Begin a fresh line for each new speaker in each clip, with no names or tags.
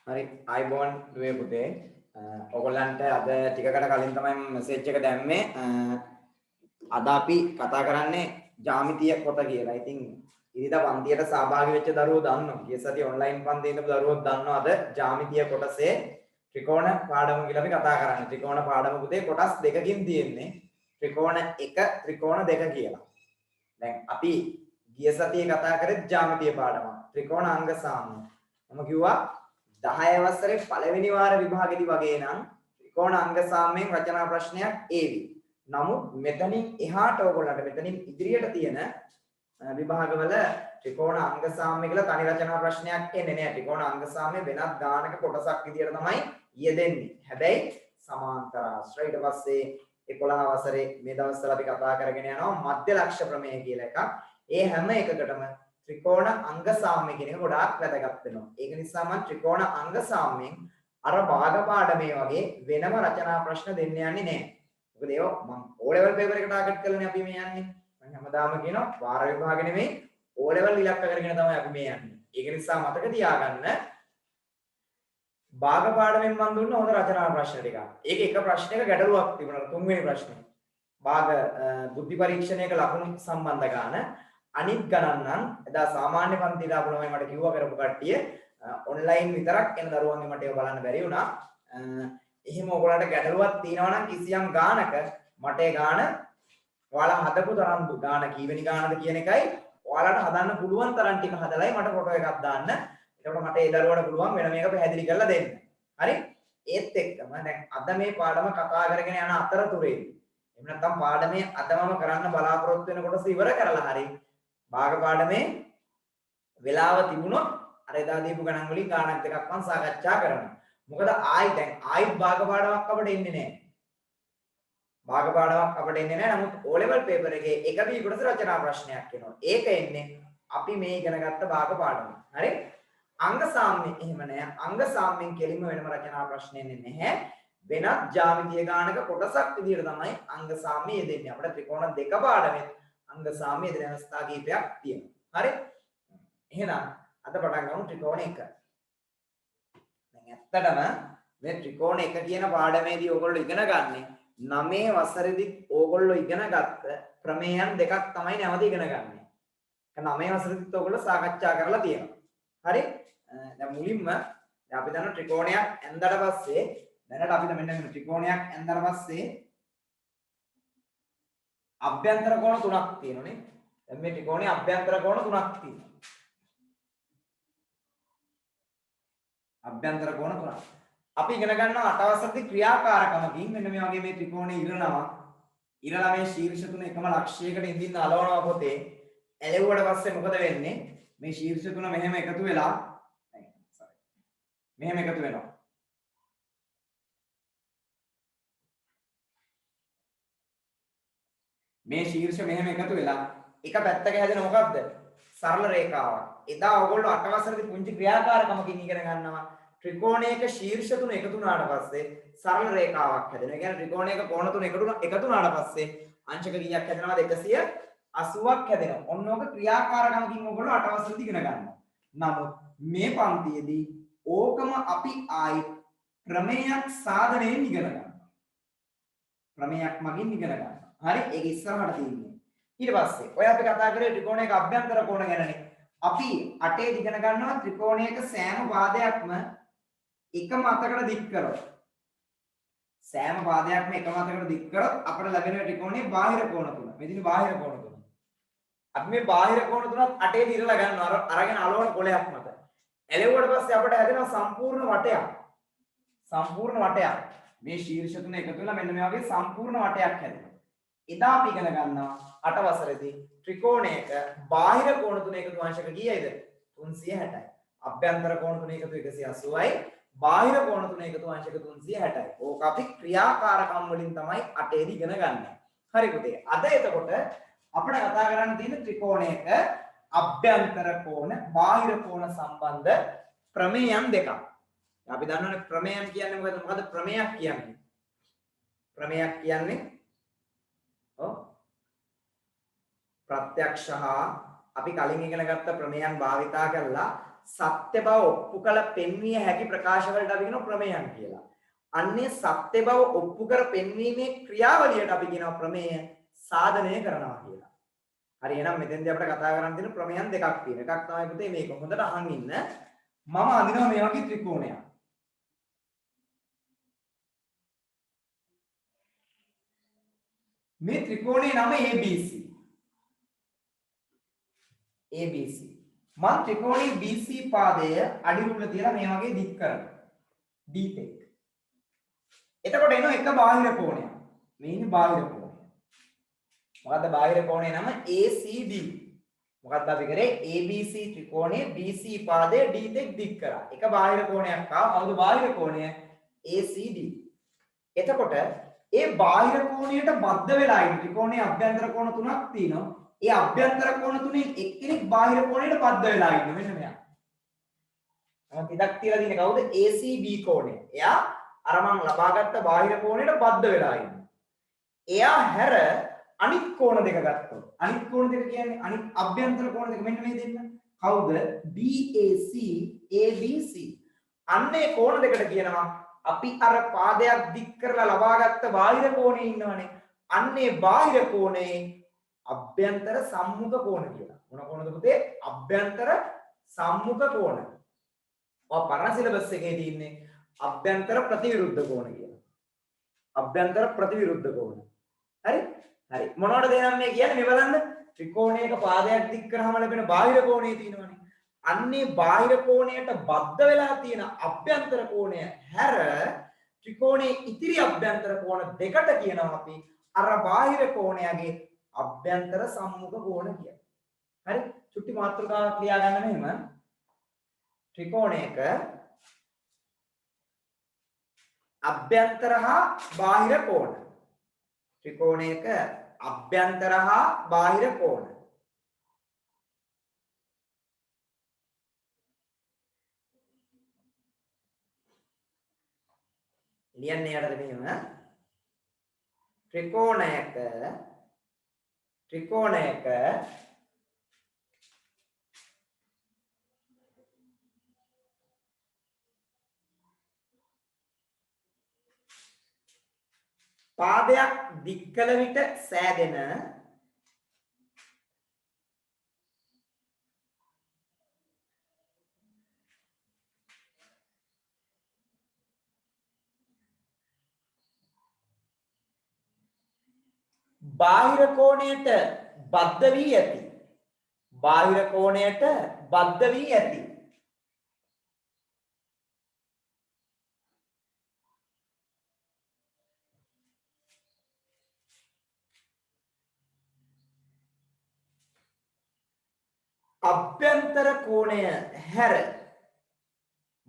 හරි අයිබෝන් දුවේ පුතේ ඔයගොල්ලන්ට අද ටිකකට කලින් තමයි මෙසේජ් එක දැම්මේ අද අපි කතා කරන්නේ ජ්‍යාමිතිය පොත කියලා. ඉතින් ඉරිදා පන්තියට සහභාගී වෙච්ච දරුවෝ දන්නවා. ගිය සතියේ ඔන්ලයින් පන්තියේ ඉඳපු දරුවෝ දන්නවා අද ජ්‍යාමිතිය කොටසේ ත්‍රිකෝණ පාඩම කියලා අපි කතා කරන්නේ. ත්‍රිකෝණ පාඩම පුතේ කොටස් දෙකකින් තියෙන්නේ. ත්‍රිකෝණ 1 ත්‍රිකෝණ 2 කියලා. දැන් අපි ගිය සතියේ කතා කරේ ජ්‍යාමිතිය පාඩම. ත්‍රිකෝණ අංග සාම්‍ය. මම කිව්වා 10 වසරේ පළවෙනි වාර විභාගෙදි වගේ නම් ත්‍රිකෝණ අංග සාම්‍යයෙන් රචනා ප්‍රශ්නයක් ඒවි. නමුත් මෙතනින් එහාට ඕගොල්ලන්ට මෙතනින් ඉදිරියට තියෙන විභාගවල ත්‍රිකෝණ අංග සාම්‍ය කියලා තනි රචනා ප්‍රශ්නයක් එන්නේ නැහැ. ත්‍රිකෝණ අංග සාම්‍ය වෙනත් ගානක කොටසක් විදියට තමයි යෙදෙන්නේ. හැබැයි සමාන්තර ආශ්‍රය ඊට පස්සේ 11 වසරේ මේ දවස්වල අපි කතා කරගෙන යනවා මධ්‍ය ලක්ෂ ප්‍රමේය කියලා එකක්. ඒ හැම එකකටම ත්‍රිකෝණ අංග සාම්‍ය කියන එක ගොඩාක් වැදගත් වෙනවා. ඒක නිසා මම ත්‍රිකෝණ අංග සාම්‍යයෙන් අර භාග පාඩමේ වගේ වෙනම රචනා ප්‍රශ්න දෙන්න යන්නේ නැහැ. මොකද ඒව මම O level paper එක ටාගට් කරලානේ අපි මේ යන්නේ. මම හැමදාම කියනවා වාර විභාග නෙමෙයි O level ඉලක්ක කරගෙන තමයි අපි මේ යන්නේ. ඒක නිසා මතක තියාගන්න භාග පාඩමෙන් මම දුන්න හොඳ රචනා ප්‍රශ්න ටිකක්. ඒක එක ප්‍රශ්නයක ගැටලුවක් තිබුණා. තුන්වෙනි ප්‍රශ්නේ. භාග බුද්ධි පරීක්ෂණයක ලකුණු සම්බන්ධ ගාන අනිත් ගණන් නම් එදා සාමාන්‍ය පන්තියට ආපු ළමයි මට කිව්වා කරපු කට්ටිය ඔන්ලයින් විතරක් එන දරුවන්ගේ මට ඒක බලන්න බැරි වුණා. එහෙම ඔයගොල්ලන්ට ගැටලුවක් තියෙනවා නම් කිසියම් ගානක මට ඒ ගාන ඔයාලා හදපු තරම් ගාන කීවෙනි ගානද කියන එකයි ඔයාලට හදන්න පුළුවන් තරම් ටික හදලායි මට ෆොටෝ එකක් දාන්න. එතකොට මට ඒ දරුවට පුළුවන් වෙන මේක පැහැදිලි කරලා දෙන්න. හරි? ඒත් එක්කම දැන් අද මේ පාඩම කතා කරගෙන යන අතරතුරේදී එහෙම නැත්නම් පාඩමේ අදමම කරන්න බලාපොරොත්තු වෙන කොටස ඉවර කරලා හරි භාග පාඩමේ වෙලාව තිබුණොත් අර එදා දීපු ගණන් වලින් ගානක් දෙකක් මම සාකච්ඡා කරනවා. මොකද ආයිත් භාග පාඩමක් අපිට එන්නේ නැහැ. භාග පාඩමක් අපිට එන්නේ නැහැ. නමුත් O level paper එකේ එක B කොටස රචනා ප්‍රශ්නයක් එනවා. ඒක එන්නේ අපි මේ ඉගෙන ගත්ත භාග පාඩමෙන්. හරි? අංග සාම්‍ය එහෙම නැහැ. අංග සාම්‍යෙන් කෙලින්ම වෙනම රචනා ප්‍රශ්න එන්නේ නැහැ. වෙනත් ජ්‍යාමිතිය ගානක කොටසක් විදිහට තමයි අංග සාම්‍ය යෙදෙන්නේ. අපිට ත්‍රිකෝණ දෙක පාඩමෙත් අංග සාම්‍ය යෙදෙන අවස්ථා කීපයක් තියෙනවා. හරි? එහෙනම් අද පටන් ගමු ත්‍රිකෝණ 1. දැන් ඇත්තටම මේ ත්‍රිකෝණ 1 කියන පාඩමේදී ඕගොල්ලෝ ඉගෙන ගන්නේ 9 වසරේදී ඕගොල්ලෝ ඉගෙන ගත්ත ප්‍රමේයන් දෙකක් තමයි නැවත ඉගෙන ගන්න. ඒක 9 වසරේදීත් ඕගොල්ලෝ සාකච්ඡා කරලා තියෙනවා. හරි? දැන් මුලින්ම දැන් අපි දන්න ත්‍රිකෝණයක් ඇඳලා පස්සේ දැනට අපිට මෙන්න මේ ත්‍රිකෝණයක් ඇඳලා පස්සේ අභ්‍යන්තර කෝණ තුනක් තියෙනනේ. දැන් මේ ත්‍රිකෝණයේ අභ්‍යන්තර කෝණ තුනක් තියෙනවා. අභ්‍යන්තර කෝණ තුනක්. අපි ඉගෙන ගන්නවා අටවසරදී ක්‍රියාකාරකමකින් මෙන්න මේ වගේ මේ ත්‍රිකෝණේ ඉරනවා. ඉරලා මේ ශීර්ෂ තුන එකම ලක්ෂයකට ඉඳින්න අලවනවා පොතේ. ඇලෙව්වට පස්සේ මොකද වෙන්නේ? මේ ශීර්ෂ තුන මෙහෙම එකතු වෙලා මෙහෙම එකතු වෙනවා. මේ ශීර්ෂ මෙහෙම එකතු වෙලා එක පැත්තක හැදෙන මොකක්ද? සරල රේඛාවක්. එදා ඔයගොල්ලෝ අටවසරේදී පුංචි ක්‍රියාකාරකමකින් ඉගෙන ගන්නවා. ත්‍රිකෝණයක ශීර්ෂ තුන එකතු වුණාට පස්සේ සරල රේඛාවක් හැදෙනවා. ඒ කියන්නේ ත්‍රිකෝණයක කෝණ තුන එකතු වුණාට පස්සේ අංශක කීයක් හැදෙනවද? 180ක් හැදෙනවා. ඔන්න ඔක ක්‍රියාකාරකමකින් ඔයගොල්ලෝ අටවසරේදී ඉගෙන ගන්නවා. නමුත් මේ පන්තියේදී ඕකම අපි ආයි ප්‍රමේයක් සාධනයෙන් ඉගෙන ගන්නවා. ප්‍රමේයක් මගින් ඉගෙන ගන්නවා. හරි? ඒක ඉස්සරහට තියෙන්නේ. ඊට පස්සේ ඔය අපි කතා කරේ ත්‍රිකෝණයක අභ්‍යන්තර කෝණ ගැනනේ. අපි අටේ ඉගෙන ගන්නවා ත්‍රිකෝණයක සෑම පාදයක්ම එකම අතකට දික් කරොත් සෑම පාදයක්ම එකම අතකට දික් කරොත් අපිට ලැබෙන ත්‍රිකෝණයේ බාහිර කෝණ තුන. මෙදින බාහිර කෝණ තුන. අපි මේ බාහිර කෝණ තුනත් අටේ දිරලා ගන්නවා අරගෙන අලවන කොලයක් මත. එළෙව්වට පස්සේ අපිට හැදෙනවා සම්පූර්ණ වටයක්. සම්පූර්ණ වටයක්. මේ ශීර්ෂ තුන එකතු වෙලා මෙන්න මේ වගේ සම්පූර්ණ වටයක් හැදෙනවා. එදා අපි ඉගෙන ගන්නවා අටවසරේදී ත්‍රිකෝණයක බාහිර කෝණ තුන එකතු අංශක කීයද? 360යි. අභ්‍යන්තර කෝණ තුන එකතු 180යි. බාහිර කෝණ තුන එකතු අංශක 360යි. ඕක අපි ක්‍රියාකාරකම් වලින් තමයි අටේදී ඉගෙන ගන්න. හරි පුතේ. අද එතකොට අපිට කතා කරන්න තියෙන ත්‍රිකෝණයක අභ්‍යන්තර කෝණ බාහිර කෝණ සම්බන්ධ ප්‍රමේයන් දෙකක්. අපි දන්නවනේ ප්‍රමේයන් කියන්නේ මොකද? මොකද ප්‍රමේයක් කියන්නේ? ප්‍රමේයක් කියන්නේ ප්‍රත්‍යක්ෂ හා අපි කලින් ඉගෙන ගත්ත ප්‍රමේයන් භාවිතා කරලා සත්‍ය බව ඔප්පු කළ පෙන්විය හැකි ප්‍රකාශ වලට අපි කියනවා ප්‍රමේයන් කියලා. අන්නේ සත්‍ය බව ඔප්පු කර පෙන්වීමේ ක්‍රියාවලියට අපි කියනවා ප්‍රමේය සාධනය කරනවා කියලා. හරි එහෙනම් මෙතෙන්දී අපිට කතා කරන්න තියෙන ප්‍රමේයන් දෙකක් තියෙනවා. එකක් තමයි පුතේ මේක හොඳට අහන් ඉන්න. මම අඳිනවා මේ වගේ ත්‍රිකෝණයක්. මේ ත්‍රිකෝණයේ නම ABC. ABC. මම ත්‍රිකෝණයේ BC පාදය අඩිරුල තියලා මේ වගේ දික් කරනවා. D-tech. එතකොට එන එක බාහිර කෝණයක්. මේ ඉන්නේ බාහිර කෝණය. මොකද්ද බාහිර කෝණේ නම ACD. මොකද්ද අපි කරේ ABC ත්‍රිකෝණයේ BC පාදයේ D-tech දික් කරා. එක බාහිර කෝණයක් ආවා. කවුද බාහිර කෝණය? ACD. එතකොට ඒ බාහිර කෝණයට බද්ධ වෙලා ඉන්න ත්‍රිකෝණයේ අභ්‍යන්තර කෝණ තුනක් තියෙනවා. ඒ අභ්‍යන්තර කෝණ තුනෙන් එක්කෙනෙක් බාහිර කෝණයට බද්ධ වෙලා ඉන්න මෙන්න මෙයා. මම ඉදක් තියලා තියෙන්නේ කවුද? ACB කෝණය. එයා අර මං ලබාගත්ත බාහිර කෝණයට බද්ධ වෙලා ඉන්නවා. එයා හැර අනිත් කෝණ දෙක ගත්තොත් අනිත් කෝණ දෙක කියන්නේ අනිත් අභ්‍යන්තර කෝණ දෙක මෙන්න මේ දෙන්න. කවුද? BAC ABC. අන්නේ කෝණ දෙකට කියනවා අපි අර පාදයක් දික් කරලා ලබාගත්ත බාහිර කෝණේ ඉන්නවනේ. අන්නේ බාහිර කෝණේ අභ්‍යන්තර සම්මුඛ කෝණ කියලා. මොන කෝණද පුතේ? අභ්‍යන්තර සම්මුඛ කෝණ. ඔය පරණ සිලබස් එකේ තියෙන්නේ අභ්‍යන්තර ප්‍රතිවිරුද්ධ කෝණ කියලා. අභ්‍යන්තර ප්‍රතිවිරුද්ධ කෝණ. හරි? හරි. මොනවටද එනම් මේ කියන්නේ මේ බලන්න. ත්‍රිකෝණයක පාදයක් දික් කරාම ලැබෙන බාහිර කෝණේ තියෙනවනේ. අන්නේ බාහිර කෝණයට බද්ධ වෙලා තියෙන අභ්‍යන්තර කෝණය හැර ත්‍රිකෝණයේ ඉතිරි අභ්‍යන්තර කෝණ දෙකට කියනවා අපි අර බාහිර කෝණයගේ අභ්‍යන්තර සම්මුඛ කෝණ කියලා. හරි? චුට්ටි මාතෘකාවක් ලියා ගන්න මෙහෙම. ත්‍රිකෝණයක අභ්‍යන්තර හා බාහිර කෝණ. ත්‍රිකෝණයක අභ්‍යන්තර හා බාහිර කෝණ. ලියන්නේ යටද මෙහෙම. ත්‍රිකෝණයක පාදයක් දික් කළ විට සෑදෙන බාහිර කෝණයට බද්ධ වී ඇති. බාහිර කෝණයට බද්ධ වී ඇති. අභ්‍යන්තර කෝණය හැර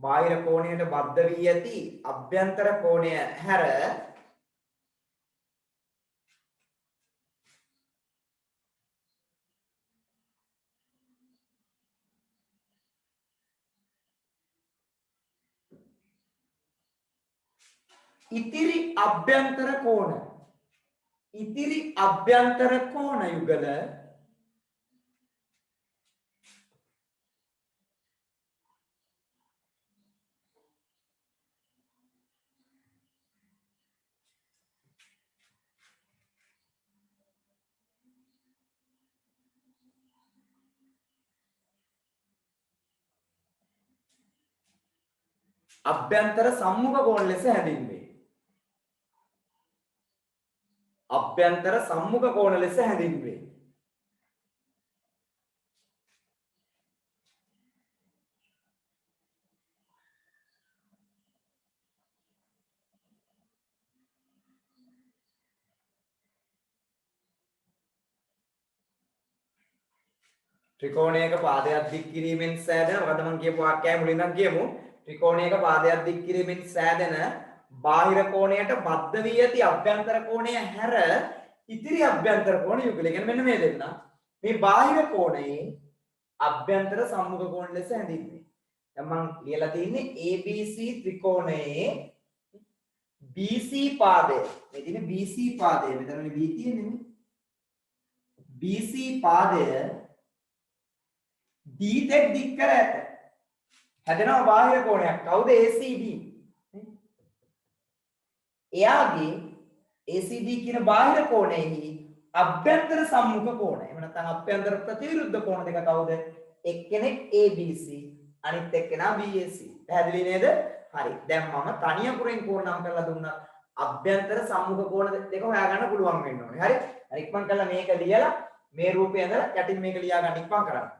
බාහිර කෝණයට බද්ධ වී ඇති අභ්‍යන්තර කෝණය හැර ඉතිරි අභ්‍යන්තර කෝණ යුගල අභ්‍යන්තර සම්මුඛ කෝණ ලෙස හැඳින්වේ. අභ්‍යන්තර සම්මුඛ කෝණ ලෙස හැඳින්වේ. ත්‍රිකෝණයක පාදයක් දික් කිරීමෙන් සෑදෙන මොකද මම කියපු වාක්‍යය මුලින් නම් කියමු. ත්‍රිකෝණයක පාදයක් දික් කිරීමෙන් සෑදෙන බාහිර කෝණයට බද්ධ වී ඇති අභ්‍යන්තර කෝණය හැර ඉතිරි අභ්‍යන්තර කෝණ යුගල. කියන්නේ මෙන්න මේ දෙන්න. මේ බාහිර කෝණයේ අභ්‍යන්තර සම්මුඛ කෝණ ලෙස හැඳින්වේ. දැන් මම ලියලා තියෙන්නේ ABC ත්‍රිකෝණයේ BC පාදය. මේ තියෙන්නේ BC පාදය. මෙතනනේ B තියෙන්නේ නේ. BC පාදය D-tech දික් කර ඇත. හැදෙනවා බාහිර කෝණයක්. කවුද ACD? එයාගේ ACD කියන බාහිර කෝණයෙහි අභ්‍යන්තර සම්මුඛ කෝණ. එහෙම නැත්නම් අභ්‍යන්තර ප්‍රතිවිරුද්ධ කෝණ දෙක කවුද? එක්කෙනෙක් ABC අනිත් එක්කෙනා BAC. පැහැදිලි නේද? හරි. දැන් මම තනි අකුරෙන් කෝණ නම් කරලා දුන්නා. අභ්‍යන්තර සම්මුඛ කෝණ දෙක හොයාගන්න පුළුවන් වෙන්න ඕනේ. හරි? හරි ඉක්මන් කරලා මේක ලියලා මේ රූපය ඇඳලා යටින් මේක ලියා ගන්න ඉක්මන් කරන්න.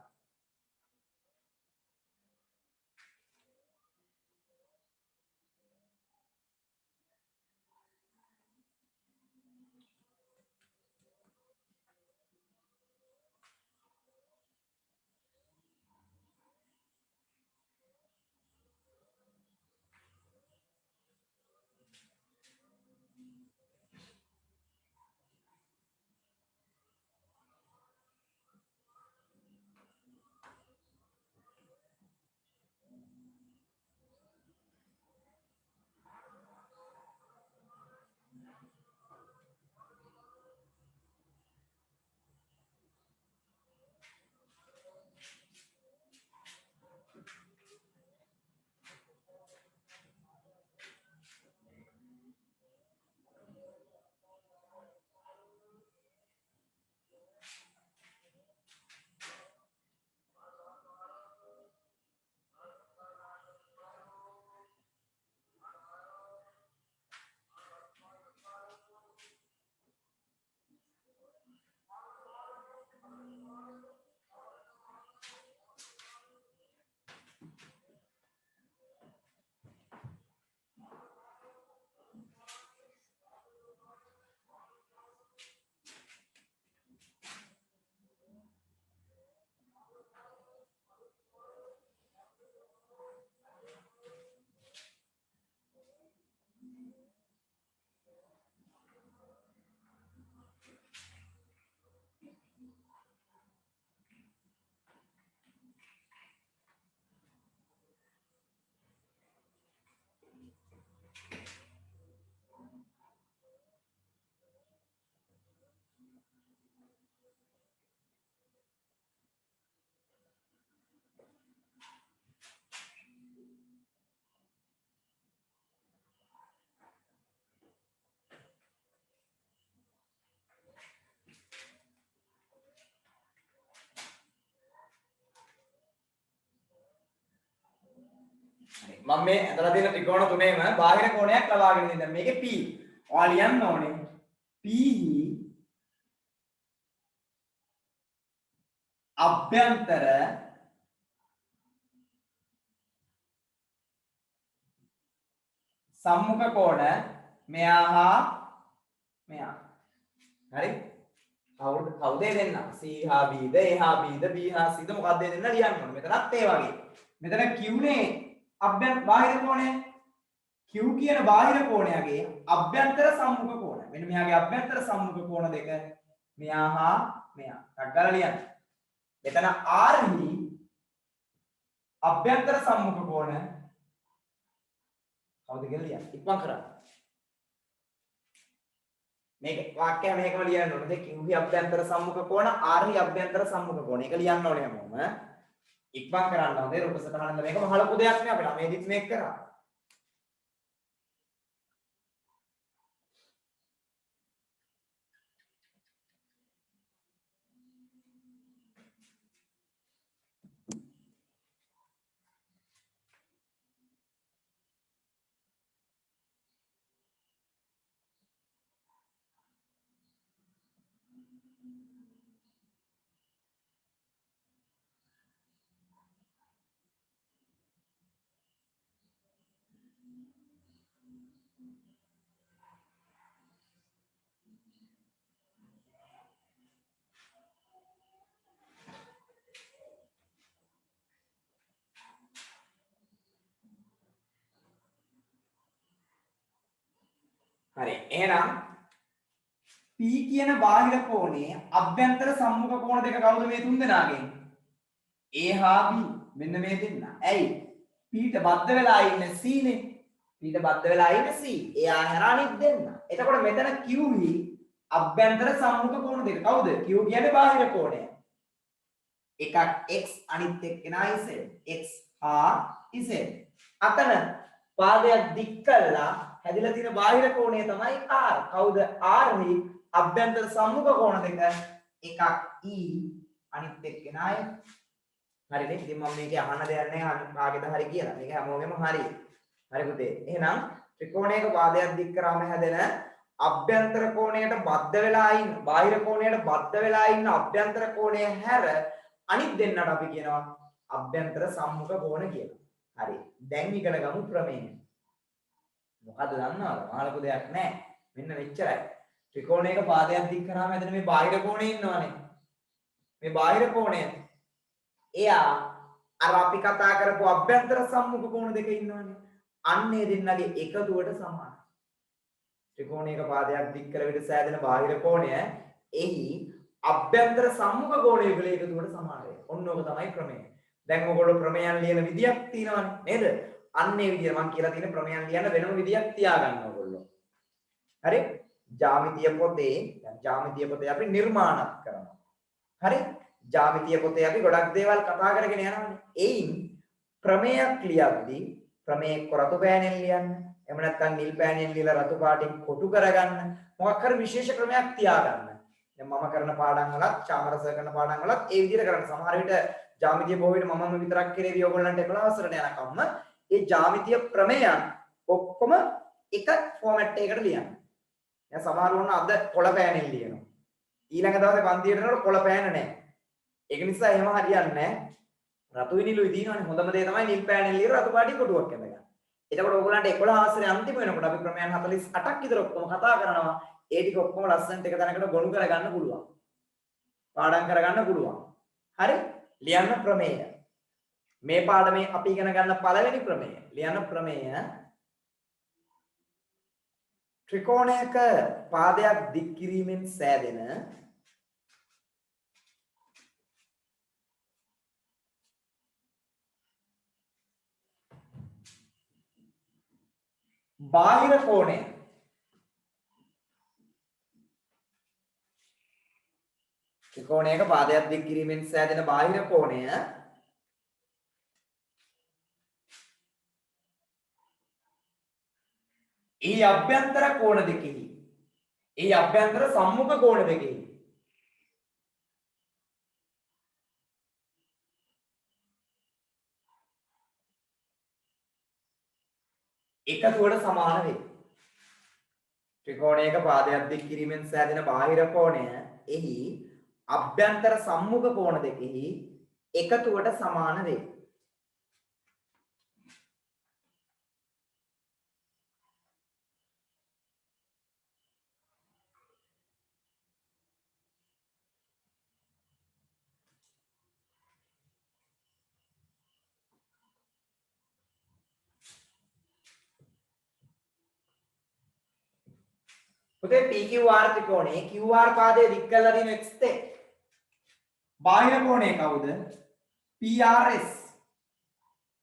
මම මේ ඇඳලා තියෙන ත්‍රිකෝණ තුනේම බාහිර කෝණයක් ලබාගෙන ඉන්නේ. දැන් මේකේ P. ඔයාලා ලියන්න ඕනේ. P අභ්‍යන්තර සම්මුඛ කෝණ මෙයා හා මෙයා. හරි? කවුද දෙන්න? C හා B ද A හා B ද B හා C ද මොකක්ද දෙන්න ලියන්න ඕනේ. මෙතනත් ඒ වගේ. මෙතන Q නේ බාහිර කෝණය. Q කියන බාහිර කෝණයගේ අභ්‍යන්තර සම්මුඛ කෝණ. මෙන්න මෙයාගේ අභ්‍යන්තර සම්මුඛ කෝණ දෙක මෙයා හා මෙයා. ටක් ගාලා ලියන්න. මෙතන R හි අභ්‍යන්තර සම්මුඛ කෝණ කවුද කියලා ලියන්න. ඉක්මන් කරන්න. මේක වාක්‍යය මේකම ලියන්න ඕනේ. Q හි අභ්‍යන්තර සම්මුඛ කෝණ R හි අභ්‍යන්තර සම්මුඛ කෝණ. ඒක ලියන්න ඕනේ හැමෝම. ඉක්මන් කරන්න හොඳේ රූප සටහනෙන්ද මේක මහලොකු දෙයක් නේ අපිට. මේදිත් මේක කරා. හරි. එහෙනම් P කියන බාහිර කෝණයේ අභ්‍යන්තර සම්මුඛ කෝණ දෙක කවුද මේ තුන් දෙනාගෙන්? A හා B. මෙන්න මේ දෙන්න. ඇයි? P ට බද්ධ වෙලා ඉන්නේ C නේ. P ට බද්ධ වෙලා ඉන්නේ C. එයා හැර අනිත් දෙන්න. එතකොට මෙතන Q හි අභ්‍යන්තර සම්මුඛ කෝණ දෙක කවුද? Q කියන්නේ බාහිර කෝණය. එකක් x අනිත් එක්කෙනා z. x Z. අතන පාදයක් දික් කළා හැදිලා තියෙන බාහිර කෝණය තමයි R. කවුද R හි අභ්‍යන්තර සම්මුඛ කෝණ දෙක එකක් E අනිත් එක්කෙනා I. හරිනේ. ඉතින් මම මේකේ අහන්න දෙයක් නැහැ කාගේද හරි කියලා. මේක හැමෝගෙම හරි. හරි පුතේ. එහෙනම් ත්‍රිකෝණයක පාදයක් දික් කරාම හැදෙන අභ්‍යන්තර කෝණයට බද්ධ වෙලා ඉන්න බාහිර කෝණයට බද්ධ වෙලා ඉන්න අභ්‍යන්තර කෝණය හැර අනිත් දෙන්නට අපි කියනවා අභ්‍යන්තර සම්මුඛ කෝණ කියලා. හරි. දැන් ඉගෙන ගමු ප්‍රමේය. මොකද දන්නවද? මහලක දෙයක් නැහැ. මෙන්න මෙච්චරයි. ත්‍රිකෝණයක පාදයක් දික් කරාම හැදෙන මේ බාහිර කෝණය ඉන්නවනේ. මේ බාහිර කෝණය එයා අර අපි කතා කරපු අභ්‍යන්තර සම්මුඛ කෝණ දෙක ඉන්නවනේ. අන්නේ දෙන්නගේ එකතුවට සමානයි. ත්‍රිකෝණයක පාදයක් දික් කර විට සෑදෙන බාහිර කෝණය එහි අභ්‍යන්තර සම්මුඛ කෝණය වල එකතුවට සමානයි. ඔන්න ඕක තමයි ප්‍රමේය. දැන් ඔයගොල්ලෝ ප්‍රමේයන් ලියන විදියක් තියෙනවනේ නේද? අන්නේ විදිය මම කියලා තියෙන ප්‍රමේයන් ලියන්න වෙනම විදියක් තියාගන්න ඕගොල්ලෝ. හරි? ජ්‍යාමිතිය පොතේ අපි නිර්මාණත් කරනවා. හරි? ජ්‍යාමිතිය පොතේ අපි ගොඩක් දේවල් කතා කරගෙන යනවානේ. එයින් ප්‍රමේයක් ලියද්දී ප්‍රමේය කොරතු පෑනෙන් ලියන්න. එහෙම නැත්නම් නිල් පෑනෙන් ලියලා රතු පාටින් කොටු කරගන්න. මොකක් හරි විශේෂ ක්‍රමයක් තියාගන්න. දැන් මම කරන පාඩම් වලත්, චාමරස කරන පාඩම් වලත් ඒ විදිහට කරන්න. සමහර විට ජ්‍යාමිතිය බොහෝ විට මමම විතරක් කරේවි ඕගොල්ලන්ට 11 වසරට යනකම්ම ඒ ජ්‍යාමිතිය ප්‍රමේයන් ඔක්කොම එක ෆෝමැට් එකකට ලියන්න. දැන් සමහර වුණ අද කොළ පෑනෙන් ලියනවා. ඊළඟ දවසේ පන්තියට යනකොට කොළ පෑන නැහැ. ඒක නිසා එහෙම හරියන්නේ නැහැ. රතුයි නිලුයි දිනවනේ. හොඳම දේ තමයි නිල් පෑනෙන් ලියලා රතු පාටි කොටුවක් ඇඳගන්න. එතකොට ඕගොල්ලන්ට 11 වසරේ අන්තිම වෙනකොට අපි ප්‍රමේයන් 48ක් විතර ඔක්කොම කතා කරනවා. ඒ ටික ඔක්කොම ලස්සනට එක තැනකට ගොනු කරගන්න පුළුවන්. පාඩම් කරගන්න පුළුවන්. හරි? ලියන්න ප්‍රමේය. මේ පාඩමේ අපි ඉගෙන ගන්න පළවෙනි ප්‍රමේය. ලියන්න ප්‍රමේය. ත්‍රිකෝණයක පාදයක් දික් කිරීමෙන් සෑදෙන බාහිර කෝණය ත්‍රිකෝණයක පාදයක් දික් කිරීමෙන් සෑදෙන බාහිර කෝණය ඒ අභ්‍යන්තර කෝණ දෙකෙහි ඒ අභ්‍යන්තර සම්මුඛ කෝණ දෙකෙහි එකතුවට සමාන වේ. ත්‍රිකෝණයක පාදයක් දික් කිරීමෙන් සෑදෙන බාහිර කෝණය එහි අභ්‍යන්තර සම්මුඛ කෝණ දෙකෙහි එකතුවට සමාන වේ. පුතේ PQR ත්‍රිකෝණේ QR පාදයේ දික් කරලා තියෙන x තේ බාහිර කෝණය කවුද? PRS.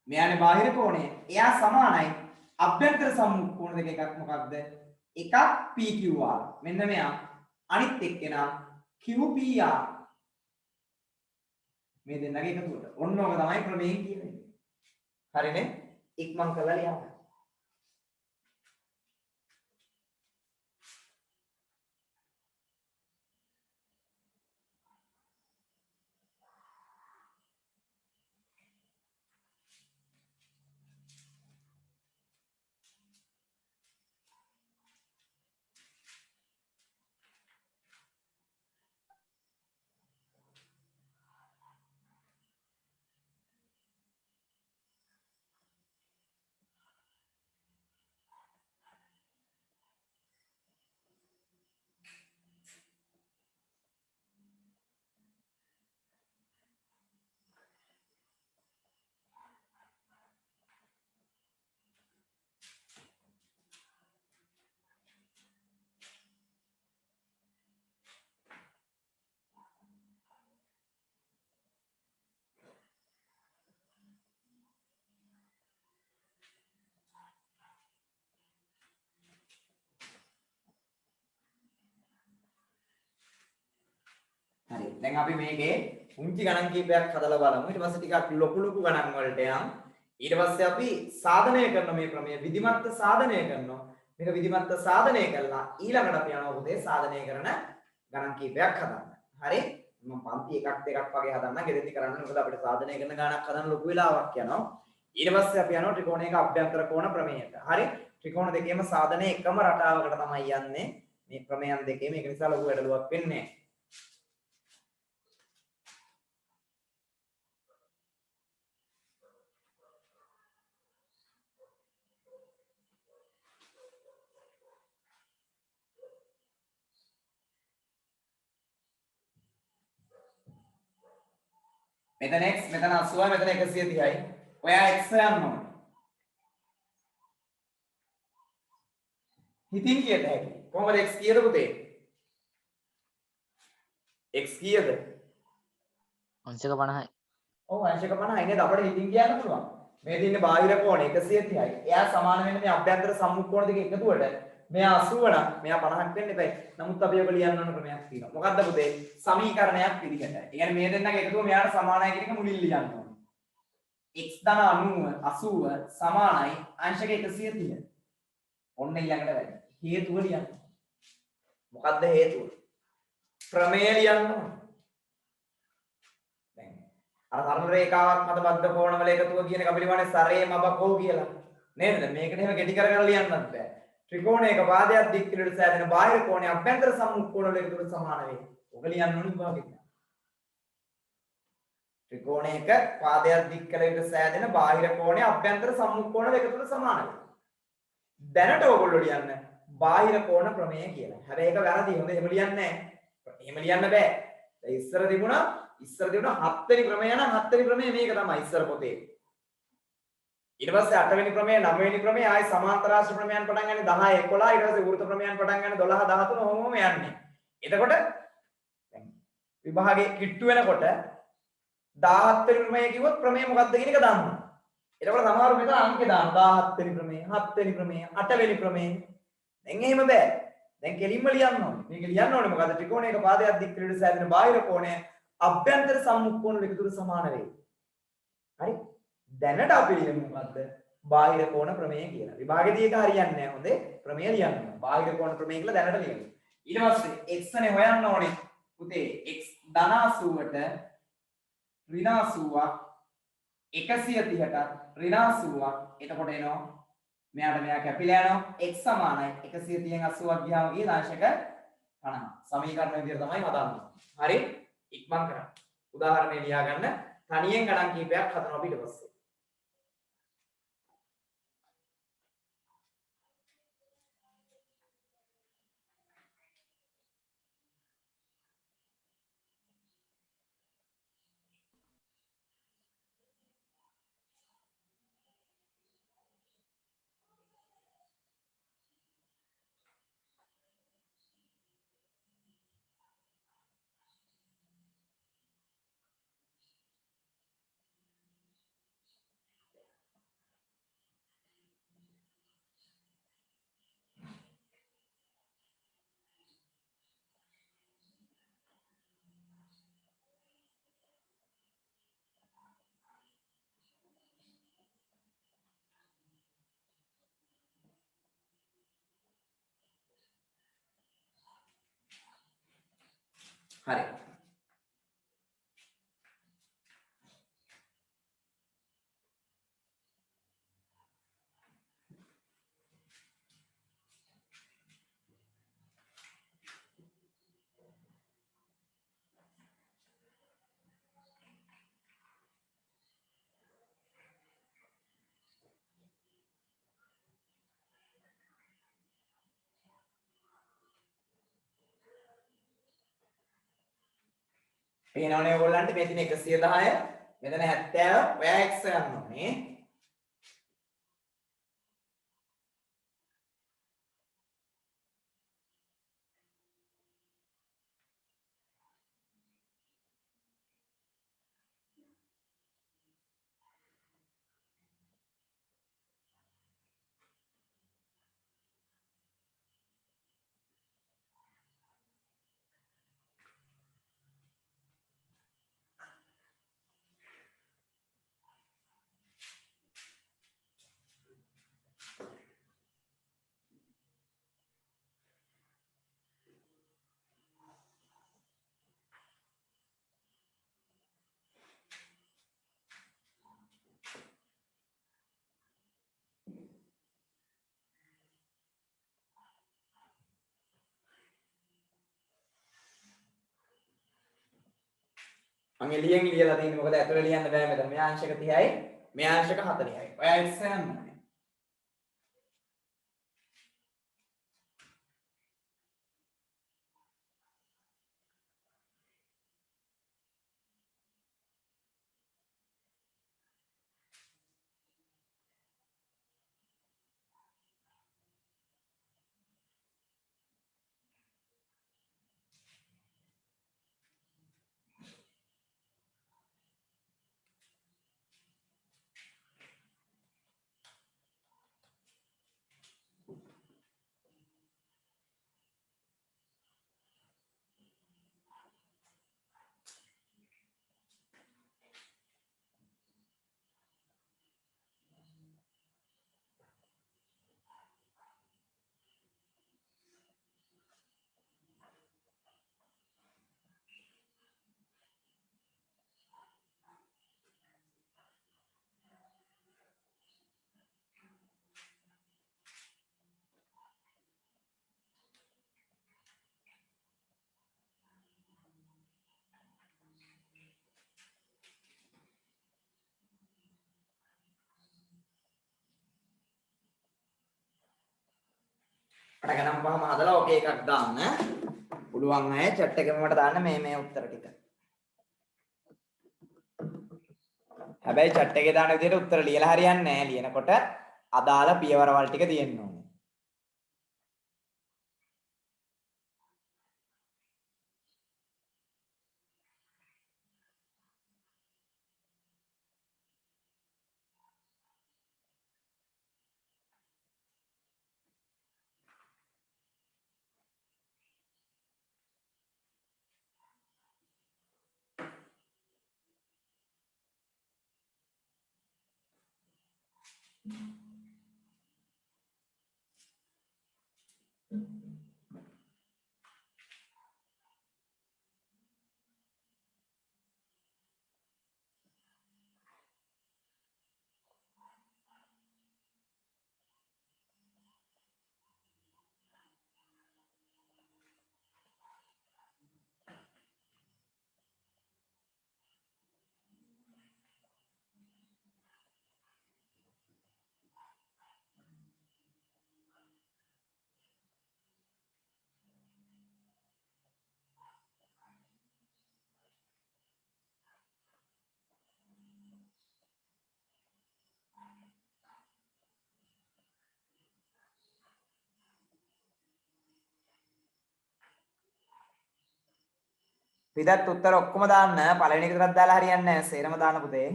මෙයානේ බාහිර කෝණය. එයා සමානයි අභ්‍යන්තර සම්මුඛ කෝණ දෙක එකක් මොකක්ද? එකක් PQR. මෙන්න මෙයා. අනිත් එක්කෙනා QPR. මේ දෙන්නගේ එකතුවට. ඔන්න ඔක තමයි ප්‍රමේය කියන්නේ. හරිනේ? ඉක්මන් කරලා ලියන්න. හරි. දැන් අපි මේකේ පුංචි ගණන් කීපයක් හදලා බලමු. ඊට පස්සේ ටිකක් ලොකු ගණන් වලට යමු. ඊට පස්සේ අපි සාධනය කරන මේ ප්‍රමේය විධිමත්ත සාධනය කරනවා. මේක විධිමත්ත සාධනය කළා ඊළඟට අපි යනවා පුතේ සාධනය කරන ගණන් කීපයක් හදන්න. හරි? මම පන්ති එකක් දෙකක් වගේ හදන්න ගෙදෙද්දි කරන්න. මොකද අපිට සාධනය කරන ගණක් හදන්න ලොකු වෙලාවක් යනවා. ඊට පස්සේ අපි යනවා ත්‍රිකෝණයක අභ්‍යන්තර කෝණ ප්‍රමේයට. හරි? ත්‍රිකෝණ දෙකේම සාධනය එකම රටාවකට තමයි යන්නේ. මේ ප්‍රමේයන් දෙකේම ඒක නිසා ලොකු ගැටලුවක් වෙන්නේ නැහැ. මෙතන x මෙතන 80යි මෙතන 130යි. ඔයා x යන්න ඕනේ. හිතින් කියත හැකි. කොහමද x කීයද පුතේ? x කීයද?
අංශක 50යි.
ඔව් අංශක 50යි නේද? අපිට හිතින් කියන්න පුළුවන්. මේ තියෙන්නේ බාහිර කෝණ 130යි. එයා සමාන වෙන්නේ මේ අභ්‍යන්තර සම්මුඛ දෙක එකතුවට. මෙයා 80 නම් මෙයා 50ක් වෙන්න එපයි. නමුත් අපි ඔක ලියන්න ඕන ක්‍රමයක් තියෙනවා. මොකද්ද පුතේ? සමීකරණයක් විදිහට. ඒ කියන්නේ මේ දෙන්නගේ එකතුව මෙයාට සමානයි කියන එක මුලින් ලියන්න ඕනේ. x ධන 90 80 සමානයි අංශක 130. ඔන්න ඊළඟට වැඩි. හේතුව ලියන්න. මොකද්ද හේතුව? ප්‍රමේය ලියන්න ඕනේ. දැන් අර සරල රේඛාවක් මත බද්ධ කෝණවල එකතුව කියන එක අපි ලියන්නේ සරේ මබකෝ කියලා. නේද? මේකට එහෙම කෙටි කරගෙන ලියන්නත් බෑ. ත්‍රිකෝණයක පාදයක් දික් කිලට සෑදෙන බාහිර කෝණය අභ්‍යන්තර සම්මුඛ කෝණ වල එකතුවට සමාන වේ. ඔක ලියන්න ඕනේ විභාගෙට. ත්‍රිකෝණයක පාදයක් දික් කලකට සෑදෙන බාහිර කෝණය අභ්‍යන්තර සම්මුඛ කෝණ වල එකතුවට සමාන වේ. දැනට ඔයගොල්ලෝ ලියන්න බාහිර කෝණ ප්‍රමේය කියලා. හැබැයි ඒක වැරදි. හොඳ එහෙම ලියන්නේ නැහැ. එහෙම ලියන්න බෑ. දැන් ඉස්සර තිබුණා හත්වෙනි ප්‍රමේය නම් හත්වෙනි ප්‍රමේය මේක තමයි ඉස්සර පොතේ. ඊට පස්සේ 8 වෙනි ප්‍රමේය 9 වෙනි ප්‍රමේය ආයි සමාන්තර රාශි ප්‍රමේයන් පටන් ගන්නේ 10 11 ඊට පස්සේ වෘත්ත ප්‍රමේයන් පටන් ගන්නේ 12 13 ඔහොමම යන්නේ. එතකොට දැන් විභාගයේ කිට්ටු වෙනකොට 17 වෙනි ප්‍රමේය කිව්වොත් ප්‍රමේය මොකක්ද කියන එක දන්නවා. එතකොට සමහරව මෙතන අංක දානවා 17 වෙනි ප්‍රමේය 7 වෙනි ප්‍රමේය 8 වෙනි ප්‍රමේය. දැන් එහෙම බෑ. දැන් කෙලින්ම ලියන්න ඕනේ. මේක ලියන්න ඕනේ මොකද ත්‍රිකෝණයක පාදයක් දික් කිලට සෑදෙන බාහිර කෝණය අභ්‍යන්තර සම්මුඛ කෝණ දෙකතුරු සමාන වේ. හරි? දැනට අපි ලියමු මොකද්ද? බාහිර කෝණ ප්‍රමේය කියලා. විභාගෙදී ඒක හරියන්නේ නැහැ. හොඳේ. ප්‍රමේය ලියන්න ඕනේ. බාහිර කෝණ ප්‍රමේය කියලා දැනට ලියමු. ඊට පස්සේ x නේ හොයන්න ඕනේ. පුතේ x ධන 80ට ඍණ 80ක් 130ට ඍණ 80ක් එතකොට එනවා මෙයාට මෙයා කැපිලා යනවා x සමානයි 130න් 80ක් ගියාම ගියේ දාශක 50. සමීකරණ විදිහට තමයි හදන්නේ. හරි? ඉක්මන් කරන්න. උදාහරණේ ලියා ගන්න. තනියෙන් ගණන් කීපයක් හදනවා අපි ඊට පස්සේ. හරි. පේනවනේ ඔයගොල්ලන්ට මේ තියෙන 110 මෙතන 70 ඔයා x ගන්න ඕනේ. මම එළියෙන් ලියලා තියෙන්නේ මොකද ඇතුළේ ලියන්න බෑ මෙතන. මේ අංශක 30යි මේ අංශක 40යි. ඔයා x යන්න ඕනේ. අර ගණන් පහම හදලා ඔකේ එකක් දාන්න. පුළුවන් අය chat එකෙම මට දාන්න මේ උත්තර ටික. හැබැයි chat එකේ දාන විදිහට උත්තර ලියලා හරියන්නේ නැහැ. ලියනකොට අදාළ පියවරවල් ටික තියෙන්න ඕනේ. පිටත් උත්තර ඔක්කොම දාන්න. පළවෙනි එක විතරක් දාලා හරියන්නේ නැහැ. සේරම දාන්න පුතේ.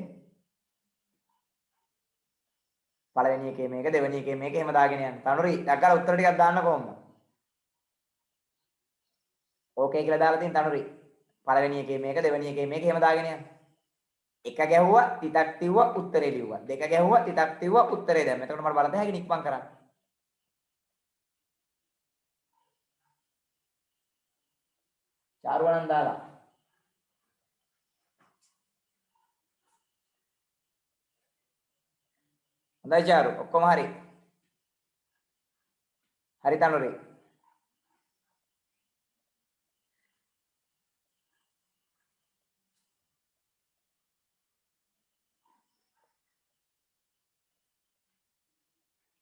පළවෙනි එකේ මේක, දෙවෙනි එකේ මේක එහෙම දාගෙන යන්න. තනුරි, දැක්කලා උත්තර ටිකක් දාන්න කොහොමද? ඕකේ කියලා දාලා තියෙන තනුරි. පළවෙනි එකේ මේක, දෙවෙනි එකේ මේක එහෙම දාගෙන යන්න. එක ගැහුවා, තිතක් තිව්වා, උත්තරේ ලිව්වා. දෙක ගැහුවා, තිතක් තිව්වා, උත්තරේ දැම්ම. එතකොට මට බලන්න හැකි නික්මන් කරන්න. චාරුවණන් දාලා. හොඳයි චාරු, ඔක්කොම හරි. හරි තනුරි.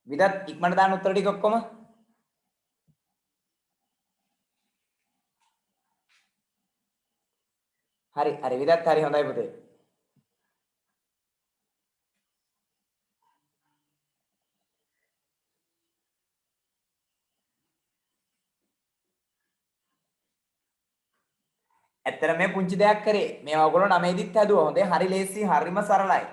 විදත් ඉක්මනට දාන්න උත්තර ටික ඔක්කොම. හරි හරි විදත් හරි හොඳයි පුතේ. ඇත්තට මේ පුංචි දෙයක් කරේ. මේවා ඔයගොල්ලෝ 9 දිත් හැදුවා. හොඳේ හරි ලේසි හරිම සරලයි.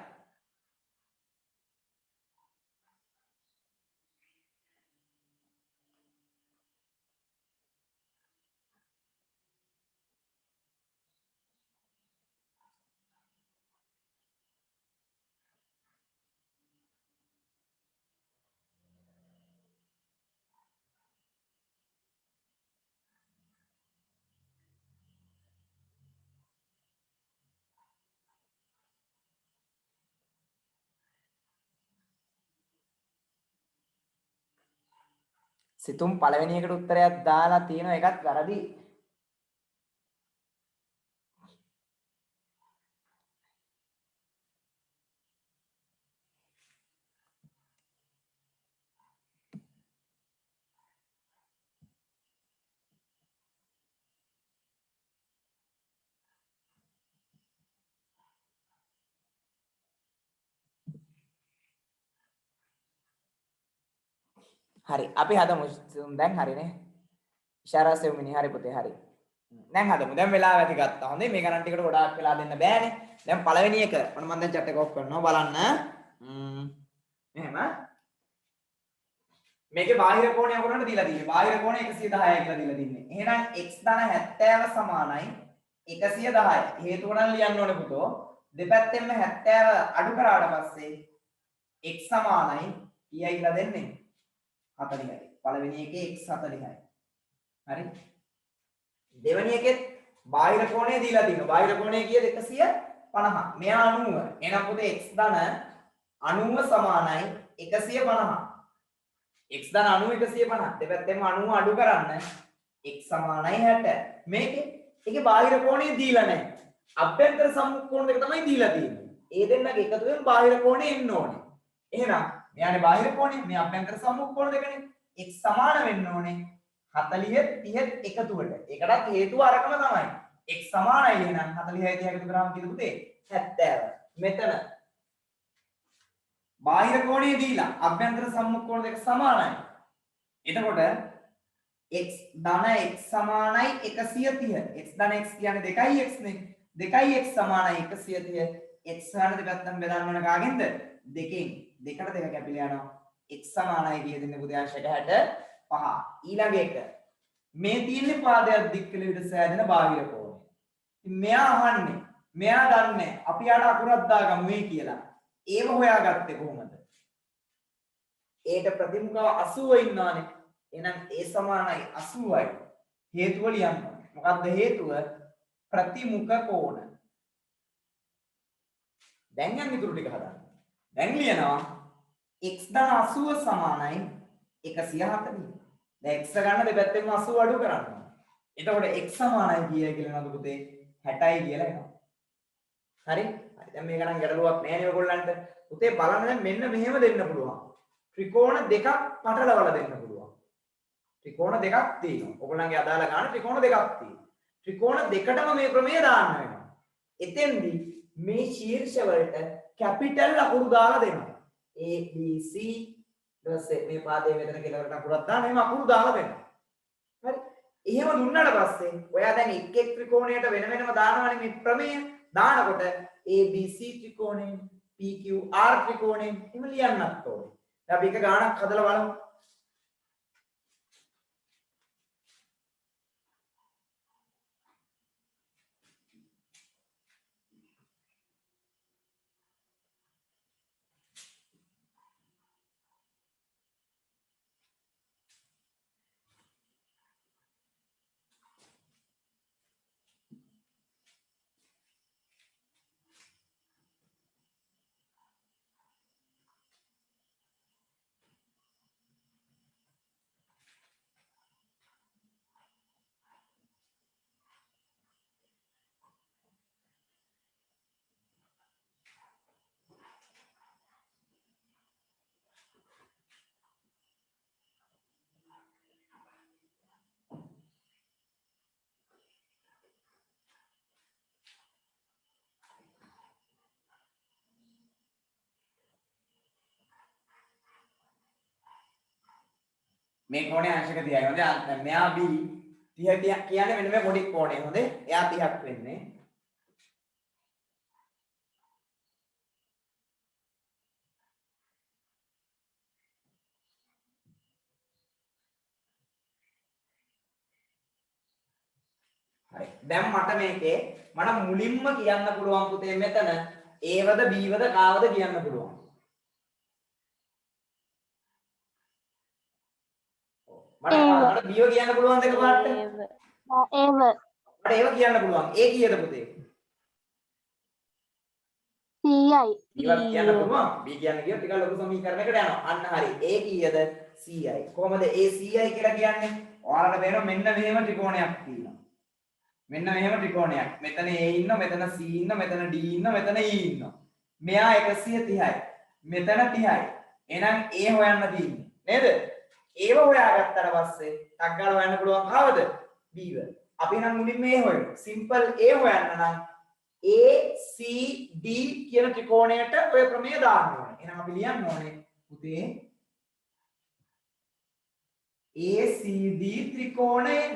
සිතුම් පළවෙනි එකට උත්තරයක් දාලා තියෙන එකත් වැරදි. හරි. අපි හදමු. දැන් හරිනේ. ඉෂාරා සෙව්මිනි හරි පුතේ හරි. දැන් හදමු. දැන් වෙලාව ඇති ගත්තා. හොඳේ මේ ගණන් ටිකට ගොඩාක් වෙලා දෙන්න බෑනේ. දැන් පළවෙනි එක මම දැන් chat එක ඔෆ් කරනවා බලන්න. මෙහෙම. මේකේ බාහිර කෝණය ඔයගොල්ලන්ට දීලා තියෙන්නේ. බාහිර කෝණය 110යි කියලා දීලා තින්නේ. එහෙනම් x ධන 70 සමානයි 110. හේතුව නම් ලියන්න ඕනේ පුතෝ. දෙපැත්තෙන්ම 70 අඩු කරාට පස්සේ x සමානයි කීයයි කියලා දෙන්නේ? 40යි. පළවෙනි එකේ x 40යි. හරි. දෙවෙනි එකෙත් බාහිර කෝණය දීලා තියෙනවා. බාහිර කෝණය කීයද? 150. මෙයා 90. එහෙනම් පුතේ x ධන 90 සමානයි 150. x ධන 90 150. දෙපැත්තෙන්ම 90 අඩු කරන්න x සමානයි 60. ඒකේ බාහිර කෝණය දීලා නැහැ. අභ්‍යන්තර සම්මුඛ දෙක තමයි දීලා තියෙන්නේ. ඒ දෙන්නගේ එකතුවෙන් බාහිර කෝණය එන්න ඕනේ. එහෙනම් මෙයානේ බාහිර කෝණය, මේ අභ්‍යන්තර සම්මුඛ කෝණ දෙකනේ. x සමාන වෙන්න ඕනේ 40 30 එකතුවට. ඒකටත් හේතුව අරකම තමයි. x සමානයි එහෙනම් 40යි 30 එකතු කරාම කීයද පුතේ? 70. මෙතන බාහිර කෝණය දීලා අභ්‍යන්තර සම්මුඛ කෝණ දෙක සමානයි. එතකොට x ධන x සමානයි 130. x ධන x කියන්නේ 2x නේ. 2x සමානයි 130. x ගන්න දෙපැත්තම බෙදන්න ඕන කාගෙන්ද? දෙකෙන්. දෙකට දෙක කැපිලා යනවා. x සමානයි කිය දෙන්නේ පුතේ අංශක 65. ඊළඟ එක. මේ තියෙන්නේ පාදයක් දික් කළ විට සෑදෙන බාහිර කෝණය. ඉතින් මෙයා අහන්නේ. මෙයා දන්නේ අපි යාට අකුරක් දාගමු මේ කියලා. ඒව හොයාගත්තේ කොහොමද? ඒට ප්‍රතිමුඛව 80 ඉන්නවානේ. එහෙනම් ඒ සමානයි 80යි. හේතුව ලියන්න. මොකක්ද හේතුව? ප්‍රතිමුඛ කෝණ. දැන් යන්න ඉතුරු ටික හදන්න. දැන් ලියනවා x ධන 80 සමානයි 140. දැන් x ගන්න දෙපැත්තෙම 80 අඩු කරන්න. එතකොට x සමානයි කීයද කියලා නේද පුතේ? 60යි කියලා එනවා. හරි? දැන් මේක නම් ගැටලුවක් නෑ නේ ඔයගොල්ලන්ට. පුතේ බලන්න දැන් මෙන්න මෙහෙම දෙන්න පුළුවන්. ත්‍රිකෝණ දෙකක් පටලවලා දෙන්න පුළුවන්. ත්‍රිකෝණ දෙකක් තියෙනවා. ඔයගොල්ලන්ගේ අදාළ ගාන ත්‍රිකෝණ දෙකක් තියෙනවා. ත්‍රිකෝණ දෙකටම මේ ප්‍රමේය දාන්න වෙනවා. එතෙන්දී මේ ශීර්ෂ වලට කැපිටල් අකුරු දාලා දෙනවා. A B C ඊට මේ පාදයේ මෙතන කෙලවරට අකුරක් දාන්න එහෙම අකුරු දාලා දෙනවා. හරි? එහෙම දුන්නාට පස්සේ ඔයා දැන් එක් එක් ත්‍රිකෝණයට වෙන වෙනම දානවනේ මේ ප්‍රමේය. දානකොට ABC ත්‍රිකෝණයෙන් PQR ත්‍රිකෝණයෙන් එහෙම ලියන්නත් ඕනේ. දැන් අපි එක ගානක් හදලා බලමු. මේ කෝණය අංශක 30යි. හොඳේ. මෙයා B 30 කියන්නේ මෙන්න මේ පොඩි කෝණය. හොඳේ. එයා 30ක් වෙන්නේ. හරි. දැන් මට මේකේ මට මුලින්ම කියන්න පුළුවන් පුතේ මෙතන Aවද Bවද කාවද කියන්න පුළුවන්. මට බීව කියන්න පුළුවන් දෙක පාට.
ඒව.
මට ඒව කියන්න පුළුවන්. ඒ කීයද පුතේ?
100යි.
බීවත් කියන්න පුළුවන්. බී කියන්න කියොත් ටිකක් ලොකු සමීකරණයකට යනවා. අන්න හරි. ඒ කීයද? 100යි. කොහමද ඒ 100යි කියලා කියන්නේ? ඔයාලට පේනවා මෙන්න මෙහෙම ත්‍රිකෝණයක් තියෙනවා. මෙන්න මෙහෙම ත්‍රිකෝණයක්. මෙතන A ඉන්නවා, මෙතන C ඉන්නවා, මෙතන D ඉන්නවා, මෙතන E ඉන්නවා. මෙයා 130යි. මෙතන 30යි. එහෙනම් A හොයන්න තියෙන්නේ. නේද? ඒව හොයාගත්තට පස්සේ ටක් ගාලා හොයන්න පුළුවන් කාවද? B ව. අපි නම් මුලින්ම A හොයමු. සිම්පල් A හොයන්න නම් ACD කියන ත්‍රිකෝණයට ඔය ප්‍රමේය දාන්න ඕනේ. එහෙනම් අපි ලියන්න ඕනේ පුතේ ACD ත්‍රිකෝණයෙන්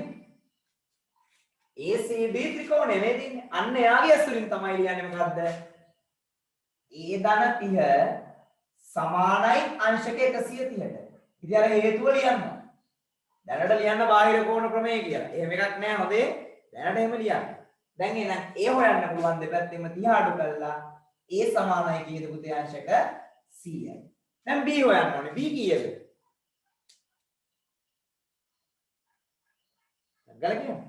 ACD ත්‍රිකෝණය නේද ඉන්නේ. අන්න එයාගේ ඇසුරින් තමයි ලියන්නේ මොකද්ද? A ධන 30 සමානයි අංශක 130ට. ඉතින් අර හේතුව ලියන්න. දැනට ලියන්න බාහිර කෝණ ක්‍රමය කියලා. එහෙම එකක් නෑ හොඳේ. දැනට එහෙම ලියන්න. දැන් එහෙනම් A හොයන්න පුළුවන් දෙපැත්තෙම 30 අඩු කරලා A සමානයි කීයද පුතේ අංශක 100යි. දැන් B හොයන්න ඕනේ. B කීයද? ගල කියන්න.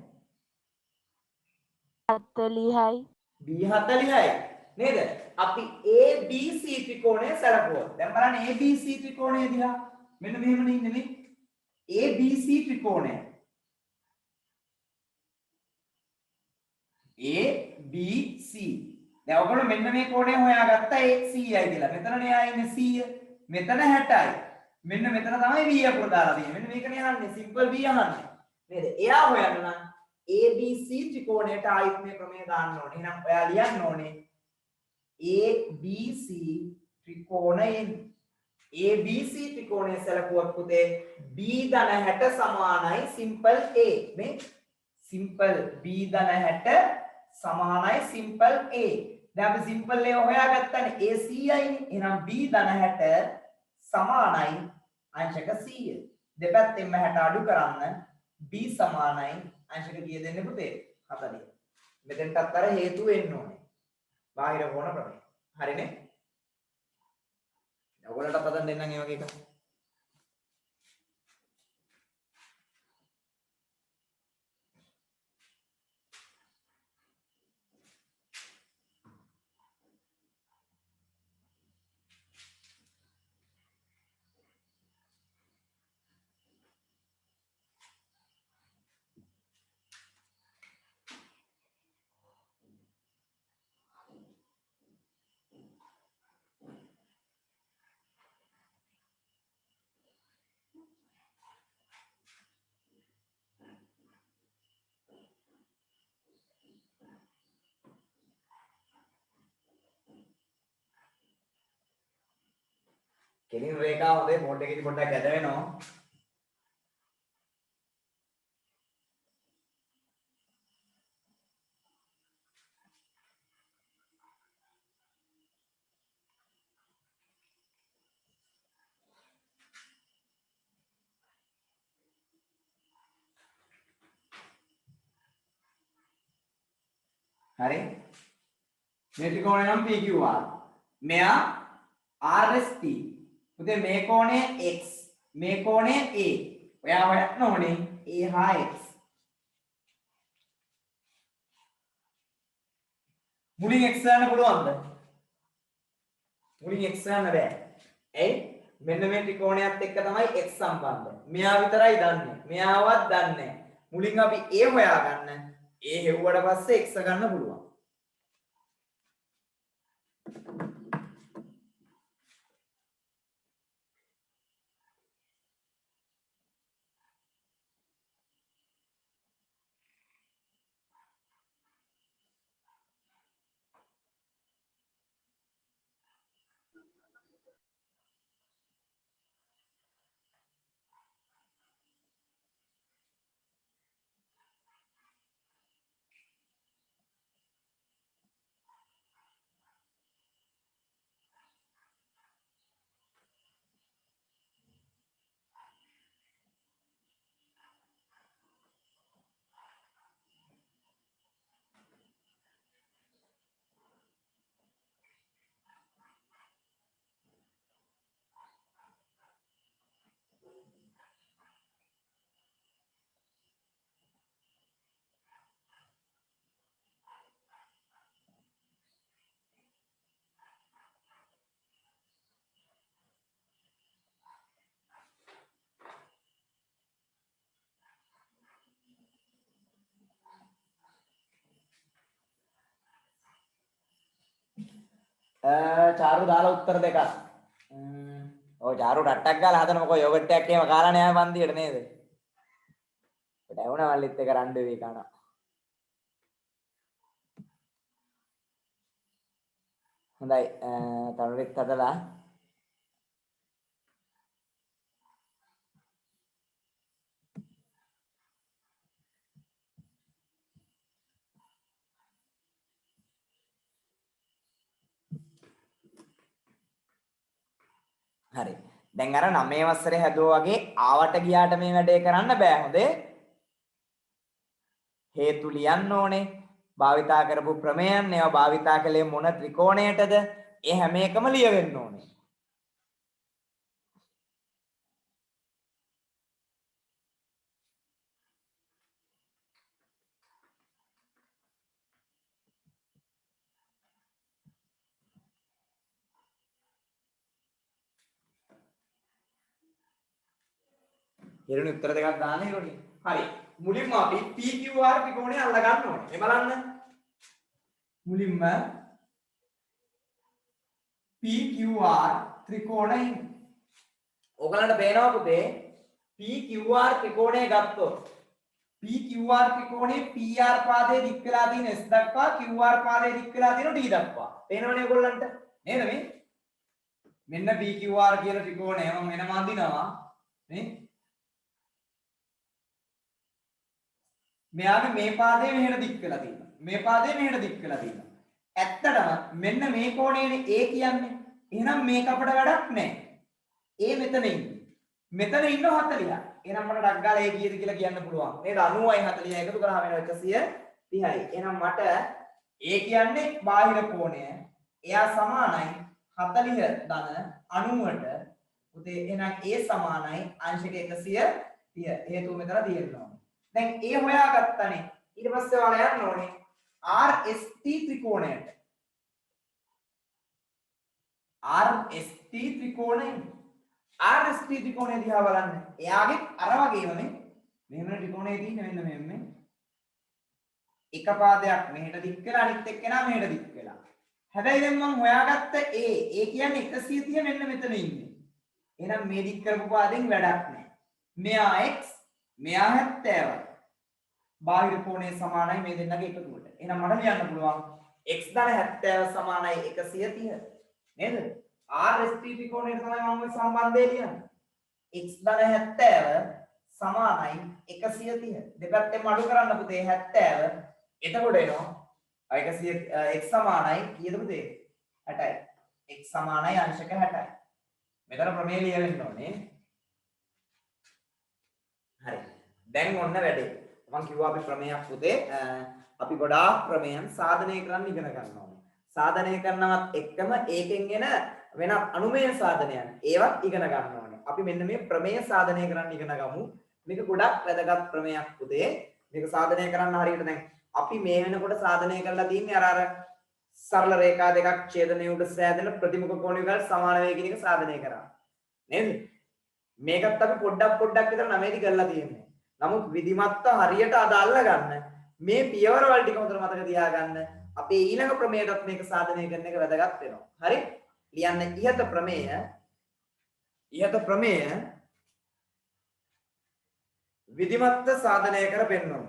40යි.
B 40යි නේද? අපි ABC ත්‍රිකෝණය සැලකුවොත්. දැන් බලන්න ABC ත්‍රිකෝණය දිහා. මෙන්න මෙහෙම ඉන්නේ නේ. ABC ත්‍රිකෝණය. ABC. දැන් ඔයගොල්ලෝ මෙන්න මේ කෝණය හොයාගත්තා 100යි කියලා. මෙතනනේ ආ ඉන්නේ 100. මෙතන 60යි. මෙන්න මෙතන තමයි B අකුර දාලා තියෙන්නේ. මෙන්න මේකනේ අහන්නේ. සිම්පල් B අහන්නේ. නේද? එයා හොයන්න නම් ABC ත්‍රිකෝණයට ආයිත් මේ ක්‍රමය දාන්න ඕනේ. එහෙනම් ඔයා ලියන්න ඕනේ ABC ත්‍රිකෝණයෙන් ABC ත්‍රිකෝණය සැලකුවොත් පුතේ B ධන 60 සමානයි සිම්පල් A. මේ සිම්පල් B ධන 60 සමානයි සිම්පල් A. දැන් අපි සිම්පල් A හොයාගත්තානේ. A 100යිනේ. එහෙනම් B ධන 60 සමානයි අංශක 100. දෙපැත්තෙන්ම 60 අඩු කරන්න B සමානයි අංශක කීය දෙන්නේ පුතේ? 40. මෙතෙන්ටත් අර හේතුව එන්න ඕනේ. බාහිර කෝණ ප්‍රමේය. හරිනේ? ඔයගොල්ලන්ට පදන් දෙන්නම් මේ වගේ එකක්. කෙලින් රේඛාව හොඳේ බෝඩ් එකේදී පොඩ්ඩක් ගැද වෙනවා. හරි? මේ ත්‍රිකෝණය නම් PQR. මෙයා RST. පුතේ මේ කෝණය x, මේ කෝණය a. ඔයා හොයන්න ඕනේ a හා x. මුලින් x ගන්න පුළුවන්ද? මුලින් x ගන්න බෑ. ඇයි? මෙන්න මේ ත්‍රිකෝණයත් එක්ක තමයි x සම්බන්ධ. මෙයා විතරයි දන්නේ. මෙයාවත් දන්නේ නැහැ. මුලින් අපි a හොයාගන්න. a හෙව්වට පස්සේ x ගන්න පුළුවන්. චාරු දාලා උත්තර දෙකක්. ඔය චාරු රට්ටක් ගාලා හදන මොකෝ යෝගට් එකක් එහෙම කාලා නෑ පන්තියට නේද? ඒකට ඇවුනා මල්ලිත් එක රණ්ඩු වෙවි කනවා. හොඳයි තරුණිත් හදලා හරි. දැන් අර 9 වසරේ හැදුවා වගේ ආවට ගියාට මේ වැඩේ කරන්න බෑ හොඳේ. හේතු ලියන්න ඕනේ. භාවිතා කරපු ප්‍රමේයන් ඒවා භාවිතා කළේ මොන ත්‍රිකෝණයටද? ඒ හැම එකම ලියවෙන්න ඕනේ. ඊළඟ උත්තර දෙකක් දාන්න ඕනේ. හරි. මුලින්ම අපි PQR ත්‍රිකෝණය අල්ල ගන්න ඕනේ. මේ බලන්න. මුලින්ම PQR ත්‍රිකෝණය. ඔයගලන්ට පේනවා පුතේ PQR ත්‍රිකෝණය ගත්තොත් PQR ත්‍රිකෝණේ PR පාදයේ දික් වෙලා තියෙන S දක්වා QR පාදයේ දික් වෙලා තියෙන D දක්වා. පේනවනේ ඔයගොල්ලන්ට. නේද මේ? මෙන්න PQR කියන ත්‍රිකෝණය මම වෙනම අඳිනවා. නේ? මෙයාගේ මේ පාදයේ මෙහෙට දික් වෙලා තියෙනවා. මේ පාදයේ මෙහෙට දික් වෙලා තියෙනවා. ඇත්තටම මෙන්න මේ කෝණයනේ A කියන්නේ. එහෙනම් මේක අපිට වැඩක් නැහැ. A මෙතන ඉන්නේ. මෙතන ඉන්න 40. එහෙනම් මට ඩක් ගාලා A කීයද කියලා කියන්න පුළුවන්. නේද? 90යි 40 එකතු කරාම වෙනවා 130යි. එහෙනම් මට A කියන්නේ බාහිර කෝණය. එයා සමානයි 40 ධන 90ට. උදේ එහෙනම් A සමානයි අංශක 130. හේතුව මෙතන තියෙනවා. දැන් A හොයාගත්තනේ. ඊට පස්සේ ඔයාලා යන්න ඕනේ RST ත්‍රිකෝණයට. RST ත්‍රිකෝණය. RST ත්‍රිකෝණය දිහා බලන්න. එයාගේ අර වගේම මෙහෙම ත්‍රිකෝණය තියෙන්නේ මෙන්න මෙහෙම. එක පාදයක් මෙහෙට දික් වෙලා අනිත් එක්කෙනා මෙහෙට දික් වෙලා. හැබැයි දැන් මම හොයාගත්ත A කියන්නේ 130 මෙන්න මෙතන ඉන්නේ. එහෙනම් මේ දික් කරපු පාදෙන් වැඩක් නැහැ. මෙයා x මෙයා 70යි. බාහිර කෝණය සමානයි මේ දෙන්නගේ එකතුවට. එහෙනම් මට ලියන්න පුළුවන් x ධන 70 සමානයි 130. නේද? RST ත්‍රිකෝණයට තමයි මම මේ සම්බන්ධය ලියන්නේ. x ධන 70 සමානයි 130. දෙපැත්තෙන් අඩු කරන්න පුතේ 70. එතකොට එනවා 100 x සමානයි කීයද පුතේ? 60යි. x සමානයි අංශක 60යි. මෙතන ප්‍රමේය ලියවෙන්න ඕනේ. හරි. දැන් ඔන්න වැඩේ. මම කිව්වා අපි ප්‍රමේයක් පුතේ අපි ගොඩාක් ප්‍රමේයන් සාධනය කරන්න ඉගෙන ගන්න ඕනේ. සාධනය කරනවත් එක්කම ඒකෙන් එන වෙනත් අනුමය සාධනයන් ඒවත් ඉගෙන ගන්න ඕනේ. අපි මෙන්න මේ ප්‍රමේය සාධනය කරන්න ඉගෙන ගමු. මේක ගොඩක් වැදගත් ප්‍රමේයක් පුතේ. මේක සාධනය කරන්න හරියට දැන් අපි මේ වෙනකොට සාධනය කරලා තියන්නේ අර සරල රේඛා දෙකක් ඡේදනයේ උඩ සෑදෙන ප්‍රතිමුඛ කෝණ විකල් සමාන වේ කියන එක සාධනය කරා. නේද? මේකත් අපි පොඩ්ඩක් විතර නමේදී කරලා තියෙන්නේ. නමුත් විධිමත්ව හරියට අදාළ ගන්න මේ පියවරවල ටික හොඳට මතක තියාගන්න. අපේ ඊළඟ ප්‍රමේයටත් මේක සාධනය කරන එක වැදගත් වෙනවා. හරි? ලියන්න ඉහත ප්‍රමේය විධිමත්ව සාධනය කර පෙන්වමු.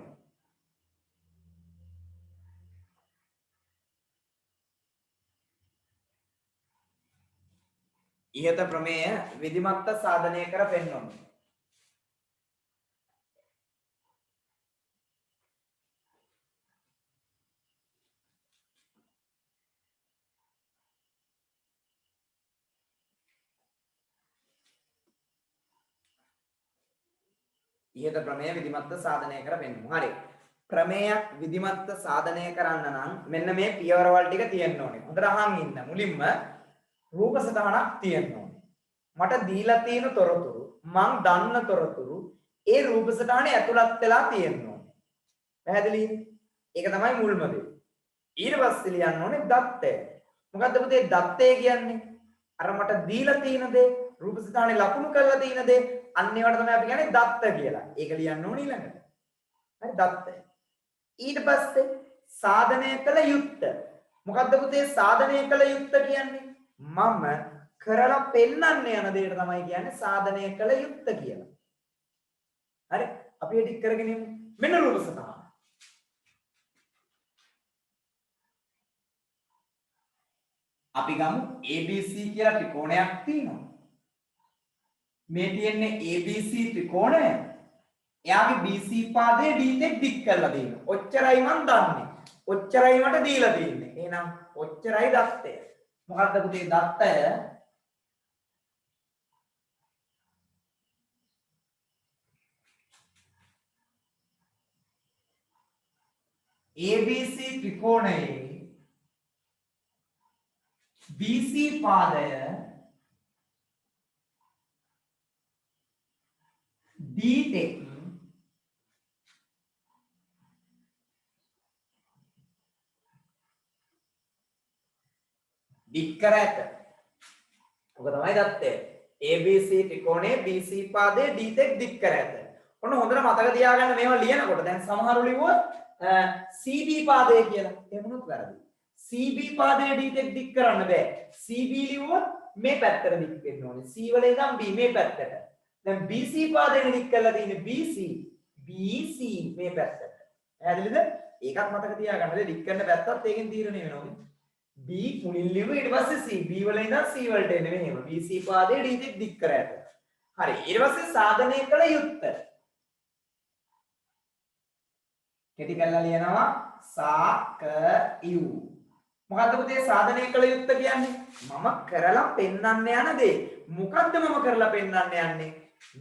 ඉහත ප්‍රමේය විධිමත්ව සාධනය කර පෙන්වමු. ඉහත ප්‍රමේය විධිමත්ව සාධනය කර පෙන්වමු. හරි. ප්‍රමේයක් විධිමත්ව සාධනය කරන්න නම් මෙන්න මේ පියවරවල් ටික තියෙන්න ඕනේ. හොඳට අහන් ඉන්න. මුලින්ම රූප සටහනක් තියෙන්න ඕනේ. මට දීලා තියෙන තොරතුරු, මං දන්න තොරතුරු ඒ රූප සටහනේ ඇතුළත් වෙලා තියෙන්න ඕනේ. පැහැදිලිද? ඒක තමයි මුල්ම දේ. ඊට පස්සේ ලියන්න ඕනේ දත්තය. මොකද්ද පුතේ දත්තය කියන්නේ? අර මට දීලා තියෙන දේ, රූප සටහනේ ලකුණු කරලා තියෙන දේ අන්න ඒවට තමයි අපි කියන්නේ දත්ත කියලා. ඒක ලියන්න ඕනේ ඊළඟට. හරි දත්තය. ඊට පස්සේ සාධනය කළ යුත්ත. මොකද්ද පුතේ සාධනය කළ යුත්ත කියන්නේ? මම කරලා පෙන්නන්න යන දෙයට තමයි කියන්නේ සාධනය කළ යුත්ත කියලා. හරි? අපි ඒක ටික කරගෙන යමු. මෙන්න රූප සටහන. අපි ගමු ABC කියලා ත්‍රිකෝණයක් තියෙනවා. මේ තියෙන්නේ ABC ත්‍රිකෝණය. එයාගේ BC පාදයේ D තෙක් දික් කරලා දෙනවා. ඔච්චරයි මන් දන්නේ. ඔච්චරයි මට දීලා තියෙන්නේ. එහෙනම් ඔච්චරයි දත්තය. මොකක්ද පුතේ දත්තය? ABC ත්‍රිකෝණයේ BC පාදය D තෙක් දික් කර ඇත. ඔක තමයි දත්තය. ABC ත්‍රිකෝණයේ BC පාදයේ D තෙක් දික් කර ඇත. ඔන්න හොඳට මතක තියාගන්න මේවා ලියනකොට දැන් සමහරු ලිව්වොත් CB පාදය කියලා. එමුණුත් වැරදි. CB පාදයේ D තෙක් දික් කරන්න බෑ. CB ලිව්වොත් මේ පැත්තට දික් වෙන්න ඕනේ. C වල ඉඳන් B මේ පැත්තට. දැන් BC පාදයෙන් දික් කරලා තියෙන්නේ BC මේ පැත්තට. පැහැදිලිද? ඒකත් මතක තියාගන්න. දික් කරන පැත්තත් ඒකෙන් තීරණය වෙනවා. B මුලින් ලිව්ව ඊට පස්සේ C B වල ඉඳන් C වලට එන්නේ මෙහෙම. BC පාදයේ D තෙක් දික් කර ඇත. හරි. ඊට පස්සේ සාධනය කළ යුත්තේ කෙටි කරලා ලියනවා සාකයු. මොකද්ද පුතේ සාධනය කළ යුත්ත කියන්නේ? මම කරලා පෙන්වන්න යන දේ. මොකද්ද මම කරලා පෙන්වන්න යන්නේ?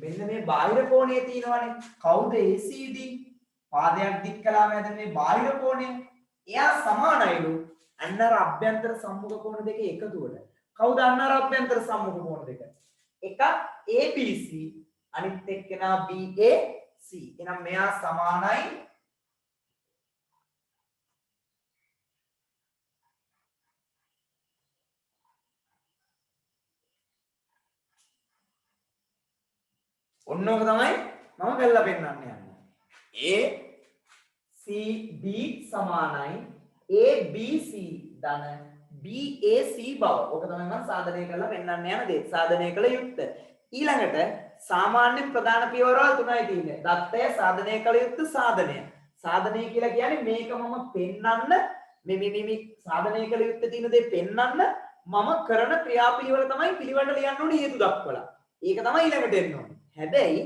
මෙන්න මේ බාහිර කෝණය තියෙනවනේ. කවුද ACD? පාදයක් දික් කළාම හැදෙන මේ බාහිර කෝණය. එයා සමානයිලු අන්නර අභ්‍යන්තර සම්මුඛ කෝණ දෙක එකතුවට. කවුද අන්නර අභ්‍යන්තර සම්මුඛ කෝණ දෙක? එකක් ABC අනිත් එක්කෙනා BAC. එහෙනම් මෙයා සමානයි ඔන්න ඔක තමයි මම කරලා පෙන්නන්න යන්නේ. ACB සමානයි ABC ධන BAC බව. ඔක තමයි මම සාධනය කරලා පෙන්නන්න යන දේ. සාධනය කළ යුත්තේ. ඊළඟට සාමාන්‍ය ප්‍රධාන පියවරවල් තුනයි තියෙන්නේ. දත්තය සාධනය කළ යුත්තේ සාධනය. සාධනය කියලා කියන්නේ මේක මම පෙන්නන්න මේ සාධනය කළ යුත්තේ තියෙන දේ පෙන්නන්න මම කරන ක්‍රියාපිළිවෙල තමයි පිළිවෙලට ලියන්න ඕනේ හේතු දක්වලා. ඒක තමයි ඊළඟට එන්න ඕනේ. හැබැයි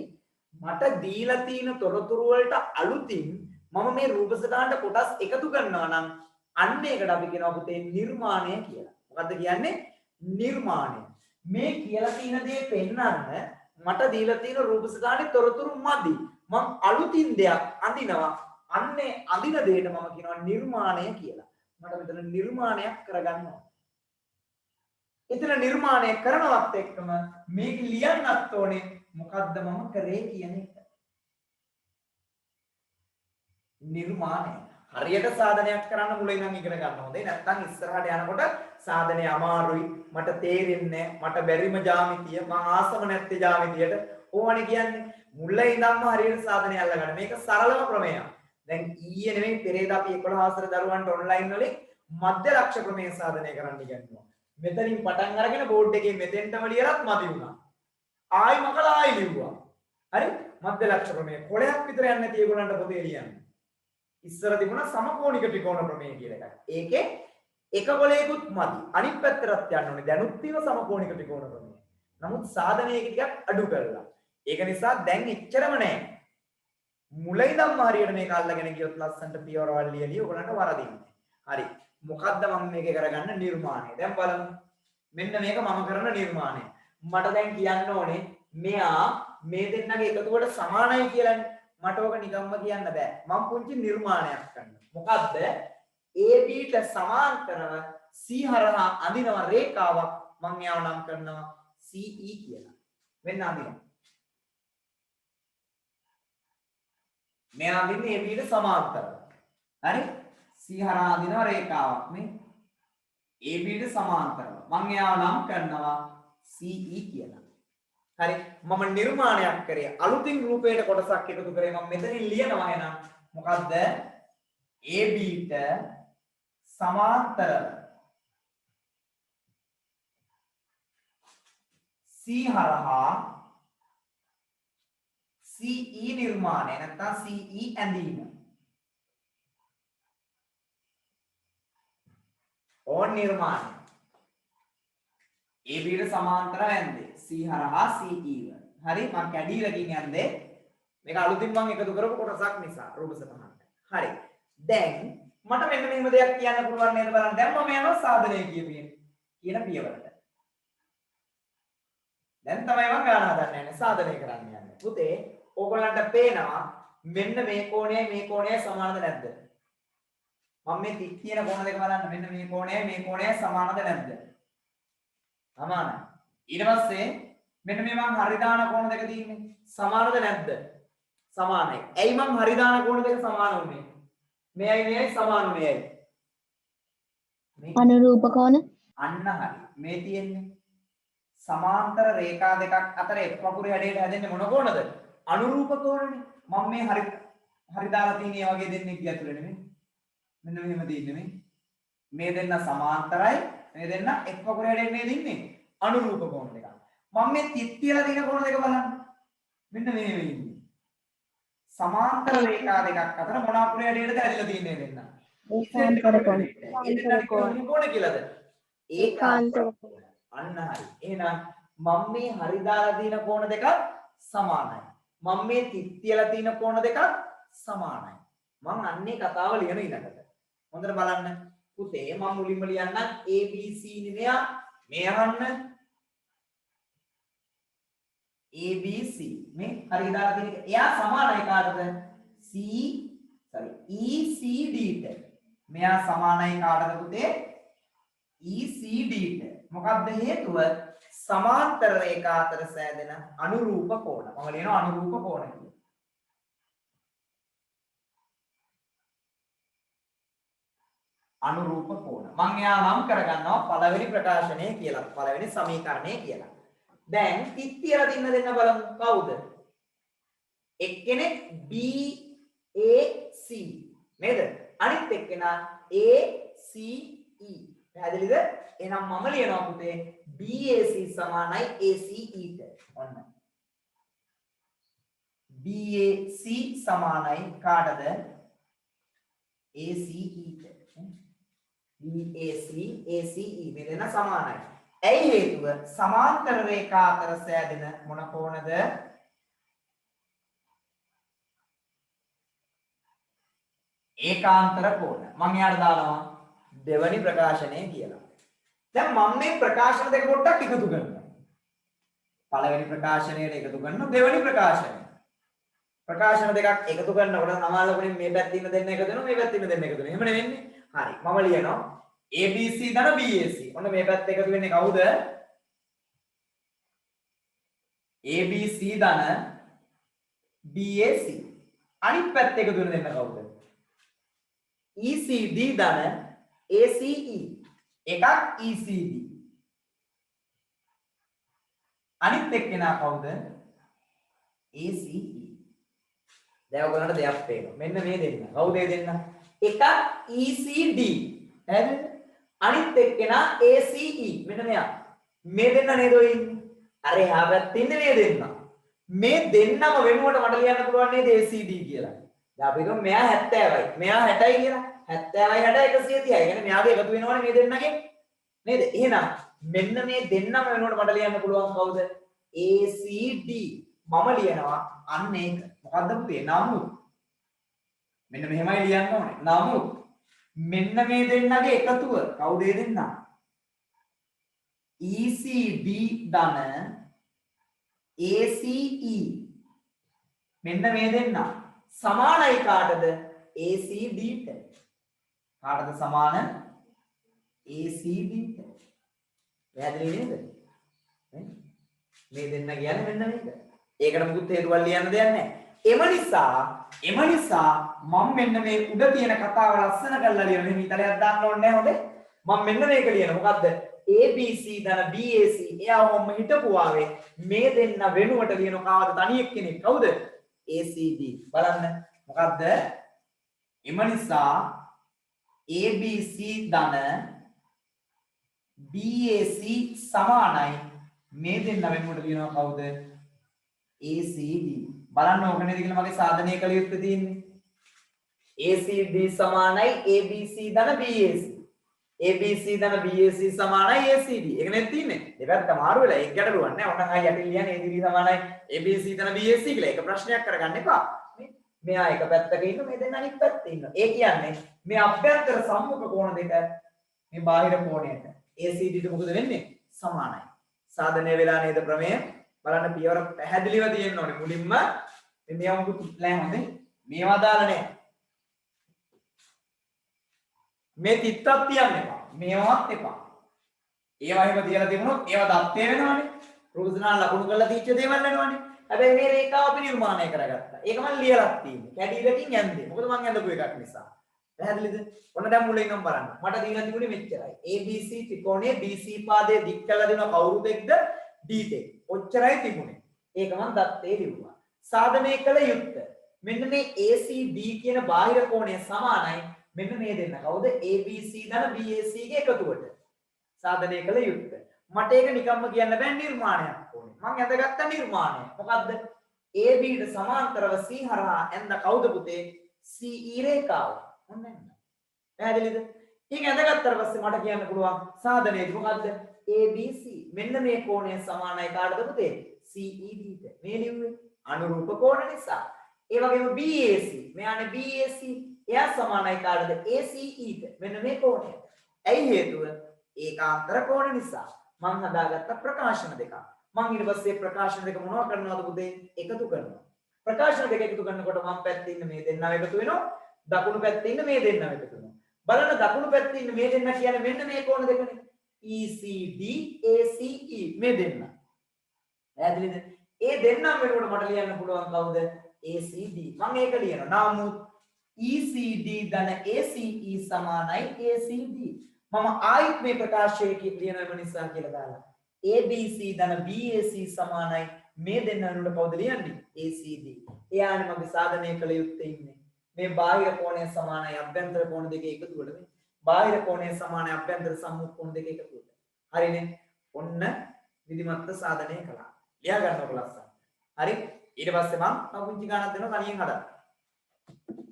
මට දීලා තියෙන තොරතුරු වලට අලුතින් මම මේ රූප සටහනට කොටස් එකතු කරනවා නම් අන්න ඒකට අපි කියනවා පුතේ නිර්මාණය කියලා. මොකද්ද කියන්නේ? නිර්මාණය. මේ කියලා තියෙන දේ පෙන්වන්න මට දීලා තියෙන රූප සටහනේ තොරතුරු මදි. මම අලුතින් දෙයක් අඳිනවා. අන්නේ අඳින දෙයට මම කියනවා නිර්මාණය කියලා. මට මෙතන නිර්මාණයක් කරගන්න ඕන. එතන නිර්මාණය කරනවත් එක්කම මේක ලියන්නත් ඕනේ මොකද්ද මම කරේ කියන එක. නිර්මාණය. හරියට සාධනයක් කරන්න මුලින් ඉඳන් ඉගෙන ගන්න හොඳයි. නැත්නම් ඉස්සරහට යනකොට සාධනය අමාරුයි. මට තේරෙන්නේ මට බැරිම ජ්‍යාමිතිය. මම ආසම නැත්තේ ජ්‍යාමිතියට. ඕවනේ කියන්නේ. මුලින් ඉඳන්ම හරියට සාධනය අල්ලගන්න. මේක සරලම ක්‍රමයක්. දැන් ඊයේ නෙමෙයි පෙරේද අපි 11 වසර දරුවන්ට ඔන්ලයින් වලින් මධ්‍ය ලක්ෂ ක්‍රමයේ සාධනය කරන්න ඉගෙනුවා. මෙතනින් පටන් අරගෙන බෝඩ් එකේ මෙතෙන්ටම ලියලත් මදි වුණා. ආයි මකලා ආයි ලිව්වා. හරි? මධ්‍ය ලක්ෂ ක්‍රමයේ කොලයක් විතර යන්නේ නැති ඒගොල්ලන්ට පොතේ ලියන්න. ඉස්සර තිබුණා සමකෝණික ත්‍රිකෝණ ප්‍රමේය කියලා එකක්. ඒකේ එක කොලයකුත් මදි. අනිත් පැත්තටත් යන්න ඕනේ. දැනුත් තියෙන සමකෝණික ත්‍රිකෝණ ප්‍රමේය. නමුත් සාධනයක ටිකක් අඩු කරලා. ඒක නිසා දැන් එච්චරම නැහැ. මුලින්දම හරියට මේක අල්ලගෙන ගියොත් ලස්සන්ට පියවරවල් ලියලිය ඔයගලන්ට වරදින්නේ. හරි. මොකද්ද මම මේකේ කරගන්න නිර්මාණය. දැන් බලමු. මෙන්න මේක මම කරන නිර්මාණය. මට දැන් කියන්න ඕනේ මෙයා මේ දෙන්නගේ එකතුවට සමානයි කියලානේ. මට ඕක නිකම්ම කියන්න බෑ. මම පුංචි නිර්මාණයක් කරනවා. මොකද්ද? AB ට සමාන්තරව C හරහා අඳිනව රේඛාවක් මම යාව නම් කරනවා CE කියලා. වෙන්න අඳිනවා. මෙයා අඳින්නේ AB ට සමාන්තරව. හරි? C හරහා අඳිනව රේඛාවක් මේ AB ට සමාන්තරව. මම යාව නම් කරනවා CE කියලා. හරි මම නිර්මාණයක් කරේ අලුතින් රූපයට කොටසක් එකතු කරේ මම මෙතනින් ලියනවා එහෙනම් මොකද්ද AB ට සමාන්තරව C හරහා CE නිර්මාණය නැත්නම් CE ඇඳීම ඕන් නිර්මාණය AB ට සමාන්තරව ඇඳේ C හරහා CE වල. හරි මම කැඩීලකින් යන්නේ මේක අලුතින් මම එකතු කරපු කොටසක් නිසා රූප සටහනට. හරි. දැන් මට මෙන්න මෙහෙම දෙයක් කියන්න පුළුවන් නේද බලන්න. දැන් මම යනවා සාධනය කියන පියවරට. දැන් තමයි මම ගාන හදන්න යන්නේ සාධනය කරන්න යන්නේ. පුතේ ඕගොල්ලන්ට පේනවා මෙන්න මේ කෝණයයි මේ කෝණයයි සමානද නැද්ද? මම මේ තිත් තියෙන කෝණ දෙක බලන්න. මෙන්න මේ කෝණය සමානද නැද්ද? සමානයි. ඊට පස්සේ මෙන්න මේ මං හරි දාන කෝණ දෙක තියෙන්නේ. සමානද නැද්ද? සමානයි. ඇයි මං හරි දාන කෝණ දෙක සමාන වුනේ? මෙයයි සමාන මෙයයි.
අනුරූප කෝණ.
අන්න හරි. මේ තියෙන්නේ සමාන්තර රේඛා දෙකක් අතර එක් වකුරේ හැඩයට හැදෙන්නේ මොන කෝණද? අනුරූප කෝණනේ. මම මේ හරි දාලා තියෙන ඒ වගේ දෙන්නෙක් ඇතුළේ නෙමෙයි. මෙන්න මෙහෙම තියෙන්නේ මේ දෙන්න සමාන්තරයි. මේ දෙන්න එක් වකුරේ හැඩයට නේද ඉන්නේ? අනුරූප කෝණ දෙකක්. මම මේ තිත් තියලා තියෙන කෝණ දෙක බලන්න. මෙන්න මෙහෙම ඉන්නේ. සමාන්තර රේඛා දෙකක් අතර මොන වකුරේ හැඩයටද ඇදලා තියෙන්නේ දෙන්න?
ඒකාන්තර කෝණ.
කෝණ කියලාද? ඒකාන්තර කෝණ. අන්න හරි. එහෙනම් මම මේ හරි දාලා තියෙන කෝණ දෙක සමානයි. මම මේ තිත් තියලා තියෙන කෝණ දෙක සමානයි. මම අන්නේ කතාව ලියන ඊළඟට. හොඳට බලන්න. පුතේ මම මුලින්ම ලියන්නම් ABC නේ මේ අහන්න. ABC මේ හරි දාලා තියෙන එක. එයා සමානයි කාටද? ECD ට. මෙයා සමානයි කාටද පුතේ? ECD ට. මොකක්ද හේතුව? සමාන්තර රේඛා අතර සෑදෙන අනුරූප කෝණ. මම ලියනවා අනුරූප කෝණ කියලා. අනුරූප කෝණ. මම එයා නම් කරගන්නවා පළවෙනි ප්‍රකාශනය කියලා. පළවෙනි සමීකරණය කියලා. දැන් තිත් තියලා දෙන්න බලමු කවුද? එක්කෙනෙක් BAC නේද? අනිත් එක්කෙනා ACE. පැහැදිලිද? එහෙනම් මම ලියනවා පුතේ BAC සමානයි ACE ට. ඔන්න. BAC සමානයි කාටද? ACE ට. BAC ACE මේ දෙන සමානයි. ඇයි හේතුව? සමාන්තර රේඛා අතර සෑදෙන මොන කෝණද? ඒකාන්තර කෝණ. මම යාට දානවා දෙවනි ප්‍රකාශනය කියලා. දැන් මම මේ ප්‍රකාශන දෙක පොඩ්ඩක් එකතු කරනවා. පළවෙනි ප්‍රකාශනයට එකතු කරනවා දෙවනි ප්‍රකාශනය. ප්‍රකාශන දෙකක් එකතු කරනකොට සමානලකුණින් මේ පැත්තේ ඉන්න දෙන්න එකතු වෙනවා මේ පැත්තේ ඉන්න දෙන්න එකතු වෙනවා. එහෙම නෙවෙන්නේ. හරි. මම ලියනවා ABC ධන BAC. ඔන්න මේ පැත්ත එකතු වෙන්නේ කවුද? ABC ධන BAC. අනිත් පැත්ත එකතු වෙන දෙන්න කවුද? ECD ධන ACE. එකක් ECD. අනිත් එක්කෙනා කවුද? ACE. දැන් ඔයගොල්ලන්ට දෙයක් පේනවා. මෙන්න මේ දෙන්න. කවුද මේ දෙන්න? එකක් ECD. හරිද? අනිත් එක්කෙනා ACE. මෙන්න මෙයා. මේ දෙන්න නේද ඔය ඉන්නේ? අර එහා පැත්තේ ඉන්නේ මේ දෙන්න. මේ දෙන්නම වෙනුවට මට ලියන්න පුළුවන් නේද ACD කියලා. දැන් අපි හිතමු මෙයා 70යි. මෙයා 60යි කියලා. 70යි 60 130යි. කියන්නේ මෙයාගේ එකතු වෙනවනේ මේ දෙන්නගේ. නේද? එහෙනම් මෙන්න මේ දෙන්නම වෙනුවට මට ලියන්න පුළුවන් කවුද? ACD. මම ලියනවා අන්න ඒක. මොකද්ද පුතේ? නමුත් මෙන්න මෙහෙමයි ලියන්න ඕනේ. නමුත් මෙන්න මේ දෙන්නගේ එකතුව කවුද ඒ දෙන්න? ECD ධන ACE. මෙන්න මේ දෙන්න සමානයි කාටද? ACD ට. කාටද සමාන? ACD ට. පැහැදිලි නේද? මේ දෙන්න කියන්නේ මෙන්න මේක. ඒකට මුකුත් හේතුවක් ලියන්න දෙයක් නැහැ. එම නිසා මම මෙන්න මේ උඩ තියෙන කතාව ලස්සන කරලා ලියන මේ ඉතලයක් දාන්න ඕනේ නැහැ හොඳේ. මම මෙන්න මේක ලියන මොකද්ද? ABC ධන BAC. එයා ඔම්ම හිටපු ආවේ මේ දෙන්න වෙනුවට ලියන කාවද තනි එක්කෙනෙක් කවුද? ACD. බලන්න මොකද්ද? එම නිසා ABC ධන BAC සමානයි මේ දෙන්න වෙනුවට ලියනවා කවුද? ACD. බලන්න ඕක නේද කියලා මගේ සාධනය කළ යුත්තේ තියෙන්නේ. ACD සමානයි ABC ධන BAC. ABC ධන BAC සමානයි ACD. ඒක නේද තියෙන්නේ? දෙපැත්ත මාරු වෙලා ඒක ගැටලුවක් නෑ. ඔන්න අය යටින් ලියන්නේ ACD සමානයි ABC ධන BAC කියලා. ඒක ප්‍රශ්නයක් කරගන්න එපා. මෙයා එක පැත්තක ඉන්න මේ දෙන්න අනිත් පැත්තේ ඉන්න. ඒ කියන්නේ මේ අභ්‍යන්තර සම්මුඛ කෝණ දෙක මේ බාහිර කෝණයට ACD ට මොකද වෙන්නේ? සමානයි. සාධනය වෙලා නේද ප්‍රමේය? බලන්න පියවර පැහැදිලිව තියෙන්න ඕනේ. මුලින්ම මේවා මුකුත් නැහැ හොඳේ. මේවා දාලා නැහැ. මේ තිත්තක් තියන්න එපා. මේවත් එපා. ඒවා එහෙම තියලා තිබුණොත් ඒවා දත්තේ වෙනවනේ. රූපසනාන ලකුණු කරලා තීච්ච දේවල් වෙනවනේ. හැබැයි මේ රේඛාව අපි නිර්මාණය කරගත්තා. ඒක මම ලියලා තියෙන්නේ. කැඩිලකින් යන්නේ. මොකද මම ඇඳපු එකක් නිසා. පැහැදිලිද? ඔන්න දැන් මුලින් ඉඳන් බලන්න. මට දීලා තිබුණේ මෙච්චරයි. ABC ත්‍රිකෝණයේ BC පාදයේ දික් කළා දෙනවා කවුරුද එක්ද? D තෙක්. ඔච්චරයි තිබුණේ. ඒක මම දත්තේ ලිව්වා. සාධනය කළ යුත්තේ. මෙන්න මේ ACD කියන බාහිර කෝණය සමානයි. මෙන්න මේ දෙන්න. කවුද? ABC ධන BAC ගේ එකතුවට. සාධනය කළ යුත්තේ. මට ඒක නිකම්ම කියන්න බෑ නිර්මාණයක් ඕනේ. මම ඇඳගත්ත නිර්මාණය. මොකද්ද? AB ට සමාන්තරව C හරහා ඇඳ කවුද පුතේ? CE රේඛාව. ඔන්න එන්න. පැහැදිලිද? ඒක ඇඳගත්තට පස්සේ මට කියන්න පුළුවන් සාධනය මොකද්ද? ABC. මෙන්න මේ කෝණය සමානයි කාටද පුතේ? CED ට. මේ ලිව්වේ අනුරූප කෝණ නිසා. ඒ වගේම BAC. මෙයානේ BAC. එයා සමානයි කාටද? ACE ට. මෙන්න මේ කෝණය. ඇයි හේතුව? ඒකාන්තර කෝණ නිසා. මම හදාගත්ත ප්‍රකාශන දෙකක්. මම ඊට පස්සේ ප්‍රකාශන දෙක මොනවා කරනවද පුතේ? එකතු කරනවා. ප්‍රකාශන දෙක එකතු කරනකොට මම පැත්තේ ඉන්න මේ දෙන්නව එකතු වෙනවා. දකුණු පැත්තේ ඉන්න මේ දෙන්නව එකතු වෙනවා. බලන්න දකුණු පැත්තේ ඉන්න මේ දෙන්න කියන්නේ මෙන්න මේ කෝණ දෙකනේ. ECD ACE මේ දෙන්න. පැහැදිලිද? ඒ දෙන්නම වෙනකොට මට ලියන්න පුළුවන් කවුද? ACD. මම ඒක ලියනවා. නමුත් ECD ධන ACE සමානයි ACD. මම ආයිත් මේ ප්‍රකාශය ලියනවම නිසා කියලා දාලා ABC ධන BAC සමානයි මේ දෙන්න වෙනුවට කවුද ලියන්නේ? ACD. එයානේ මගේ සාධනය කළ යුත්තේ ඉන්නේ. මේ බාහිර කෝණය සමානයි අභ්‍යන්තර කෝණ දෙකේ එකතුවට මේ. බාහිර කෝණය සමානයි අභ්‍යන්තර සම්මුඛ කෝණ දෙකේ එකතුවට. හරිනේ? ඔන්න විධිමත්ව සාධනය කළා. ලියා ගන්නකො ලස්සන. හරි? ඊට පස්සේ මම පුංචි ගානක් දෙනවා තනියෙන් හදන්න.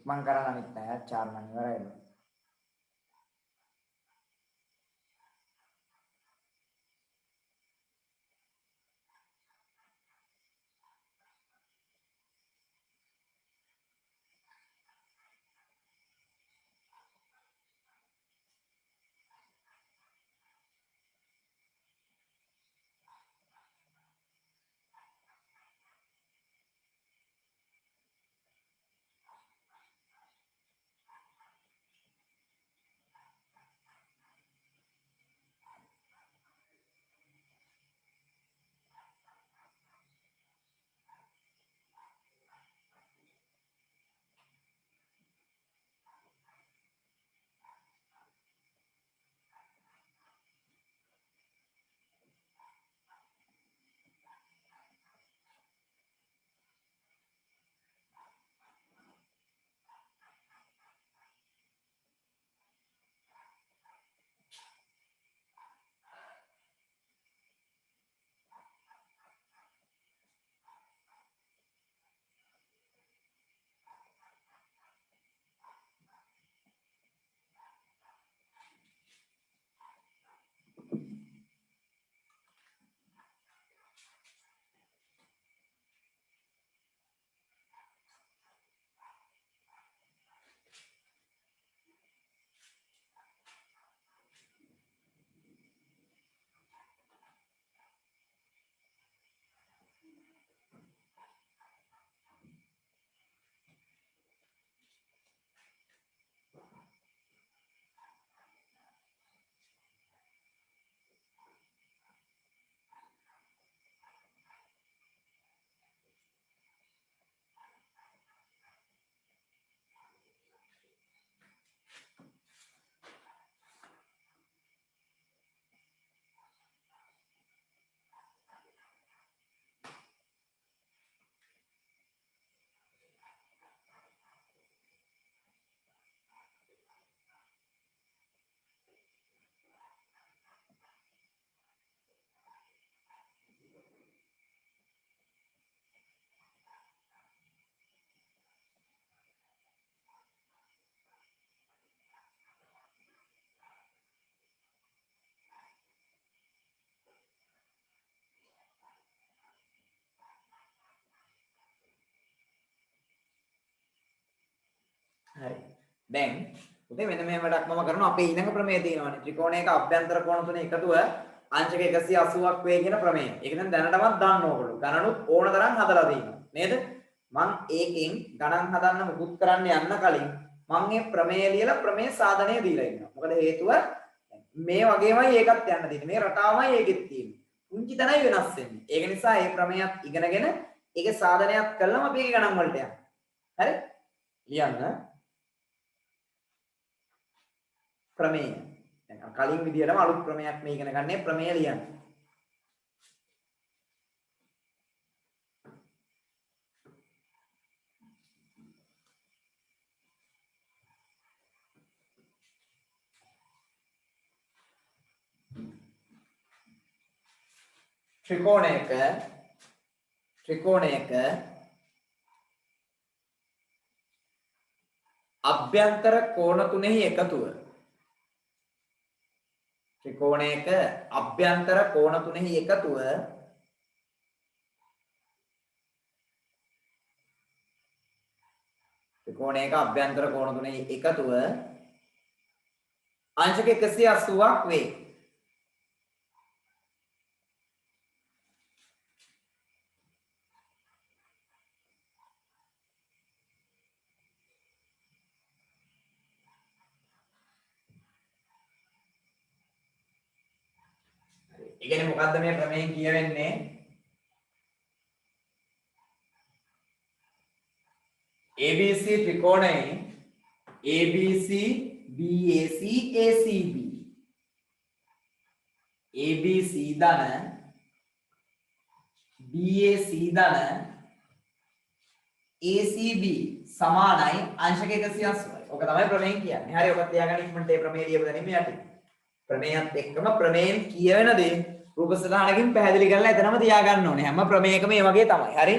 මං කරන්න අනිත් නෑ චාර්මන් ඉවරයි. හරි. දැන් උදේ මෙන්න මේ වැඩක් මම කරනවා. අපේ ඊළඟ ප්‍රමේය තියෙනවානේ. ත්‍රිකෝණයක අභ්‍යන්තර කෝණ තුනේ එකතුව අංශක 180ක් වේ කියන ප්‍රමේය. ඒක දැන් දැනටමත් දන්න ඕගොල්ලෝ. ගණනුත් ඕන තරම් හදලා තියෙනවා. නේද? මම ඒකෙන් ගණන් හදන්න මුකුත් කරන්න යන්න කලින් මම මේ ප්‍රමේය ලියලා ප්‍රමේය සාධනය දීලා ඉන්නවා. මොකද හේතුව මේ වගේමයි ඒකත් යන්න තියෙන්නේ. මේ රටාවමයි ඒකෙත් තියෙන්නේ. පුංචි තැනයි වෙනස් වෙන්නේ. ඒක නිසා මේ ප්‍රමේයත් ඉගෙනගෙන ඒකේ සාධනයක් කළාම අපි ඒකේ ගණන් වලට යනවා. හරි? ලියන්න. ප්‍රමේය. දැන් කලින් විදියටම අලුත් ප්‍රමේයක් මේ ඉගෙන ගන්නේ ප්‍රමේය ලියන්න. ත්‍රිකෝණයක අභ්‍යන්තර කෝණ තුනෙහි එකතුව ත්‍රිකෝණයක අභ්‍යන්තර කෝණ තුනෙහි එකතුව ත්‍රිකෝණයක අභ්‍යන්තර කෝණ තුනෙහි එකතුව අංශක 180ක් වේ. ඒ කියන්නේ මොකද්ද මේ ප්‍රමේයෙන් කියවෙන්නේ? ABC ත්‍රිකෝණයේ ABC BAC ACB ABC ධන BAC ධන ACB සමානයි අංශක 180යි. ඔක තමයි ප්‍රමේයෙන් කියන්නේ. හරි ඔක තියාගන්න ඉක්මනට මේ ප්‍රමේය ලියපු දැනීම යටි. ප්‍රමේයත් එක්කම ප්‍රමේයෙන් කියවෙන දේ රූප සටහනකින් පැහැදිලි කරලා එතනම තියාගන්න ඕනේ. හැම ප්‍රමේයකම මේ වගේ තමයි. හරි?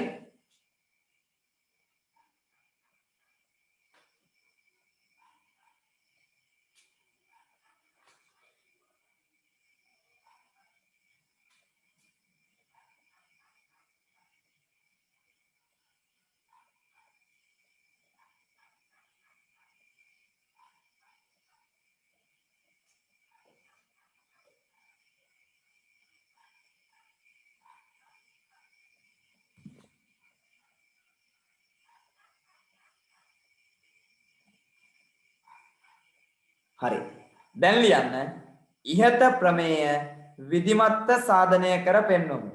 හරි. දැන් ලියන්න. ඉහත ප්‍රමේය විධිමත්ව සාධනය කර පෙන්වමු.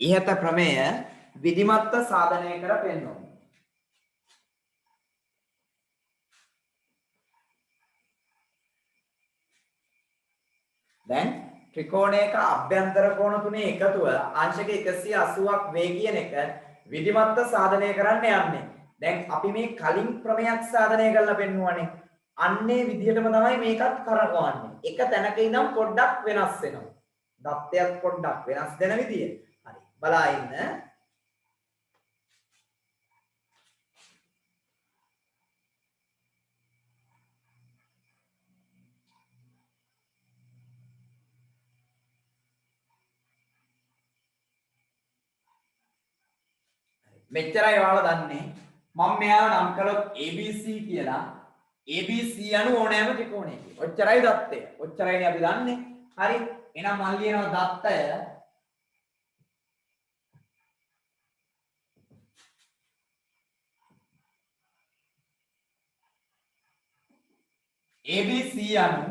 ඉහත ප්‍රමේය විධිමත්ව සාධනය කර පෙන්වමු. දැන් ත්‍රිකෝණයක අභ්‍යන්තර කෝණ තුනේ එකතුව අංශක 180ක් වේ කියන එක විධිමත්ව සාධනය කරන්න යන්නේ. දැන් අපි මේ කලින් ප්‍රමේයක් සාධනය කරලා පෙන්නුවානේ. අන්නේ විදිහටම තමයි මේකත් කරකවන්නේ. එක තැනක ඉඳන් පොඩ්ඩක් වෙනස් වෙනවා. දත්තයක් පොඩ්ඩක් වෙනස් වෙන විදිය. හරි. බලා ඉන්න. මෙච්චරයි ඔයාලා දන්නේ. මම මෙයාව නම් කළොත් ABC කියලා. ABC අනු ඕනෑම ත්‍රිකෝණයක. ඔච්චරයි දත්තය. ඔච්චරයිනේ අපි දන්නේ. හරි. එහෙනම් මම ලියනවා දත්තය ABC අනු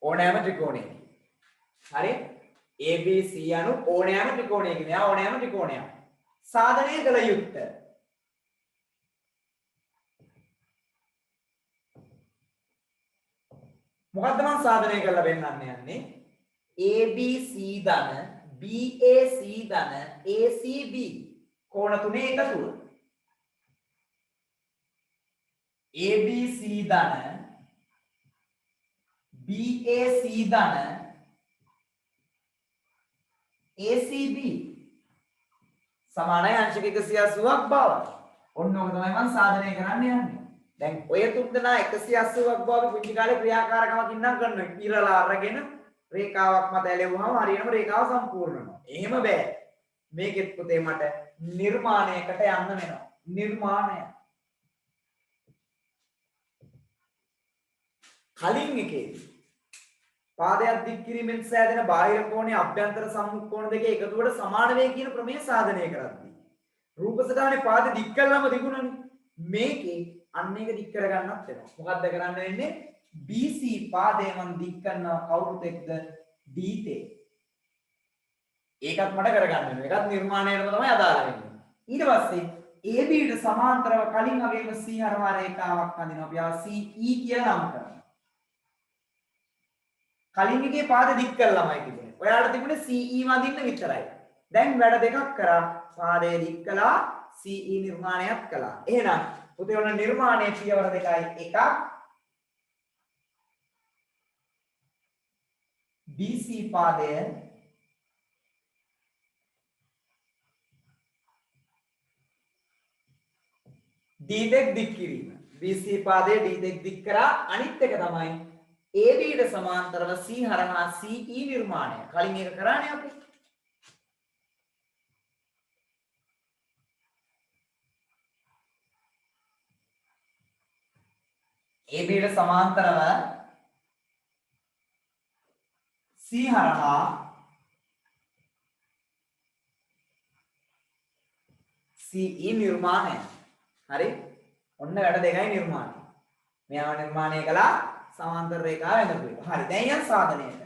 ඕනෑම ත්‍රිකෝණයක. හරි. ABC අනු ඕනෑම ත්‍රිකෝණයක. මෙයා ඕනෑම ත්‍රිකෝණයක්. සාධනය කළ යුත්තේ මොකද්ද මම සාධනය කරලා පෙන්නන්න යන්නේ? ABC ධන BAC ධන ACB කෝණ තුනේ එකතුව. ABC ධන BAC ධන ACB සමානයි අංශක 180ක් බව. ඔන්න ඔක තමයි මම සාධනය කරන්න යන්නේ. දැන් ඔය තුන් දෙනා 180ක් බව පුංචි කාලේ ක්‍රියාකාරකමක් ඉන්නම් කරනවා. ඉරලා අරගෙන රේඛාවක් මත ඇලෙවුවම හරියටම රේඛාව සම්පූර්ණ වෙනවා. එහෙම බෑ. මේකෙත් පුතේ මට නිර්මාණයකට යන්න වෙනවා. නිර්මාණය. කලින් එකේදී පාදයක් දික් කිරීමෙන් සෑදෙන බාහිර කෝණයේ අභ්‍යන්තර සම්මුඛ කෝණ දෙකේ එකතුවට සමාන වේ කියන ප්‍රමේය සාධනය කරද්දී රූප සටහනේ පාද දික් කළාම තිබුණනේ. මේකේ අන්න එක දික් කරගන්නත් වෙනවා. මොකද්ද කරන්න වෙන්නේ? BC පාදය මම දික් කරනවා කවුරුත් එක්කද? DT. ඒකත් මට කරගන්න වෙනවා. ඒකත් නිර්මාණයටම තමයි අදාළ වෙන්නේ. ඊට පස්සේ AB ට සමාන්තරව කලින් වගේම C හරහා රේඛාවක් අඳිනවා. අපි ආ CE කියලා නම් කරනවා. කලින් එකේ පාද දික් කළාමයි තිබුණේ. ඔයාලට තිබුණේ CE වඳින්න විතරයි. දැන් වැඩ දෙකක් කරා. පාදය දික් කළා, CE නිර්මාණයක් කළා. එහෙනම් පුතේ ඔන්න නිර්මාණයේ පියවර දෙකයි. එකක් BC පාදය D-දෙක දික් කිරීම. BC පාදයේ D-දෙක දික් කරා. අනිත් එක තමයි AB ට සමාන්තරව C හරහා CE නිර්මාණය. කලින් ඒක කරානේ අපි. AB ට සමාන්තරව C හරහා CE නිර්මාණය. හරි. ඔන්න වැඩ දෙකයි නිර්මාණය. මෙයාව නිර්මාණය කළා සමාන්තර රේඛාව ඇඳපු එක. හරි. දැන් යන් සාධනයට.